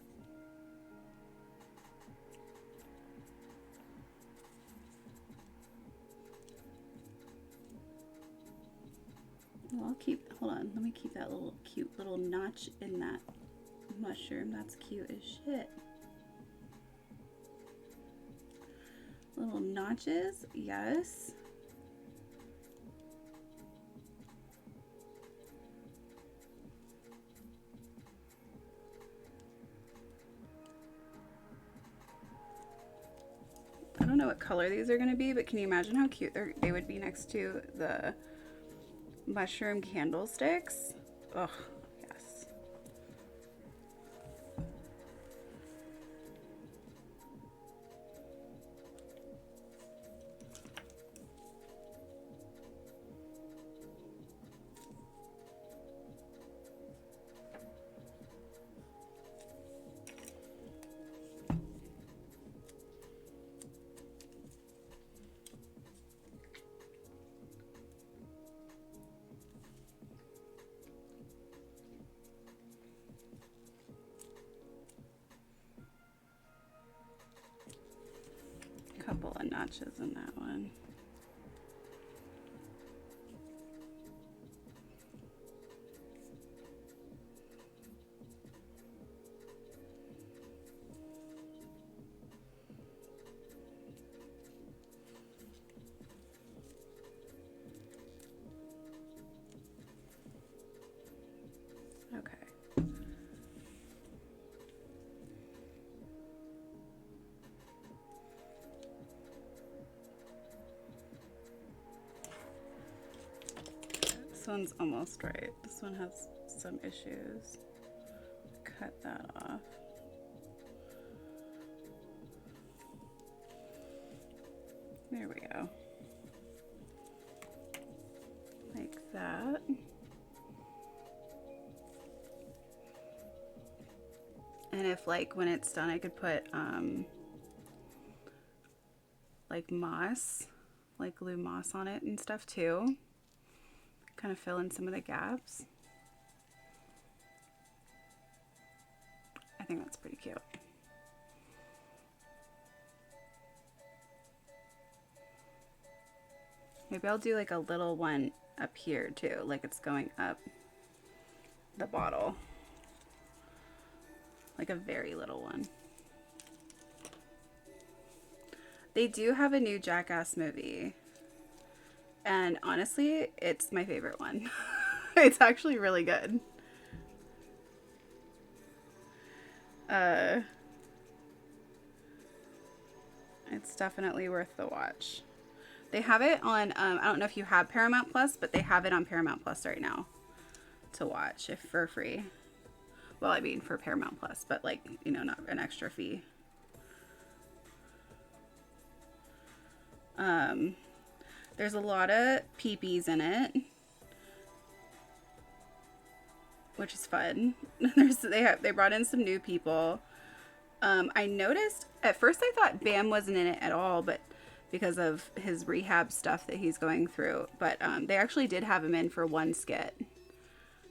Well, hold on, let me keep that little cute little notch in that mushroom. That's cute as shit. Little notches, yes. I don't know what color these are going to be, but can you imagine how cute they would be next to the mushroom candlesticks? Ugh, yes. Couple of notches in that one. Okay. This one's almost right. This one has some issues. Cut that off. There we go. Like that. And if like when it's done I could put like moss, like glue moss on it and stuff too. Kind of fill in some of the gaps. I think that's pretty cute. Maybe I'll do like a little one up here too, like it's going up the bottle. Like a very little one. They do have a new Jackass movie. And honestly, it's my favorite one. It's actually really good. It's definitely worth the watch. They have it on, I don't know if you have Paramount Plus, but they have it on Paramount Plus right now to watch if for free. Well, I mean for Paramount Plus, but like, you know, not an extra fee. There's a lot of peepees in it, which is fun. They brought in some new people. I noticed at first I thought Bam wasn't in it at all, but because of his rehab stuff that he's going through. But they actually did have him in for one skit,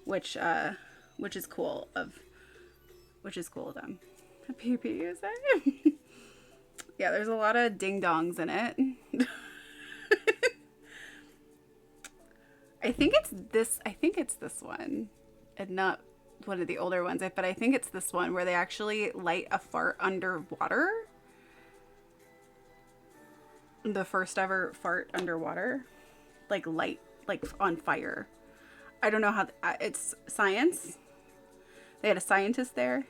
which is cool of them. A peepee, is it? Yeah, there's a lot of ding dongs in it. I think it's this one, and not one of the older ones, but I think it's this one where they actually light a fart underwater. The first ever fart underwater, like on fire. I don't know how it's science. They had a scientist there.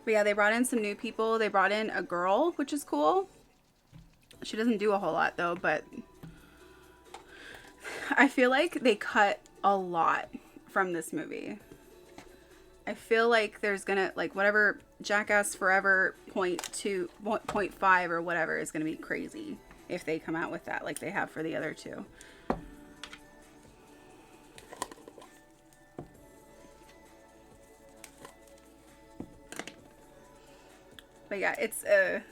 But yeah, they brought in some new people. They brought in a girl, which is cool. She doesn't do a whole lot though, but I feel like they cut a lot from this movie. I feel like there's gonna, like, whatever Jackass Forever 0.5 or whatever is gonna be crazy if they come out with that like they have for the other two. But yeah, it's a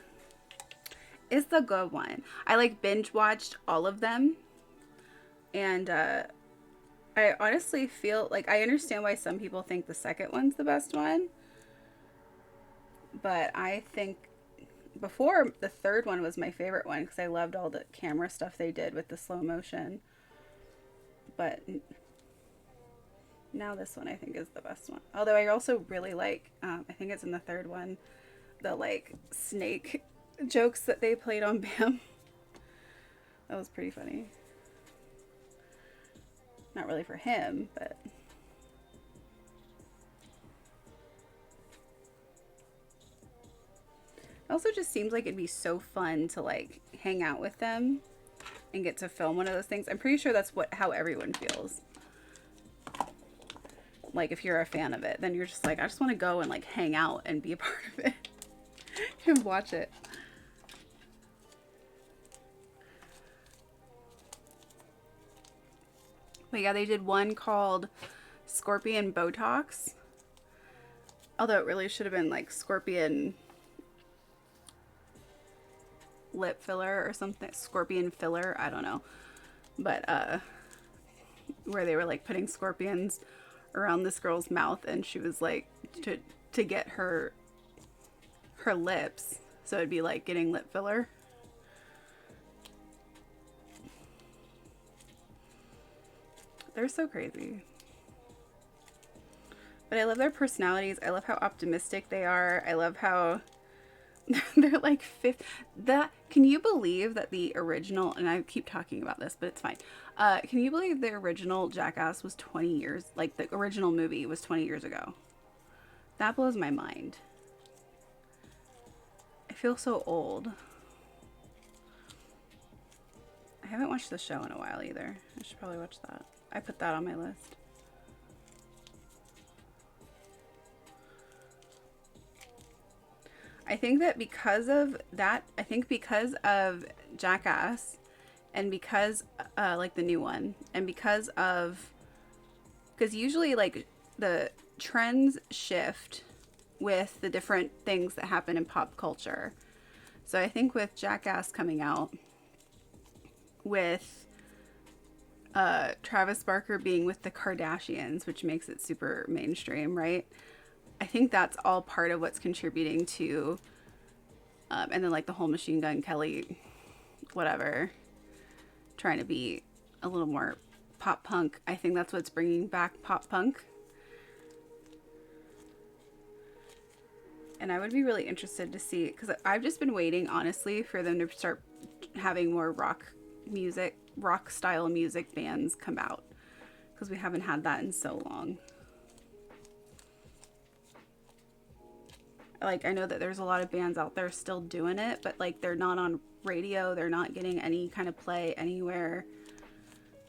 good one. I like binge watched all of them, and I honestly feel like I understand why some people think the second one's the best one, but I think before the third one was my favorite one because I loved all the camera stuff they did with the slow motion. But now this one I think is the best one. Although I also really like, I think it's in the third one, the like snake jokes that they played on Bam. That was pretty funny. Not really for him, but it also just seems like it'd be so fun to like hang out with them and get to film one of those things. I'm pretty sure that's how everyone feels. Like if you're a fan of it, then you're just like, I just want to go and like hang out and be a part of it and watch it. But yeah, they did one called Scorpion Botox. Although it really should have been like Scorpion lip filler or something. Scorpion filler, I don't know. But where they were like putting scorpions around this girl's mouth, and she was like to get her lips, so it'd be like getting lip filler. They're so crazy. But I love their personalities. I love how optimistic they are. I love how they're like can you believe that the original, and I keep talking about this, but it's fine. Can you believe the original Jackass was 20 years, like the original movie was 20 years ago? That blows my mind. I feel so old. I haven't watched the show in a while either. I should probably watch that. I put that on my list. I think that because of that, because of Jackass and because like the new one, and because usually like the trends shift with the different things that happen in pop culture. So I think with Jackass coming out, with Travis Barker being with the Kardashians, which makes it super mainstream, right? I think that's all part of what's contributing to, and then like the whole Machine Gun Kelly, whatever, trying to be a little more pop punk. I think that's what's bringing back pop punk. And I would be really interested to see, because I've just been waiting, honestly, for them to start having more rock style music bands come out, because we haven't had that in so long. Like, I know that there's a lot of bands out there still doing it, but like they're not on radio, they're not getting any kind of play anywhere,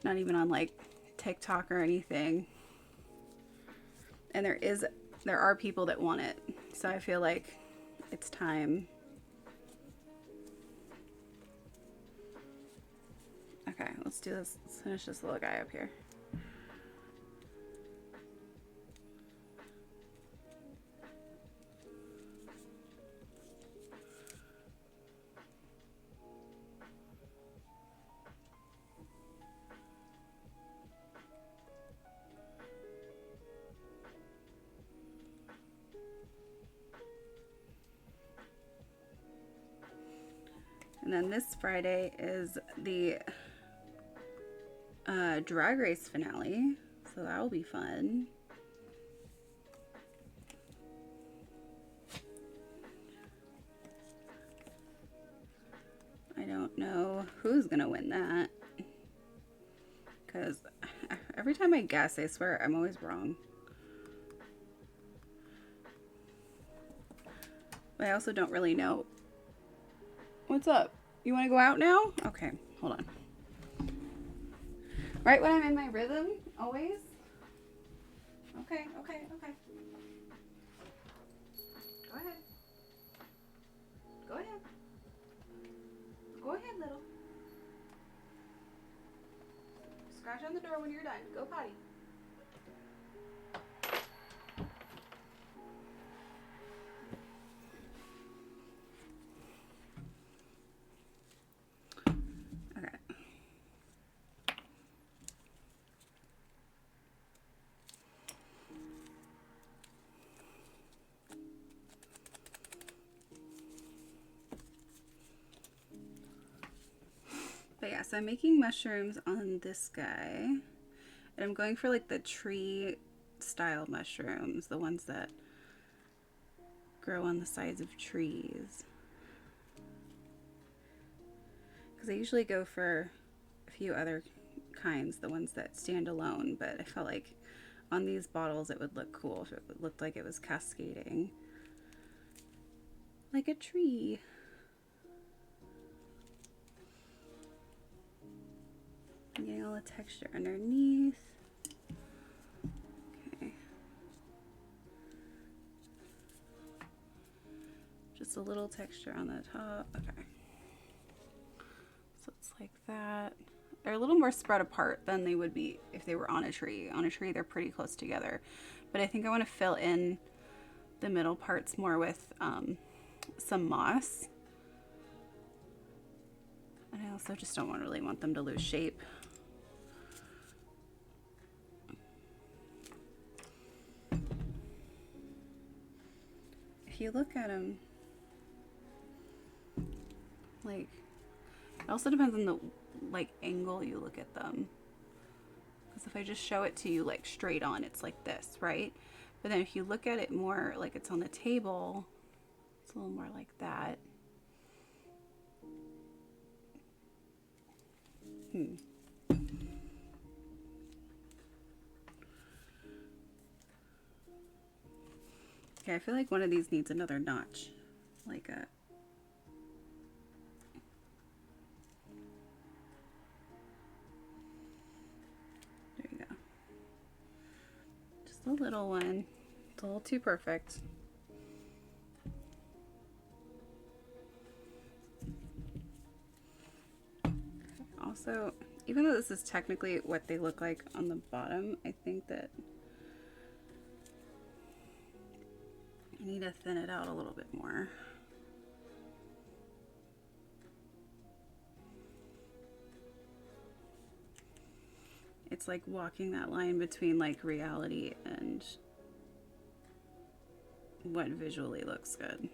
not even on like TikTok or anything. And there are people that want it, so I feel like it's time. Okay, let's do this. Let's finish this little guy up here. And then this Friday is the drag race finale, so that will be fun. I don't know who's gonna win that, because every time I guess, I swear I'm always wrong. But I also don't really know. What's up? You want to go out now? Okay, hold on. Right when I'm in my rhythm, always? Okay. Go ahead. Go ahead, little. Scratch on the door when you're done. Go potty. But yeah, so I'm making mushrooms on this guy. And I'm going for like the tree style mushrooms, the ones that grow on the sides of trees. Because I usually go for a few other kinds, the ones that stand alone, but I felt like on these bottles it would look cool if it looked like it was cascading like a tree. Getting all the texture underneath. Okay. Just a little texture on the top. Okay. So it's like that. They're a little more spread apart than they would be if they were on a tree. On a tree, they're pretty close together. But I think I want to fill in the middle parts more with some moss. And I also just don't really want them to lose shape. If you look at them, like, it also depends on the like angle you look at them. Because if I just show it to you like straight on, it's like this, right? But then if you look at it more like it's on the table, it's a little more like that. Okay, I feel like one of these needs another notch, like a. There you go. Just a little one. It's a little too perfect. Also, even though this is technically what they look like on the bottom, I think that I need to thin it out a little bit more. It's like walking that line between like reality and what visually looks good.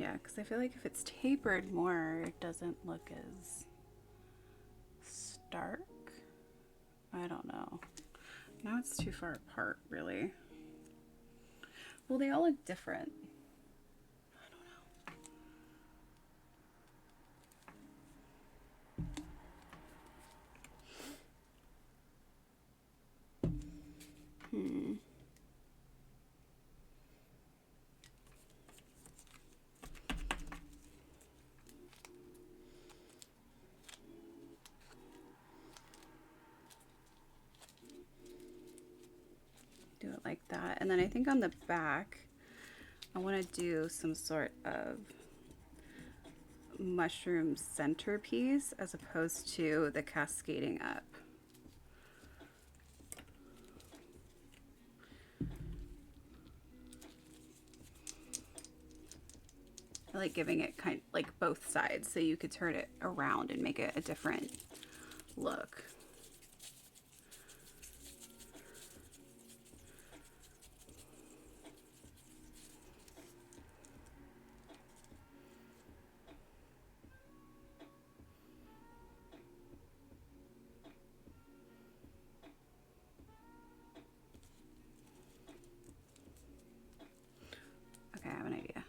Yeah, because I feel like if it's tapered more, it doesn't look as stark. I don't know. Now it's too far apart, really. Well, they all look different. I don't know. Do it like that. And then I think on the back, I want to do some sort of mushroom centerpiece as opposed to the cascading up. I like giving it kind of like both sides so you could turn it around and make it a different look. Okay, I have an idea.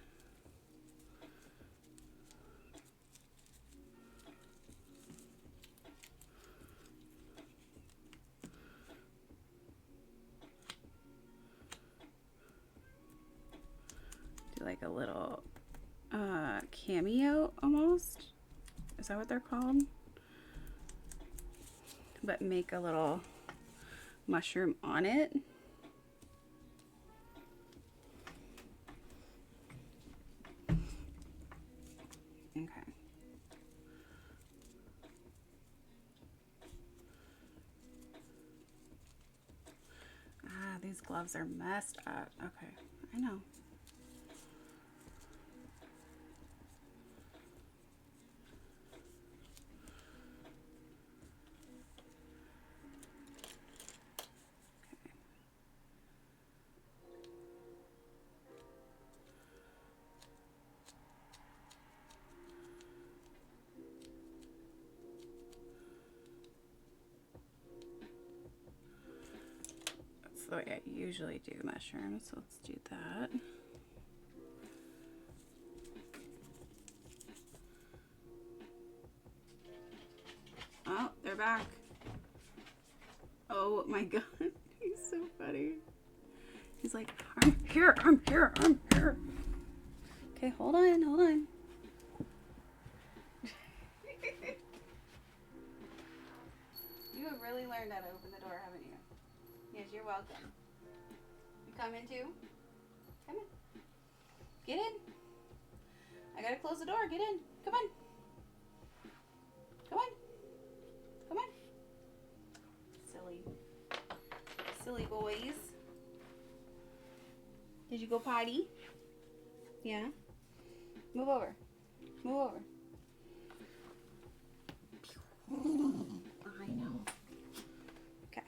Do like a little cameo almost. Is that what they're called? But make a little mushroom on it. Okay. Ah, these gloves are messed up. Okay, I know. That's the way I usually do mushrooms, so let's do that. Oh, they're back. Oh my god, he's so funny. He's like, I'm here, I'm here, I'm here. Okay, hold on, hold on. You have really learned how to open the door, haven't you? Yes, you're welcome. You come in too? Come in. Get in. I gotta close the door. Get in. Come on. Come on. Come on. Silly. Silly boys. Did you go potty? Yeah? Move over. Move over. I know. Okay.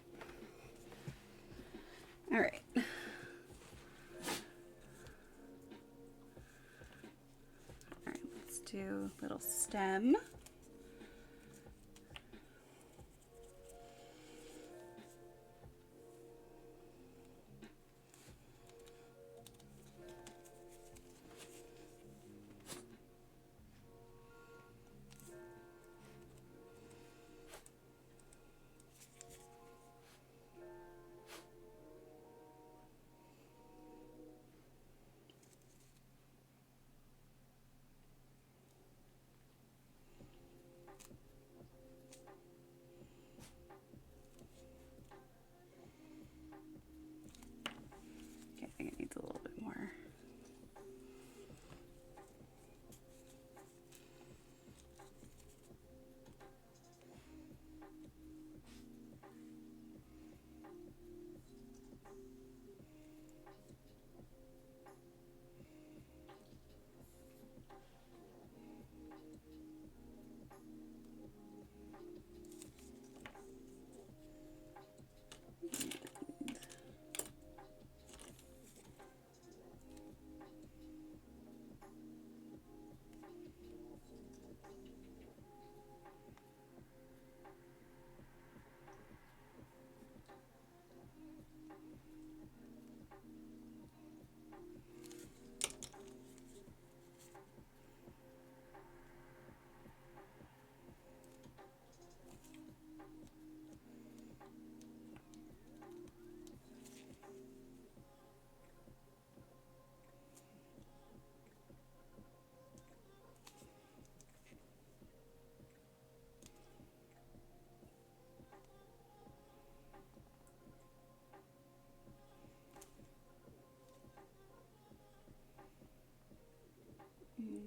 All right. All right, let's do a little stem. Okay, I think it needs a little bit more.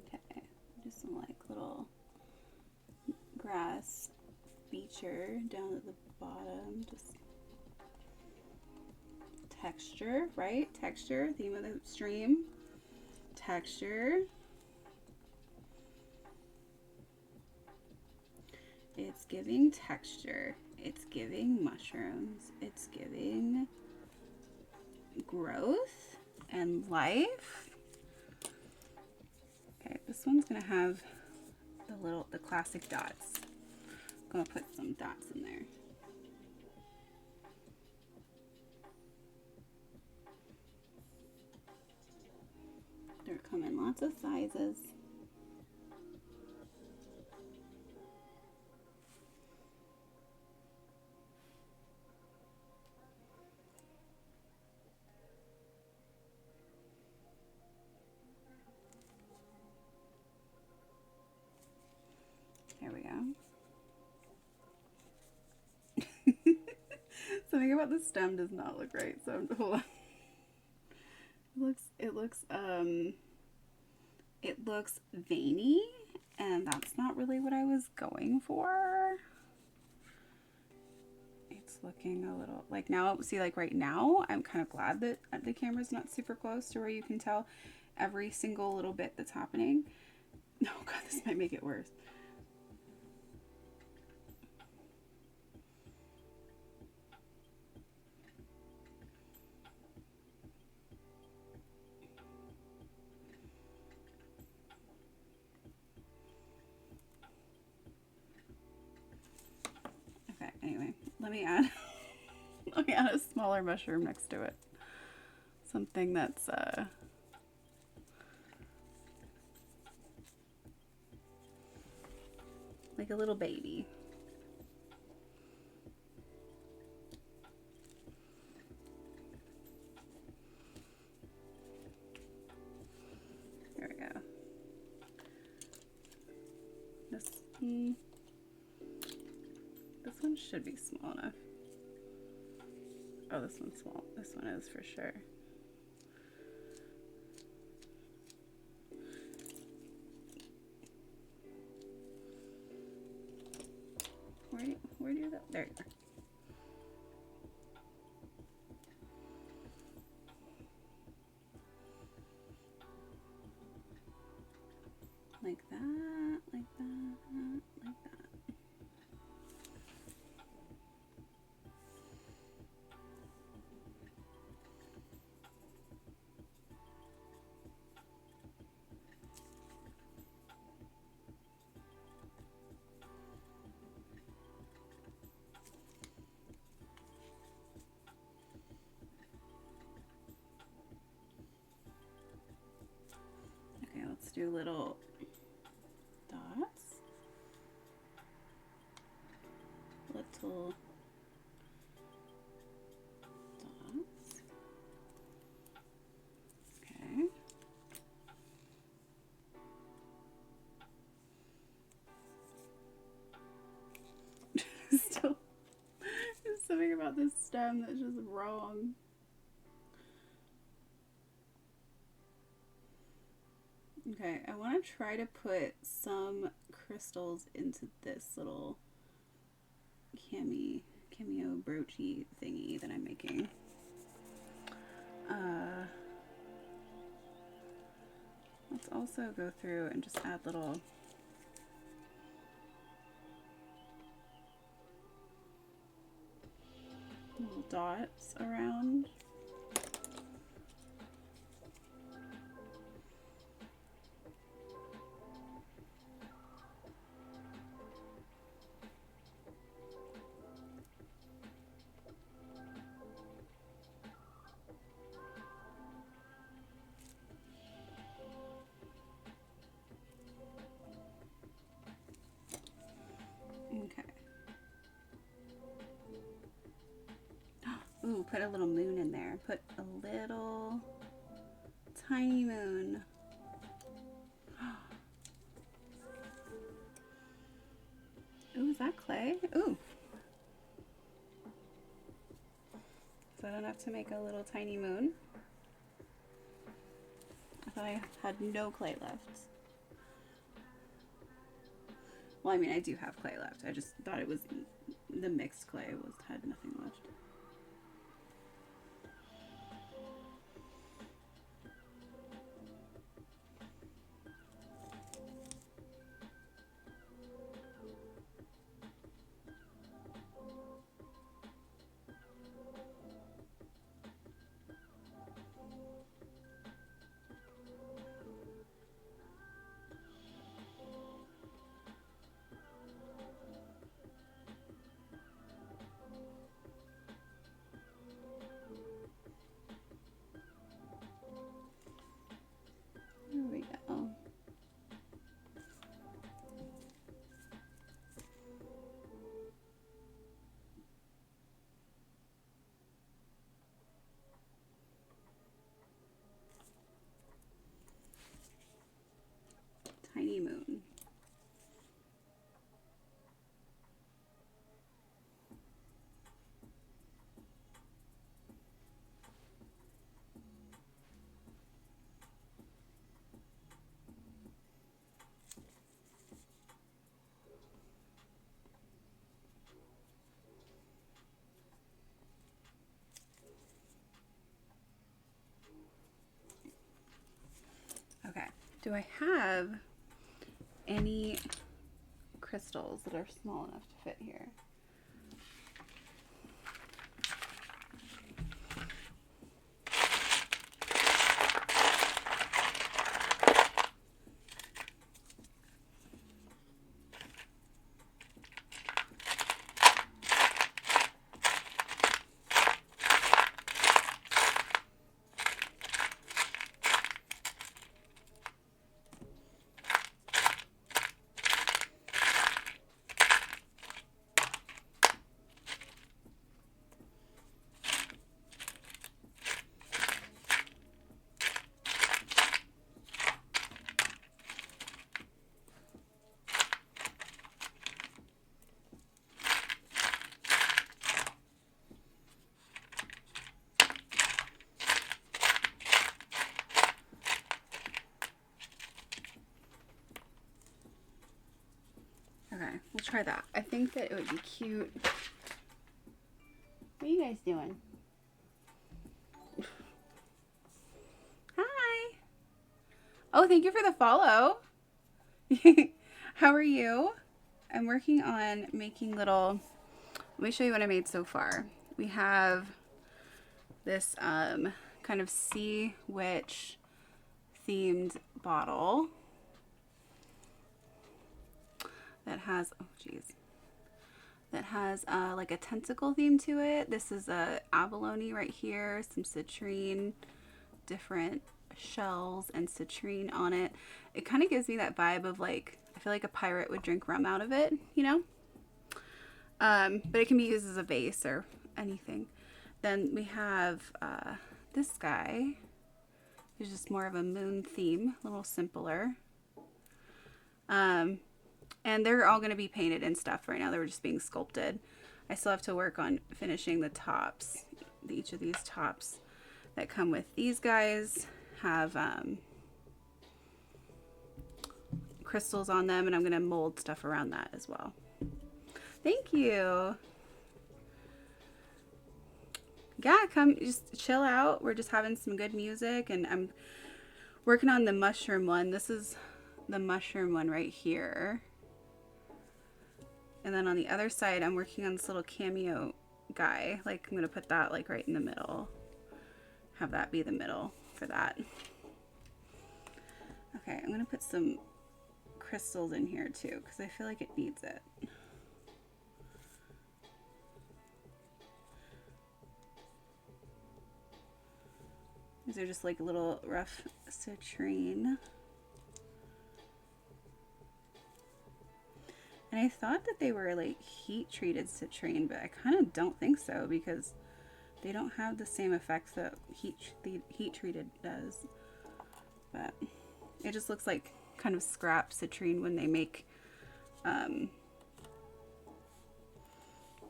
Okay, just some like little grass feature down at the bottom. Just texture, right? Texture, theme of the stream. Texture. It's giving texture. It's giving mushrooms. It's giving growth and life. Okay, this one's gonna have the classic dots. I'm gonna put some dots in there. They're coming lots of sizes. There we go. Something about the stem does not look right, so hold on. It looks veiny, and that's not really what I was going for. It's looking a little like now, see, like right now, I'm kind of glad that the camera's not super close to where you can tell every single little bit that's happening. Oh God, this might make it worse. Okay, anyway, let me add a smaller mushroom next to it. Something that's like a little baby. There we go. This one should be small enough. Oh, this one's small. This one is for sure. Where do that? There you go. Like that, like that, like that. Okay, let's do little dots. Little dots. Okay. Still, there's something about this stem that's just wrong. Okay, I want to try to put some crystals into this little cameo broochie thingy that I'm making. Let's also go through and just add little dots around. put a little moon in there. Put a little tiny moon. Ooh, is that clay? Ooh. So I don't have to make a little tiny moon. I thought I had no clay left. Well, I mean, I do have clay left. I just thought it was the mixed clay had nothing left. There we go. Tiny moon. Okay, do I have any crystals that are small enough to fit here? Okay, we'll try that. I think that it would be cute. What are you guys doing? Hi. Oh, thank you for the follow. How are you? I'm working on making little, let me show you what I made so far. We have this kind of sea witch themed bottle that has, oh geez, that has like a tentacle theme to it. This is a abalone right here, some citrine, different shells and citrine on it. It kind of gives me that vibe of like, I feel like a pirate would drink rum out of it, you know? But it can be used as a vase or anything. Then we have this guy, who's just more of a moon theme, a little simpler. And they're all going to be painted and stuff right now. They were just being sculpted. I still have to work on finishing the tops. Each of these tops that come with these guys have crystals on them, and I'm going to mold stuff around that as well. Thank you. Yeah, come just chill out. We're just having some good music, and I'm working on the mushroom one. This is the mushroom one right here. And then on the other side, I'm working on this little cameo guy. Like, I'm going to put that like right in the middle. Have that be the middle for that. Okay, I'm going to put some crystals in here too, because I feel like it needs it. These are just like little rough citrine. And I thought that they were like heat treated citrine, but I kind of don't think so, because They don't have the same effects that the heat treated does, but it just looks like kind of scrap citrine when they make,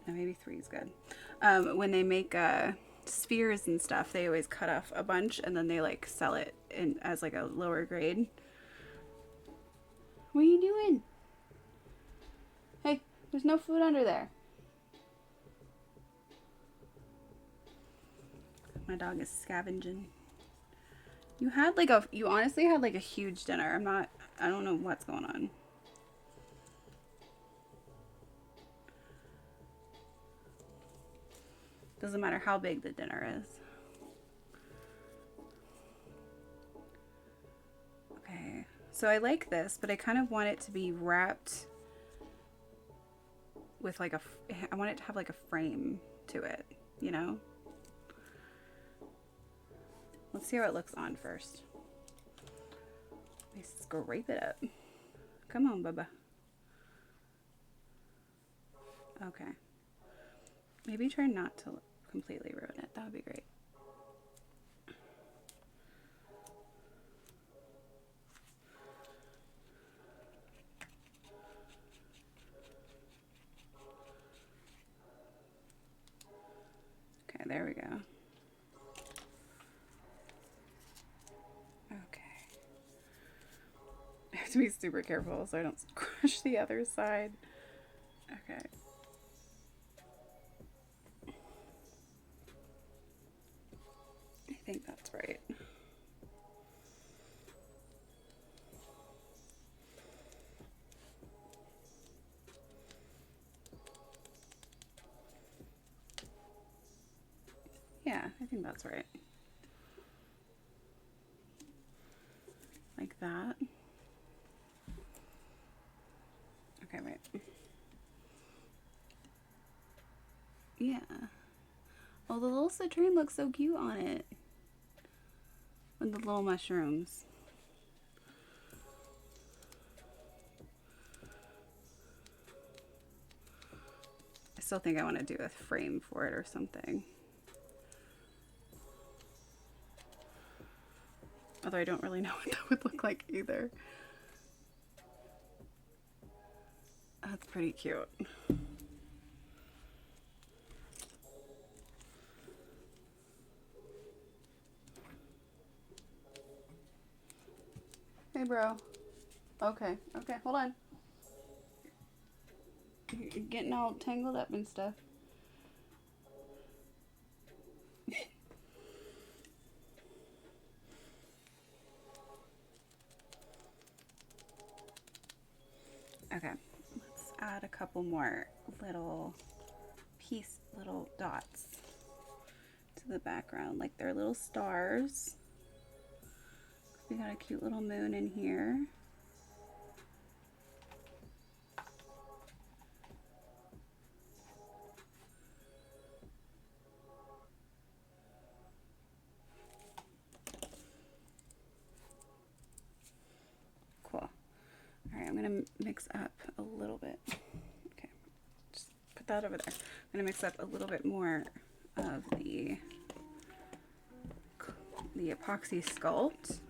maybe 3 is good. When they make spheres and stuff, they always cut off a bunch and then they like sell it in as like a lower grade. What are you doing? Hey, there's no food under there. My dog is scavenging. You honestly had like a huge dinner. I don't know what's going on. Doesn't matter how big the dinner is. Okay, so I like this, but I kind of want it to be wrapped with like I want it to have like a frame to it, you know? Let's see how it looks on first. Let me scrape it up. Come on, Bubba. Okay. Maybe try not to completely ruin it. That would be great. Okay, there we go. Okay. I have to be super careful so I don't crush the other side. Okay. I think that's right. Yeah, I think that's right. Like that. Okay, wait. Yeah. Oh, the little citrine looks so cute on it. With the little mushrooms. I still think I want to do a frame for it or something. Although I don't really know what that would look like either. That's pretty cute. Hey, bro. Okay, hold on. You're getting all tangled up and stuff. Okay, let's add a couple more little dots to the background, like they're little stars. We got a cute little moon in here. Cool. All right, I'm gonna mix up a little bit. Okay, just put that over there. I'm gonna mix up a little bit more of the epoxy sculpt.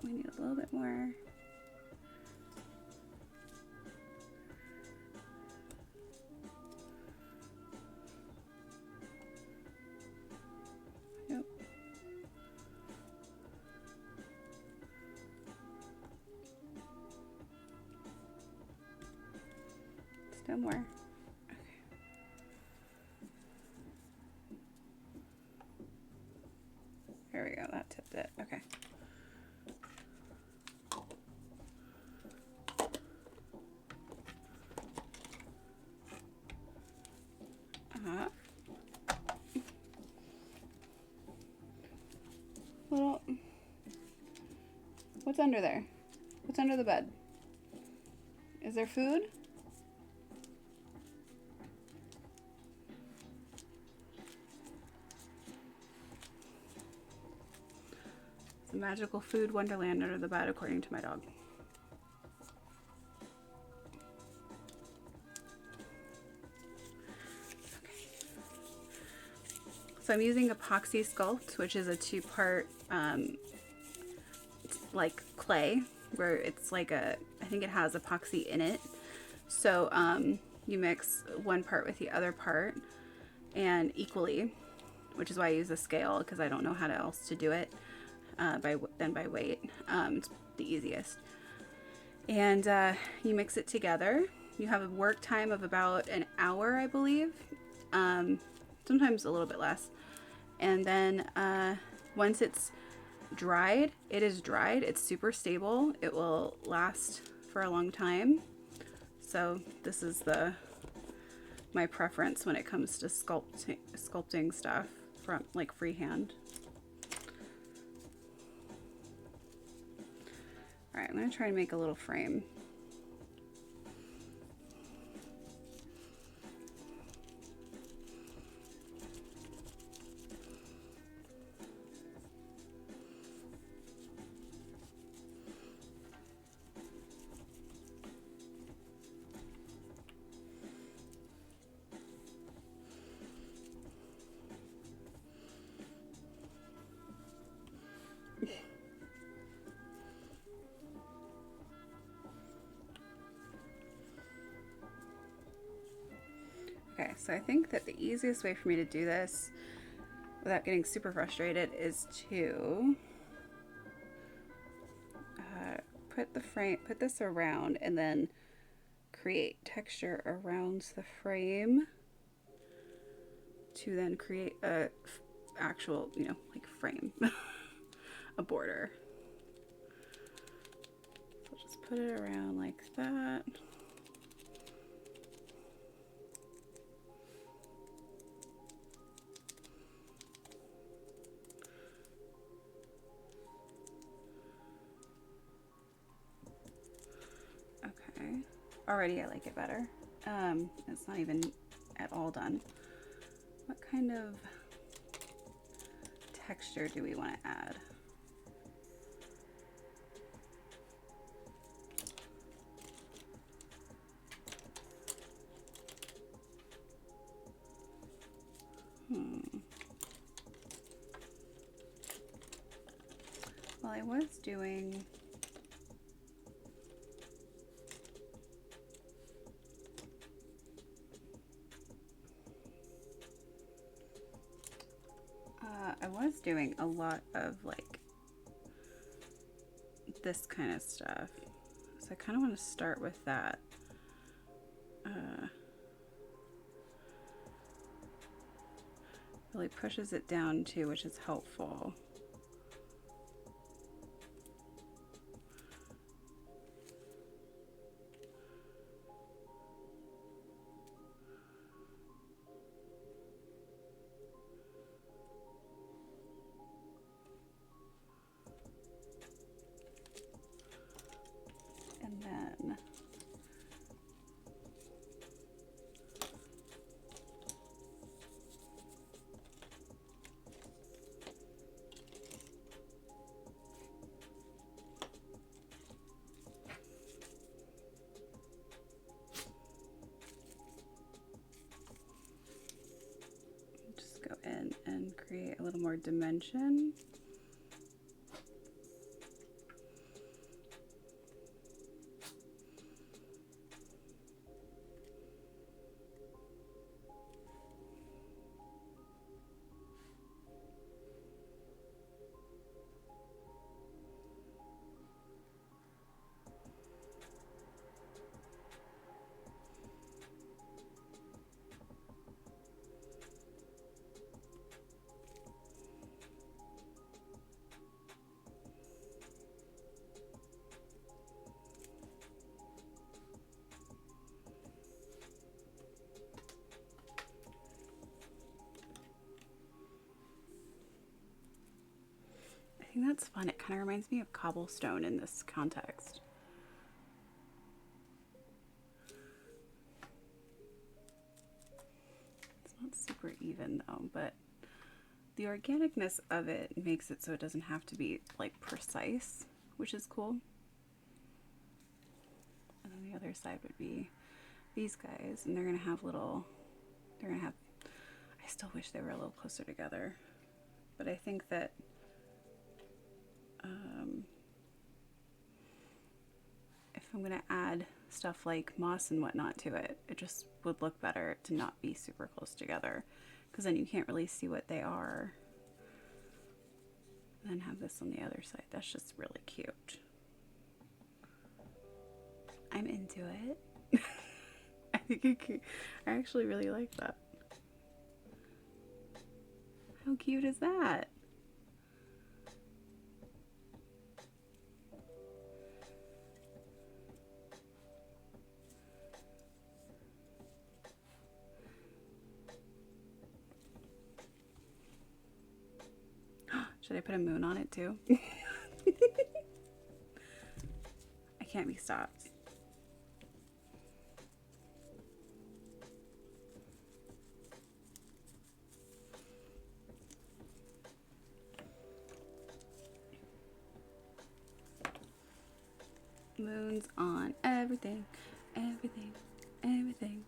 We need a little bit more. Yep. Still more. Okay. There we go, that tipped it. Okay. What's under there? What's under the bed? Is there food? It's a magical food wonderland under the bed, according to my dog. So I'm using epoxy sculpt, which is a 2-part like clay, where it's like I think it has epoxy in it. So you mix 1 part with the other part and equally, which is why I use a scale, because I don't know how else to do it by weight. It's the easiest. And you mix it together. You have a work time of about an hour, I believe. Sometimes a little bit less. And then once it's dried, it's super stable. It will last for a long time. So this is my preference when it comes to sculpting stuff from like freehand. All right, I'm gonna try to make a little frame. Okay, so I think that the easiest way for me to do this without getting super frustrated is to put this around and then create texture around the frame to then create a actual, like frame, a border. So I'll just put it around like that. Already I like it better. It's not even at all done. What kind of texture do we want to add? Well, I was doing a lot of like this kind of stuff, so I kind of want to start with that. Really pushes it down too, which is helpful. And then just go in and create a little more dimension. that's fun. It kind of reminds me of cobblestone in this context. It's not super even though, but the organicness of it makes it so it doesn't have to be like precise, which is cool. And then the other side would be these guys, and they're gonna have I still wish they were a little closer together, but I think that if I'm gonna add stuff like moss and whatnot to it, it just would look better to not be super close together, because then you can't really see what they are. And then have this on the other side. That's just really cute. I'm into it. I think I actually really like that. How cute is that? Should I put a moon on it too? I can't be stopped. Moons on everything, everything, everything.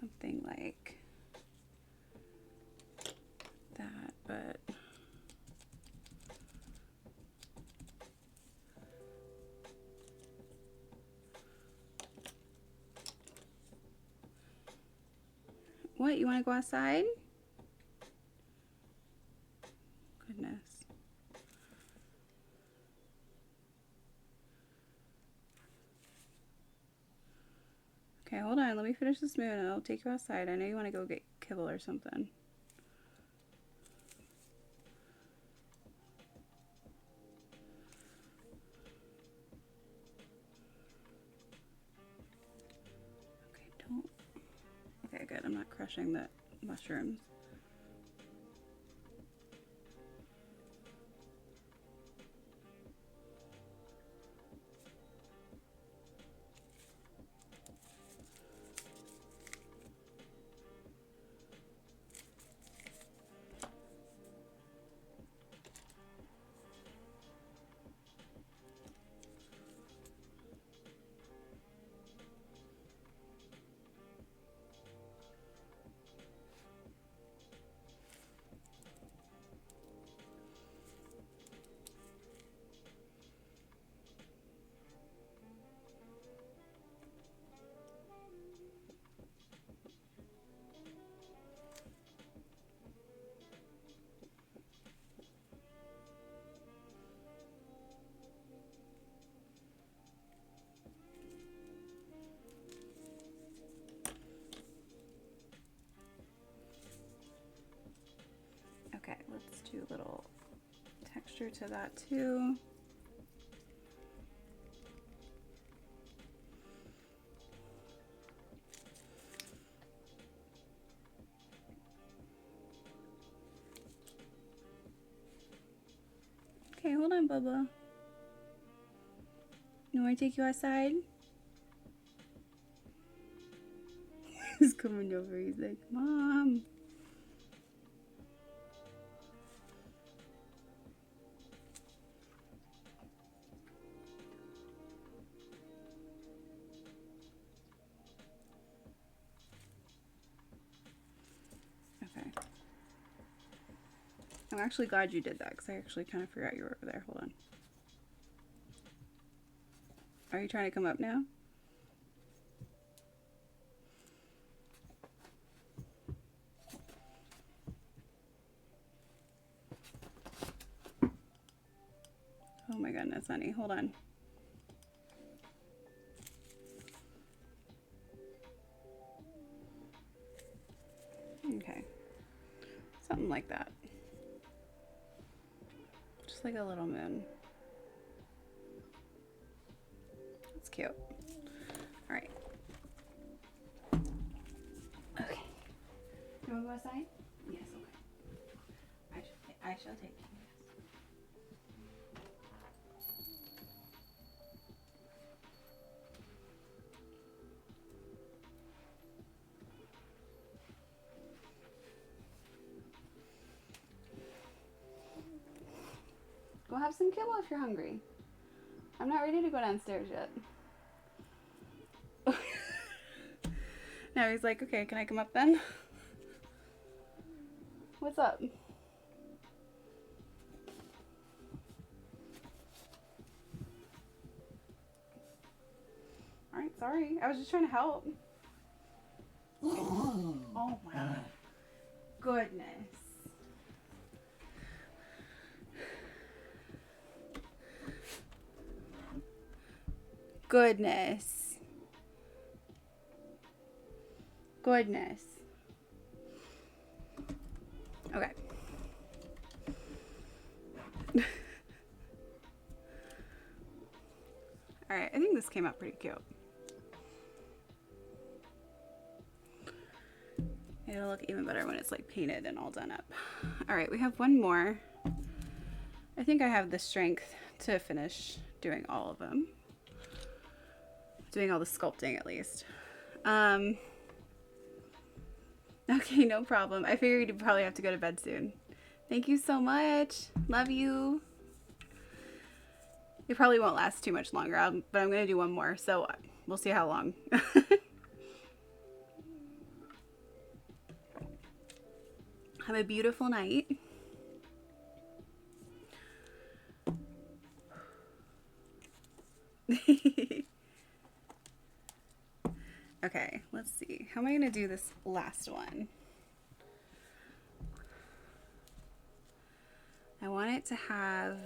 Something like that, but what, you want to go outside? Goodness. Okay, hold on. Let me finish this moon and I'll take you outside. I know you want to go get kibble or something. Okay, don't. Okay, good. I'm not crushing the mushrooms. Okay, let's do a little texture to that too. Okay, hold on, Bubba. You want me to take you outside? He's coming over. He's like, Mom. Okay. I'm actually glad you did that because I actually kind of forgot you were over there. Hold on. Are you trying to come up now? my goodness, honey. Hold on. Okay. Something like that. Just like a little moon. That's cute. All right. Okay. You want to go outside? Yes, okay. I shall take you. Go have some kibble if you're hungry. I'm not ready to go downstairs yet. Now he's like, okay, can I come up then? What's up? Alright, sorry. I was just trying to help. Oh my goodness. Goodness. Goodness. Okay. Alright, I think this came out pretty cute. It'll look even better when it's like painted and all done up. Alright, we have one more. I think I have the strength to finish doing all of them. Doing all the sculpting at least. Okay, no problem. I figured you'd probably have to go to bed soon. Thank you so much. Love you. It probably won't last too much longer, but I'm going to do one more, so we'll see how long. Have a beautiful night. Okay, let's see. How am I going to do this last one? I want it to have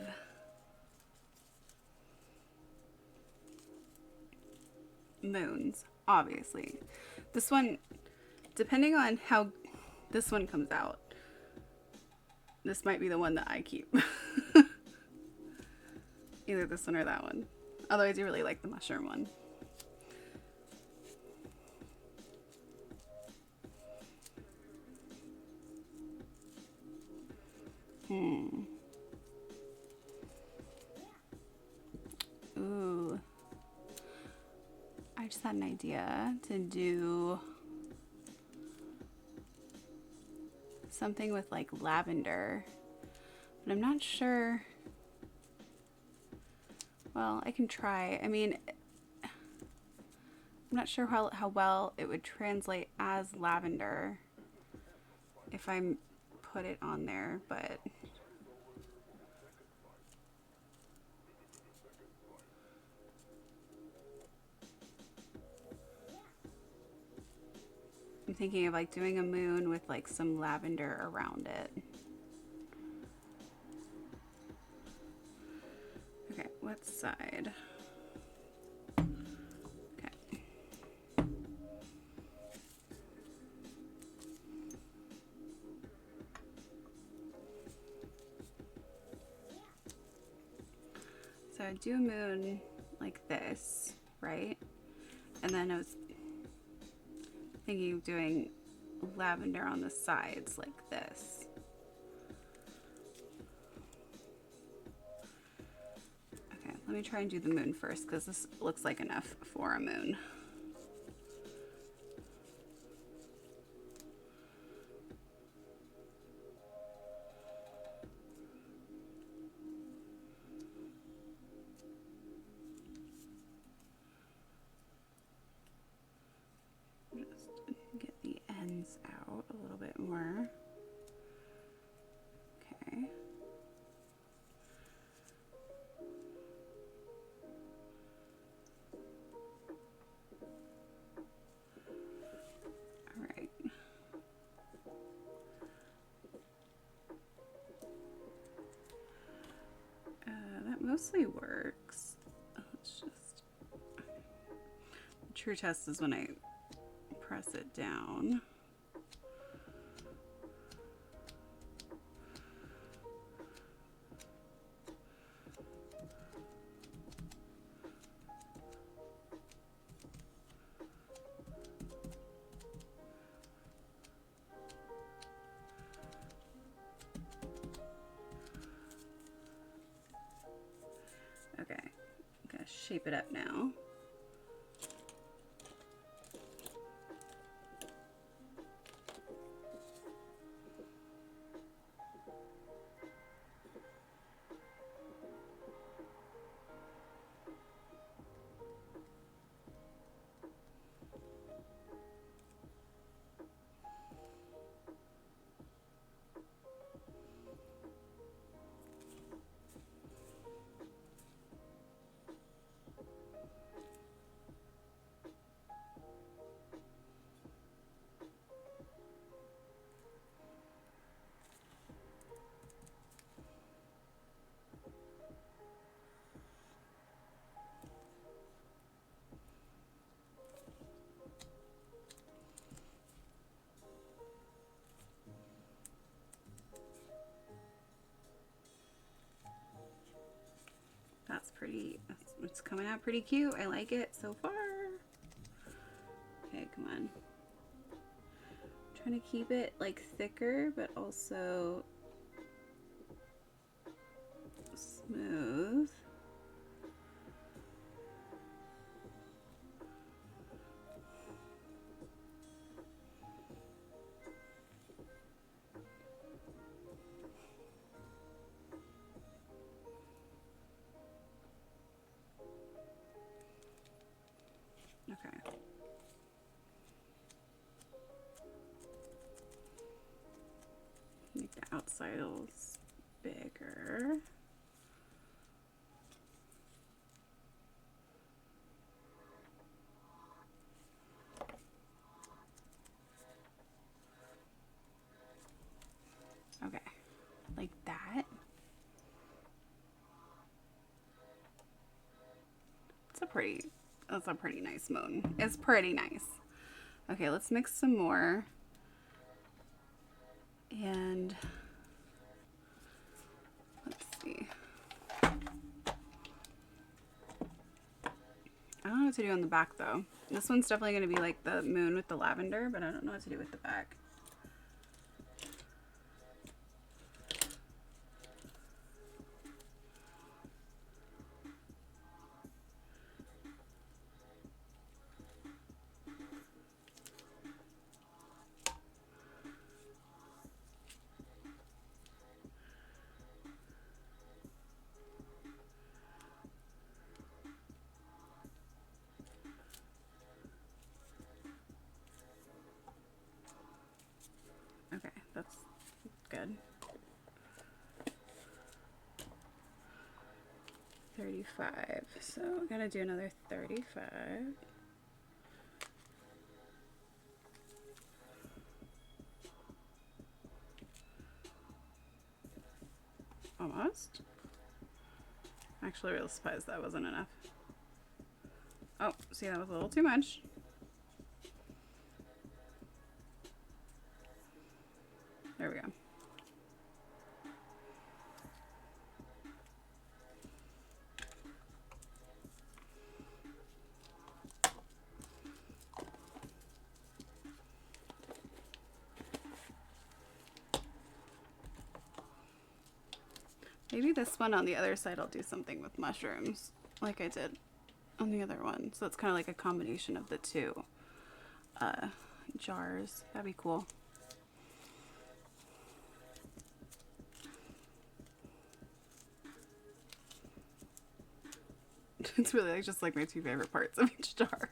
moons, obviously. This one, depending on how this one comes out, this might be the one that I keep. Either this one or that one. Although I do really like the mushroom one. Ooh. I just had an idea to do something with like lavender, but I'm not sure. Well, I can try. I mean, I'm not sure how well it would translate as lavender if I put it on there, but I'm thinking of like doing a moon with like some lavender around it. Okay, what side? Okay. So I do a moon like this, right? And then I was thinking of doing lavender on the sides like this. Okay, let me try and do the moon first because this looks like enough for a moon. Just get the ends out a little bit more. Okay. mostly works. It's just, the true test is when I press it down. Okay, I'm gonna shape it up now. That's pretty, it's coming out pretty cute. I like it so far. Okay, come on. I'm trying to keep it like thicker, but also smooth. Okay. Make the outside a little bigger. Okay, like that. That's a pretty nice moon. It's pretty nice. Okay, let's mix some more. And let's see. I don't know what to do on the back though. This one's definitely going to be like the moon with the lavender, but I don't know what to do with the back. Okay, that's good. 35. So I'm gonna do another 35. Almost. Actually, real surprised that wasn't enough. Oh, see, that was a little too much. There we go. Maybe this one on the other side I'll do something with mushrooms like I did on the other one. So it's kind of like a combination of the two jars. That'd be cool. It's really like just like my two favorite parts of each jar.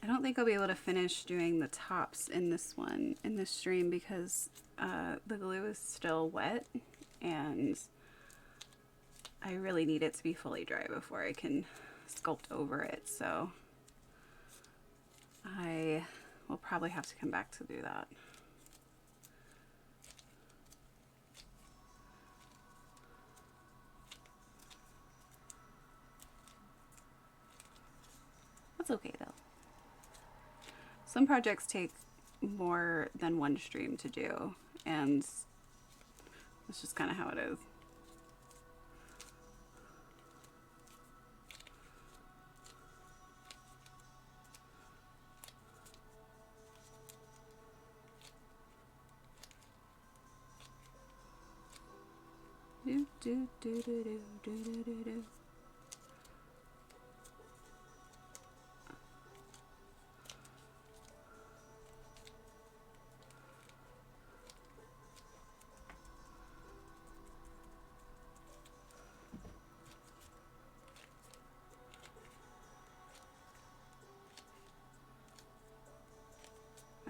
I don't think I'll be able to finish doing the tops in this one, in this stream, because the glue is still wet and I really need it to be fully dry before I can sculpt over it. So I will probably have to come back to do that. That's okay though. Some projects take more than one stream to do, and it's just kind of how it is. Do, do, do, do, do, do, do, do, do.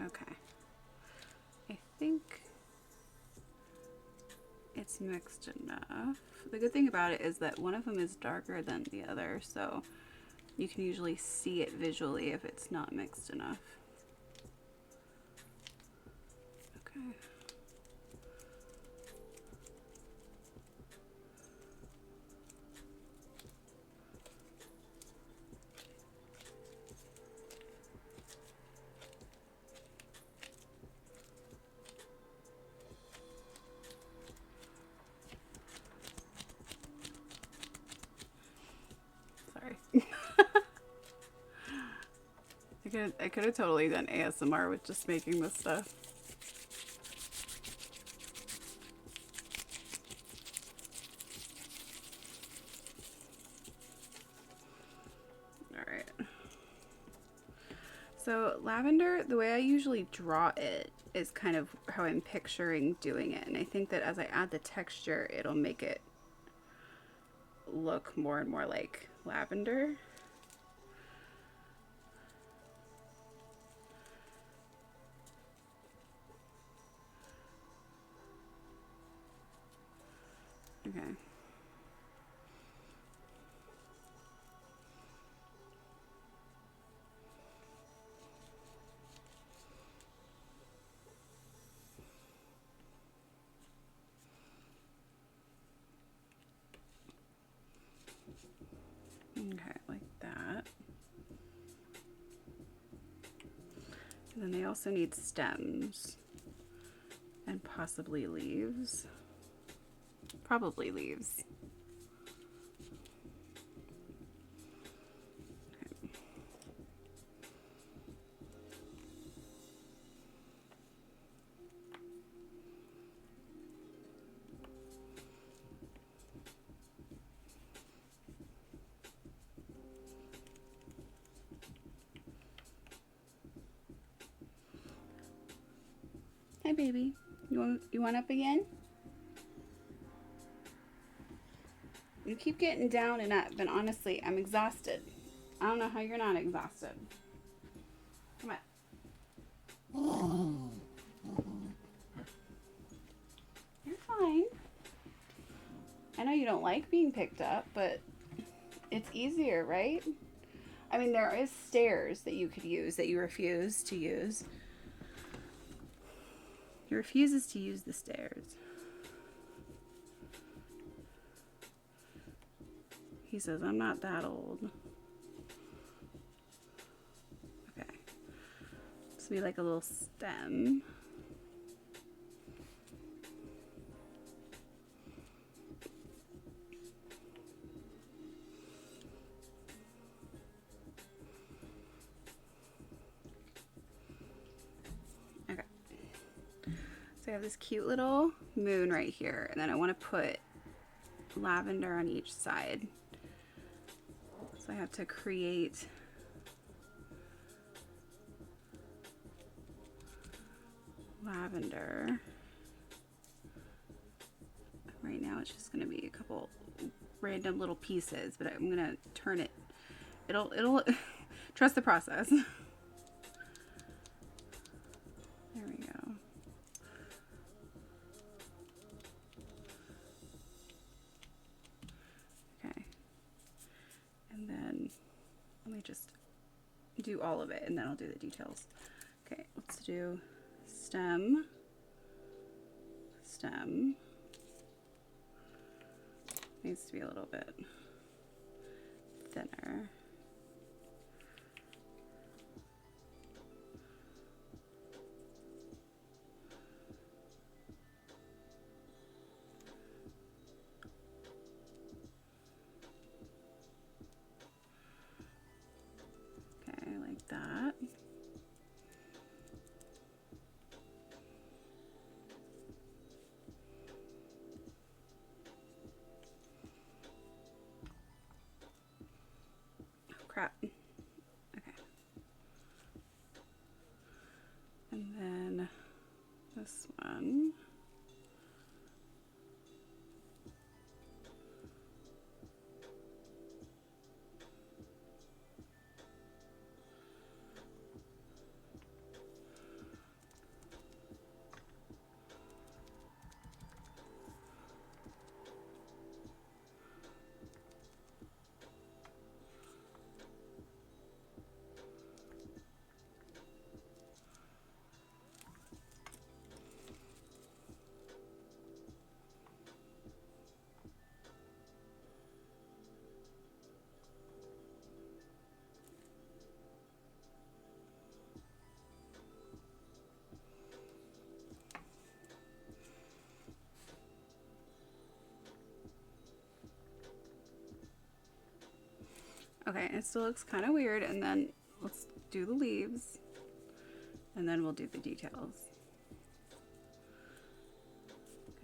Okay. I think it's mixed enough. The good thing about it is that one of them is darker than the other, so you can usually see it visually if it's not mixed enough. Okay. Sorry. I could have totally done ASMR with just making this stuff. Alright. So lavender, the way I usually draw it is kind of how I'm picturing doing it. And I think that as I add the texture, it'll make it look more and more like lavender. Okay. Okay, like that. And then they also need stems and possibly leaves. Probably leaves. Hi, baby. You want up again? You keep getting down and up, but honestly, I'm exhausted. I don't know how you're not exhausted. Come on. You're fine. I know you don't like being picked up, but it's easier, right? I mean, there is stairs that you could use that you refuse to use. He refuses to use the stairs. He says, I'm not that old. Okay. This will be like a little stem. Okay. So I have this cute little moon right here, and then I want to put lavender on each side. So I have to create lavender. Right now it's just going to be a couple random little pieces, but I'm going to turn it. It'll trust the process. There we go. Okay. And then let me just do all of it and then I'll do the details. Okay, let's do stem, stem. Needs to be a little bit thinner. Okay, it still looks kind of weird, and then let's do the leaves, and then we'll do the details.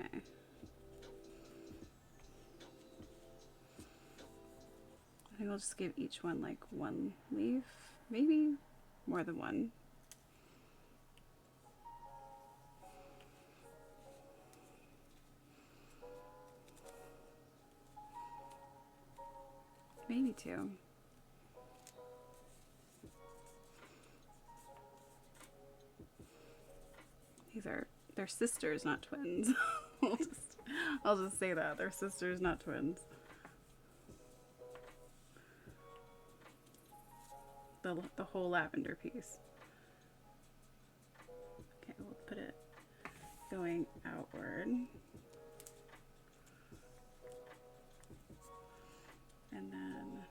Okay. I think I'll just give each one like one leaf, maybe more than one. Maybe two. They're sisters, not twins. I'll just say that. They're sisters, not twins. The whole lavender piece. Okay, we'll put it going outward. And then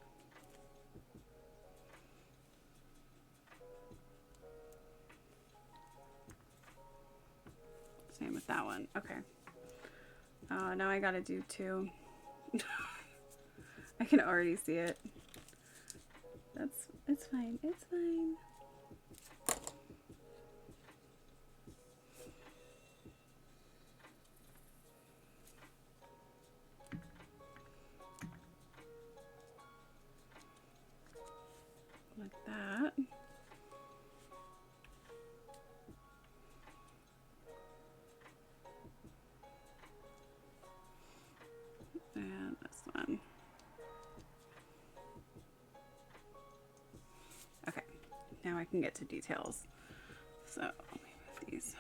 same with that one. Okay. Now I gotta do two. I can already see it. It's fine. It's fine. Like that. And this one. Okay, now I can get to details. So let me move these.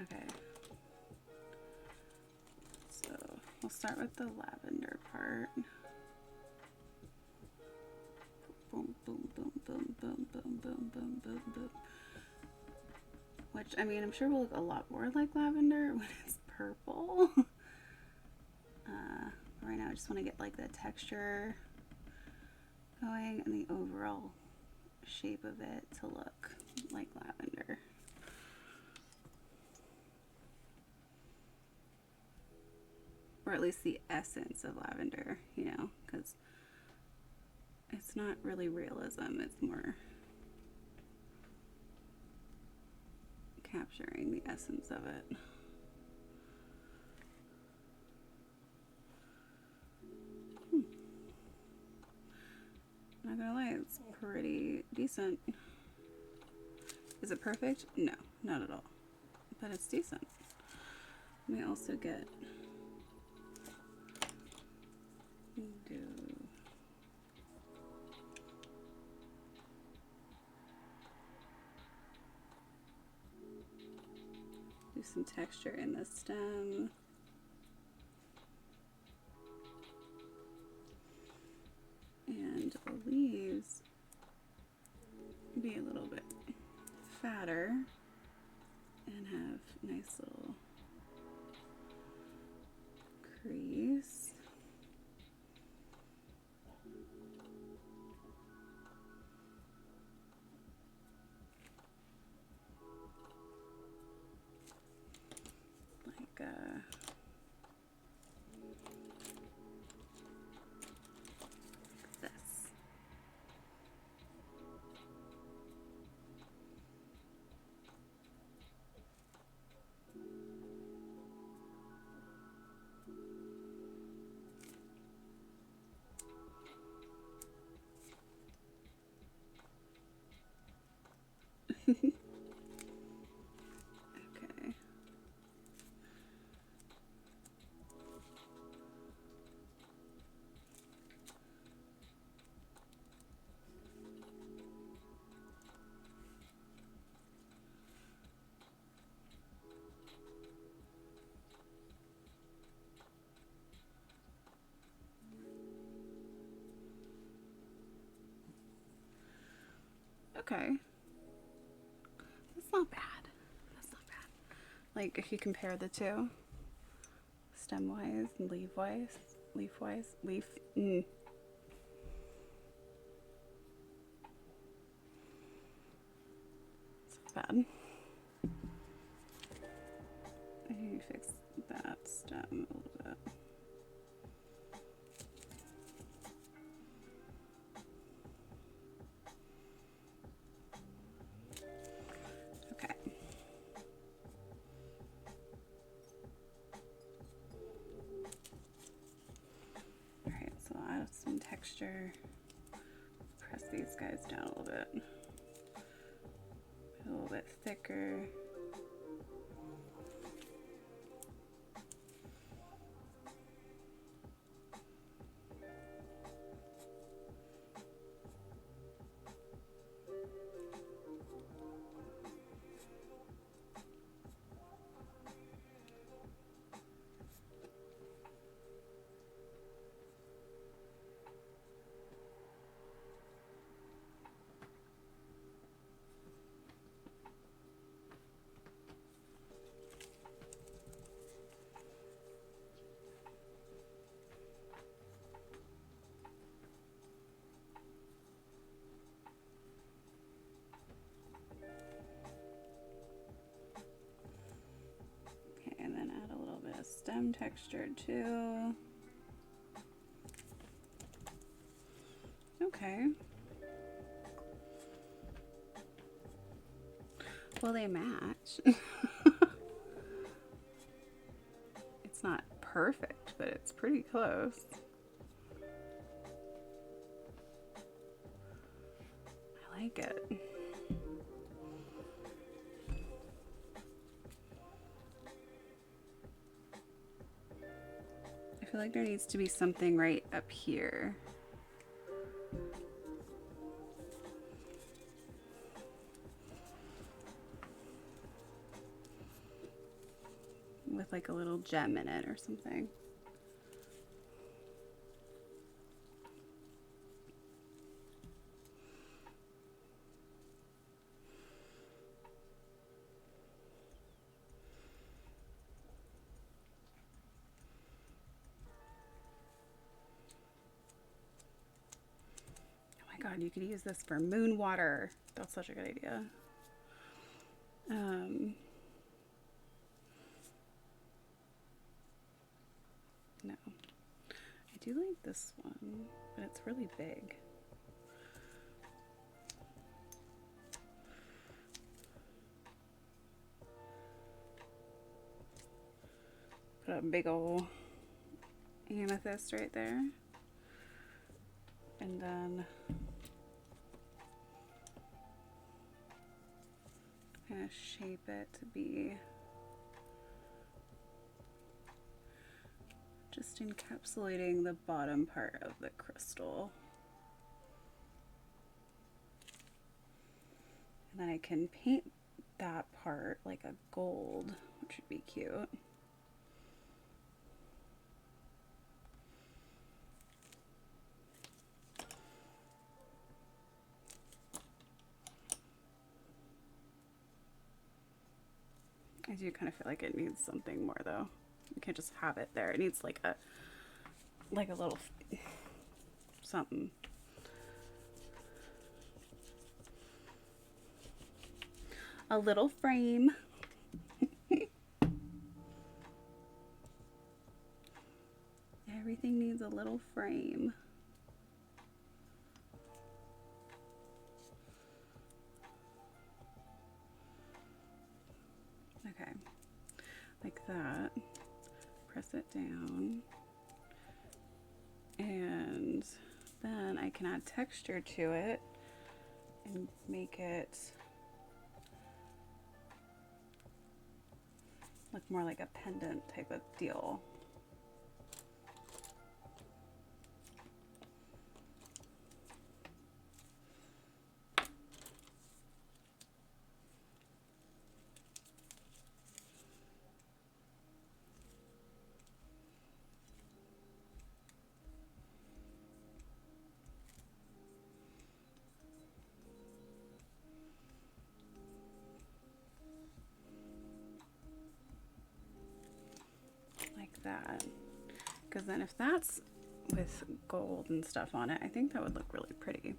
Okay. So we'll start with the lavender part. Boom, boom, boom, boom, boom, boom, boom, boom, boom, boom. Which, I mean, I'm sure will look a lot more like lavender when it's purple. Right now I just want to get like the texture going and the overall shape of it to look like lavender. Or at least the essence of lavender, you know, because it's not really realism, it's more capturing the essence of it. Not gonna lie, it's pretty decent. Is it perfect? No, not at all. But it's decent. Let me also get do some texture in the stem. And the leaves be a little bit fatter and have nice little crease. Like this. Okay. Okay. That's not bad. That's not bad. Like if you compare the two, stem-wise and leaf-wise, It's bad. stem a little bit. Okay. All right, so I'll add some texture. Press these guys down a little bit. A little bit thicker. Stem texture too. Okay. Well, they match. It's not perfect, but it's pretty close. I like it. I feel like there needs to be something right up here. With like a little gem in it or something. God, you could use this for moon water. That's such a good idea. No. I do like this one, but it's really big. Put a big old amethyst right there. And then kind of shape it to be just encapsulating the bottom part of the crystal. And then I can paint that part like a gold, which would be cute. I do kind of feel like it needs something more though. You can't just have it there. It needs like a little something. A little frame. Everything needs a little frame. Okay, like that. Press it down. And then I can add texture to it and make it look more like a pendant type of deal. That, because then if that's with gold and stuff on it, I think that would look really pretty.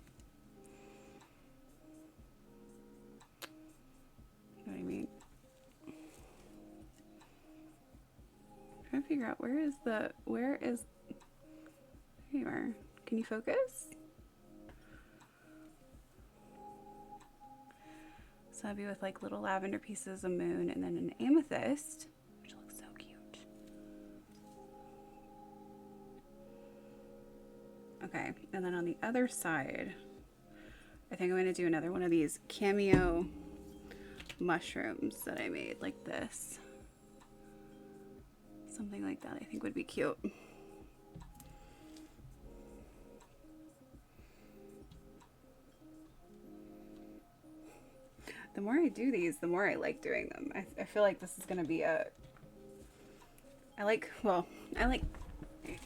You know what I mean? I figure out where is, there you are. Can you focus? So that'd be with like little lavender pieces, a moon, and then an amethyst, which looks so cute. Okay, and then on the other side, I think I'm going to do another one of these cameo mushrooms that I made, like this. Something like that I think would be cute. The more I do these, the more I like doing them. I feel like this is going to be I like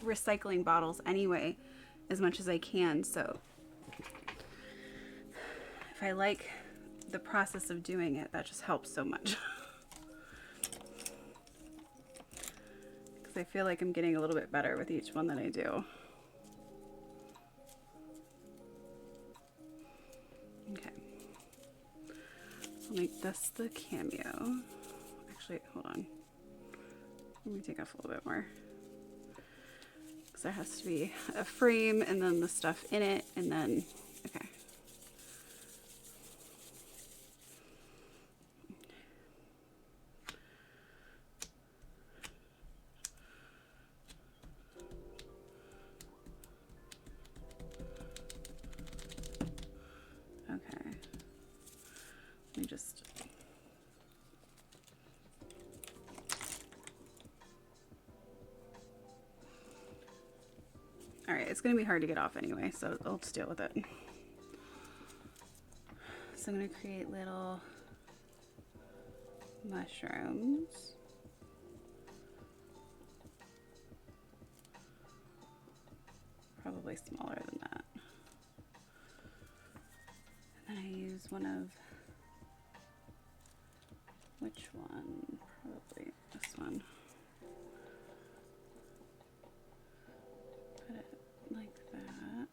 recycling bottles anyway, as much as I can. So if I like the process of doing it, that just helps so much. Because I feel like I'm getting a little bit better with each one that I do. Okay. I'll make this the cameo. Actually, hold on. Let me take off a little bit more. Because there has to be a frame and then the stuff in it, and then, okay. Okay. Let me just... Alright, it's going to be hard to get off anyway, so I'll just deal with it. So I'm going to create little mushrooms. Probably smaller than that. And then I use one of... Which one? Probably this one. Put it like that.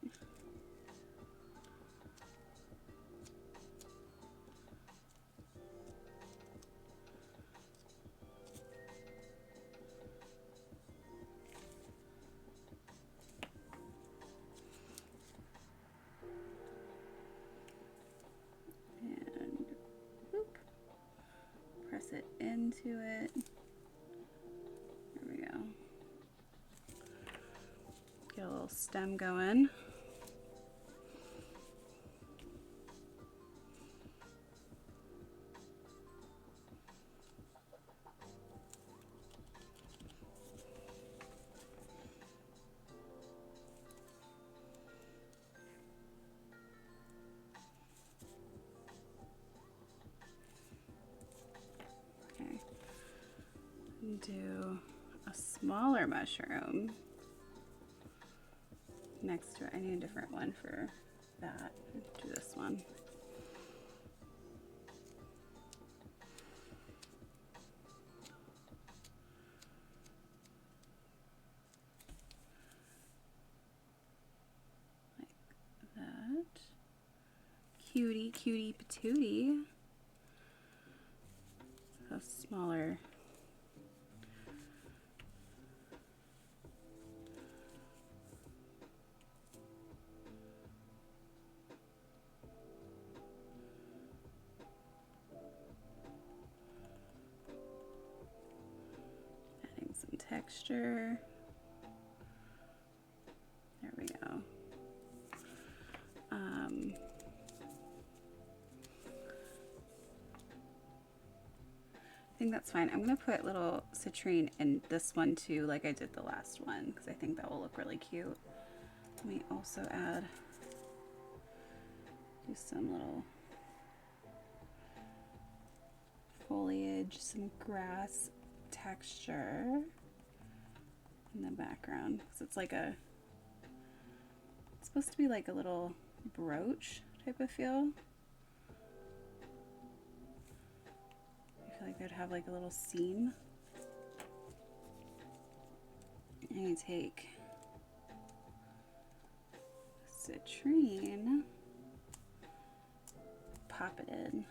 And whoop, press it into it. There we go. Get a little stem going. Okay. Do a smaller mushroom next to it. I need a different one for that. Do this one. Like that. Cutie, cutie, patootie. A smaller. Adding some texture. There we go. I think that's fine. I'm going to put little citrine in this one too, like I did the last one, because I think that will look really cute. Let me also do some little foliage, some grass texture in the background, because it's like it's supposed to be like a little brooch type of feel. I feel like they'd have like a little seam. And you take citrine, pop it in.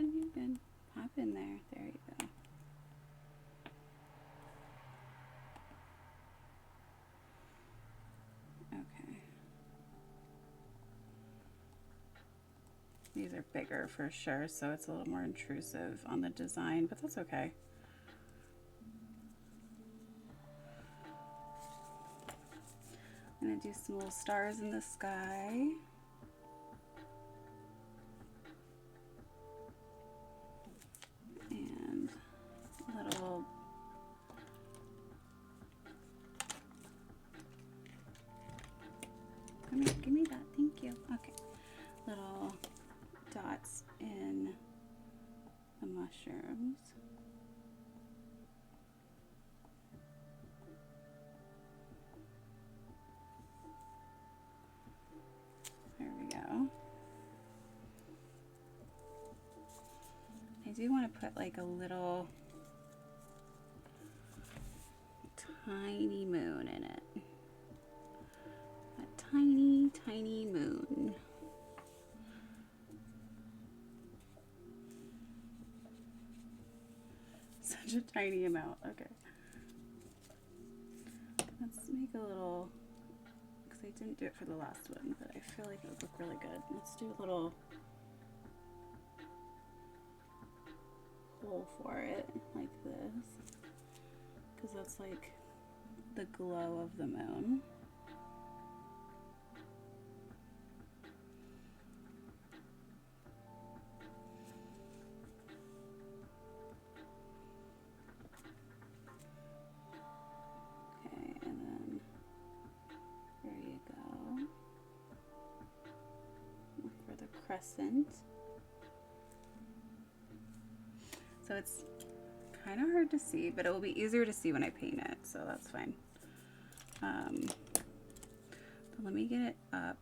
You can pop in there. There you go. Okay. These are bigger for sure, so it's a little more intrusive on the design, but that's okay. I'm gonna do some little stars in the sky. And little come here, give me that, thank you. Okay. Little dots in the mushrooms. There we go. I do want to put like a little tiny moon in it. A tiny, tiny moon. Such a tiny amount. Okay. Let's make a little, because I didn't do it for the last one, but I feel like it would look really good. Let's do a little hole for it, like this, because that's like the glow of the moon. Okay, and then there you go. For the crescent. So it's kind of hard to see, but it will be easier to see when I paint it, so that's fine. But let me get it up.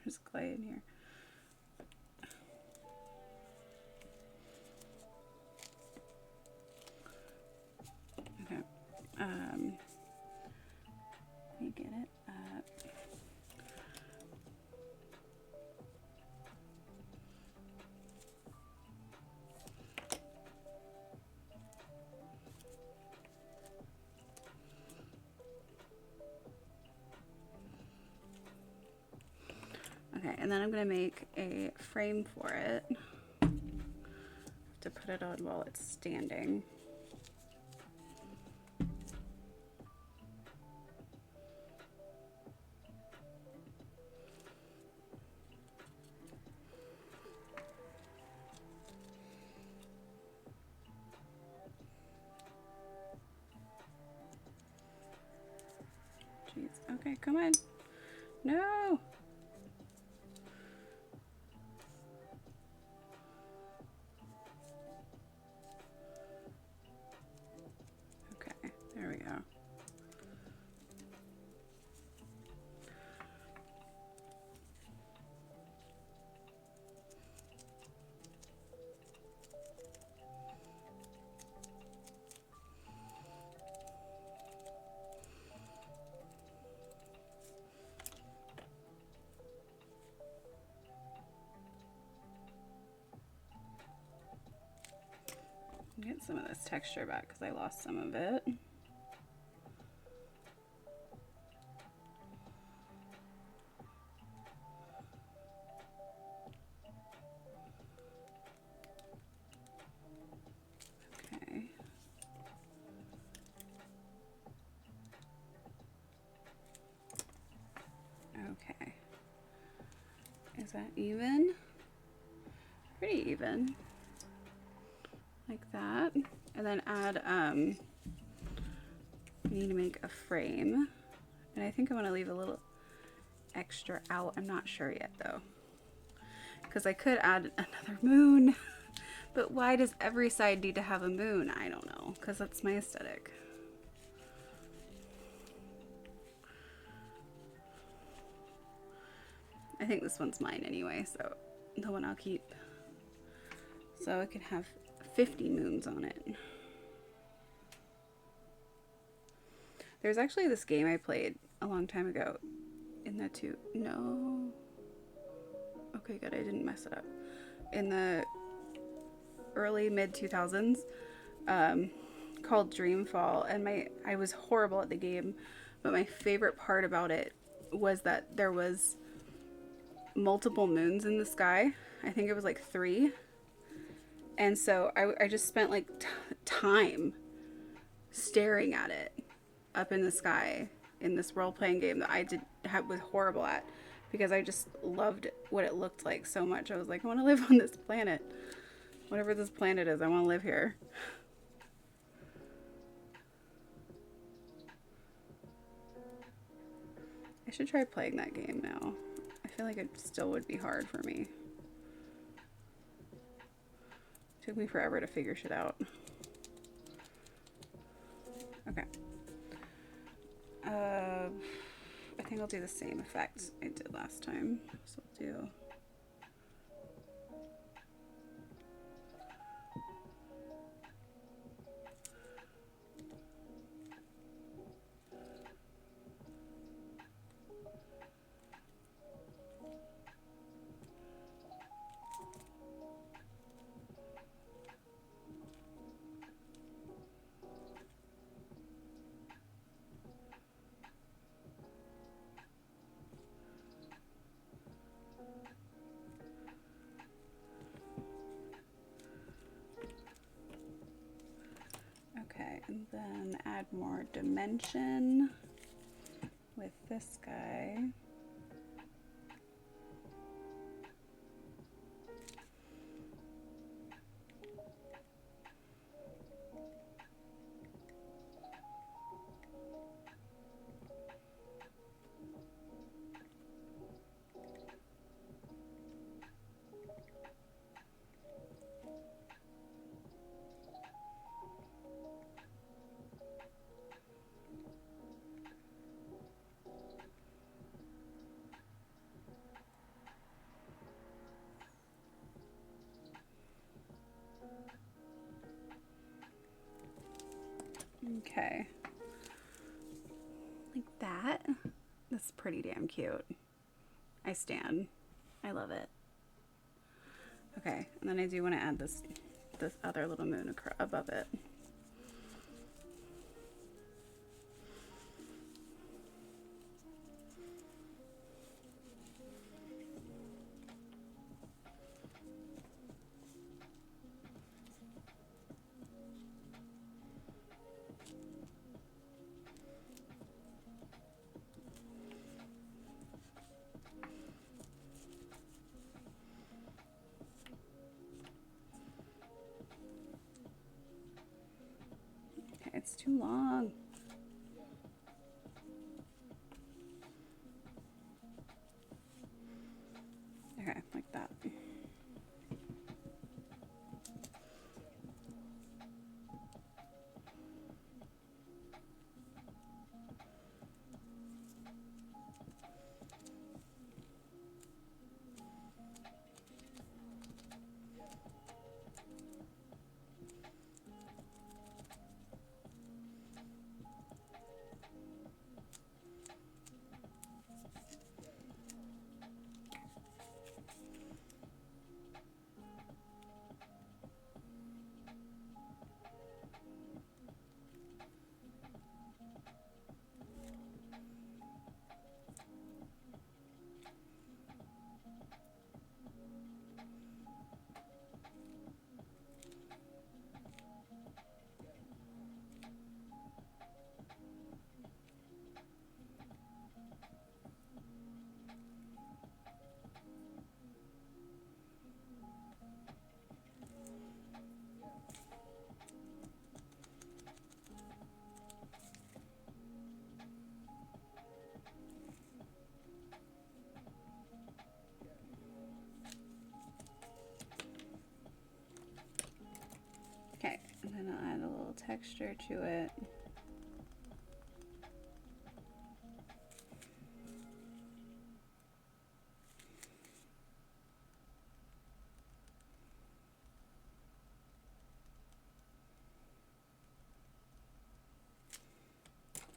There's clay in here. Okay. Let me get it up. Okay, and then I'm going to make a frame for it to put it on while it's standing. Jeez. Okay, come on. No! Okay, there we go. Get some of this texture back because I lost some of it. Okay. Okay. Is that even? Pretty even. Like that. And then add, I need to make a frame. And I think I want to leave a little extra out. I'm not sure yet though. Because I could add another moon. But why does every side need to have a moon? I don't know. Because that's my aesthetic. I think this one's mine anyway, so the one I'll keep. So I could have 50 moons on it. There's actually this game I played a long time ago in the two. No. Okay, good. I didn't mess it up. In the early mid 2000s, called Dreamfall, and I was horrible at the game, but my favorite part about it was that there was multiple moons in the sky. I think it was like 3. And so I just spent like time staring at it up in the sky in this role-playing game that was horrible at, because I just loved what it looked like so much. I was like, I want to live on this planet. Whatever this planet is, I want to live here. I should try playing that game now. I feel like it still would be hard for me. It took me forever to figure shit out. Okay. I think I'll do the same effect I did last time. So I'll do... Okay, and then add more dimension with this guy. Okay. Like that. That's pretty damn cute. I stand. I love it. Okay, and then I do want to add this other little moon above it. It's too long. Okay, like that. Okay, and then I'll add a little texture to it.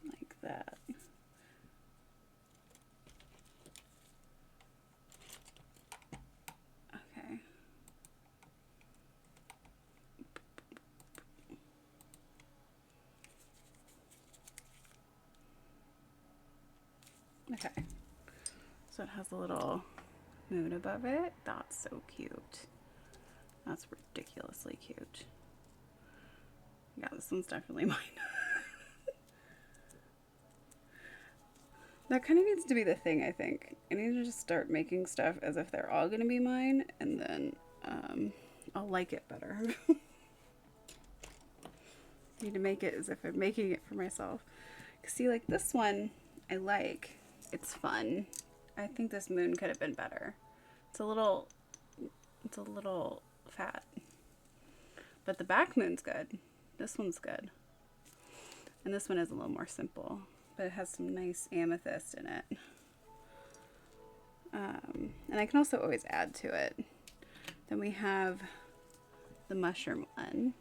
Like that. Okay. So it has a little moon above it. That's so cute. That's ridiculously cute. Yeah, this one's definitely mine. That kind of needs to be the thing, I think. I need to just start making stuff as if they're all going to be mine, and then I'll like it better. I need to make it as if I'm making it for myself. See, like this one, I like. It's fun. I think this moon could have been better. It's a little fat. But the back moon's good. This one's good. And this one is a little more simple, but it has some nice amethyst in it. And I can also always add to it. Then we have the mushroom one.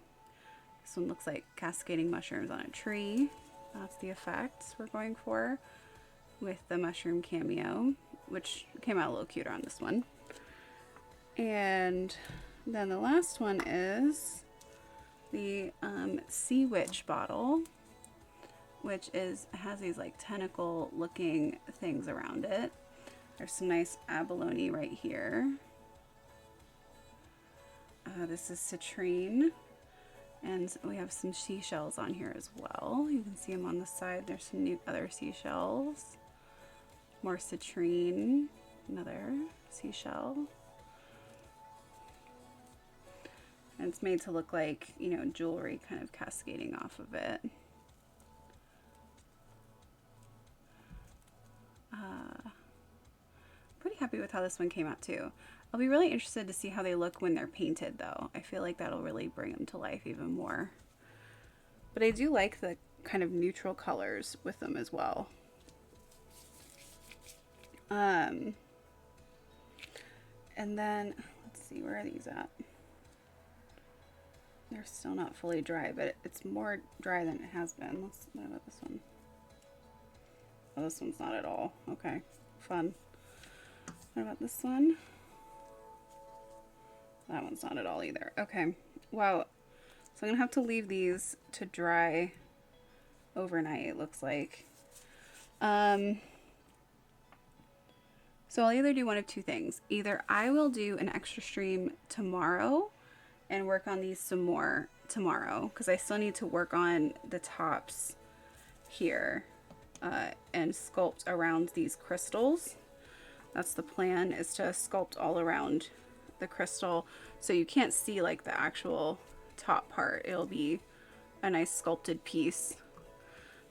This one looks like cascading mushrooms on a tree. That's the effects we're going for with the mushroom cameo, which came out a little cuter on this one. And then the last one is the Sea Witch bottle, which has these like tentacle looking things around it. There's some nice abalone right here. This is citrine, and we have some seashells on here as well. You can see them on the side. There's some new other seashells. More citrine, another seashell. And it's made to look like, you know, jewelry kind of cascading off of it. Pretty happy with how this one came out too. I'll be really interested to see how they look when they're painted though. I feel like that'll really bring them to life even more. But I do like the kind of neutral colors with them as well. And then, let's see, where are these at? They're still not fully dry, but it's more dry than it has been. What about this one? Oh, this one's not at all. Okay, fun. What about this one? That one's not at all either. Okay, wow. So I'm gonna have to leave these to dry overnight, it looks like. So I'll either do one of two things. Either I will do an extra stream tomorrow and work on these some more tomorrow, because I still need to work on the tops here and sculpt around these crystals. That's the plan, is to sculpt all around the crystal so you can't see like the actual top part. It'll be a nice sculpted piece,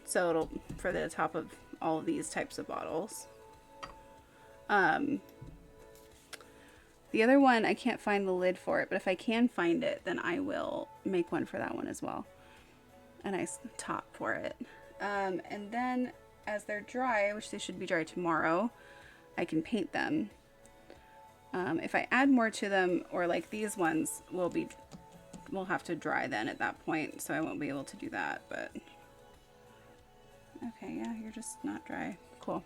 so it'll for the top of all of these types of bottles. The other one, I can't find the lid for it, but if I can find it, then I will make one for that one as well. A nice top for it. And then as they're dry, which they should be dry tomorrow, I can paint them. If I add more to them, or like these ones we'll have to dry then at that point, so I won't be able to do that, but okay, yeah, you're just not dry. Cool.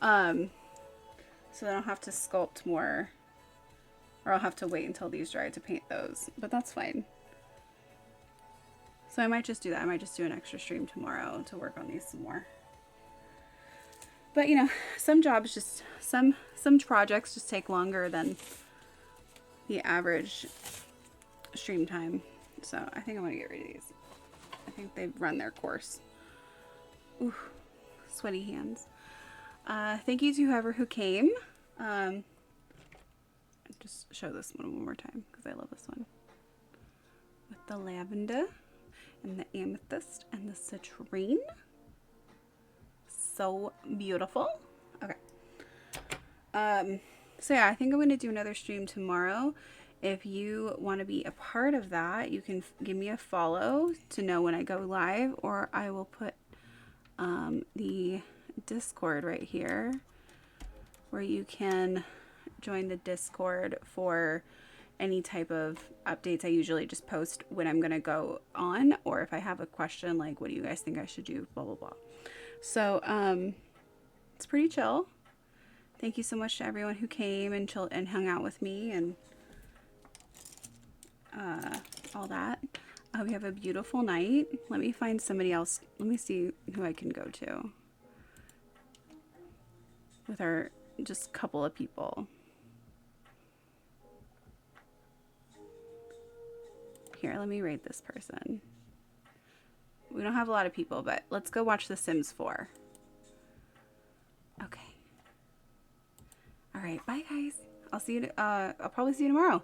So then I'll have to sculpt more, or I'll have to wait until these dry to paint those, but that's fine. So I might just do that. I might just do an extra stream tomorrow to work on these some more. But you know, some jobs just, some projects just take longer than the average stream time. So I think I'm gonna get rid of these. I think they've run their course. Ooh, sweaty hands. Thank you to whoever who came. Just show this one more time because I love this one. With the lavender and the amethyst and the citrine. So beautiful. Okay. So yeah, I think I'm going to do another stream tomorrow. If you want to be a part of that, you can give me a follow to know when I go live, or I will put the Discord right here where you can join the Discord for any type of updates. I usually just post when I'm going to go on, or if I have a question like, what do you guys think I should do, blah, blah, blah. So, it's pretty chill. Thank you so much to everyone who came and chilled and hung out with me and all that. I hope you have a beautiful night. Let me find somebody else. Let me see who I can go to. with our just couple of people. Here, let me rate this person. We don't have a lot of people, but let's go watch The Sims 4. Okay. All right, bye guys. I'll see you. I'll probably see you tomorrow.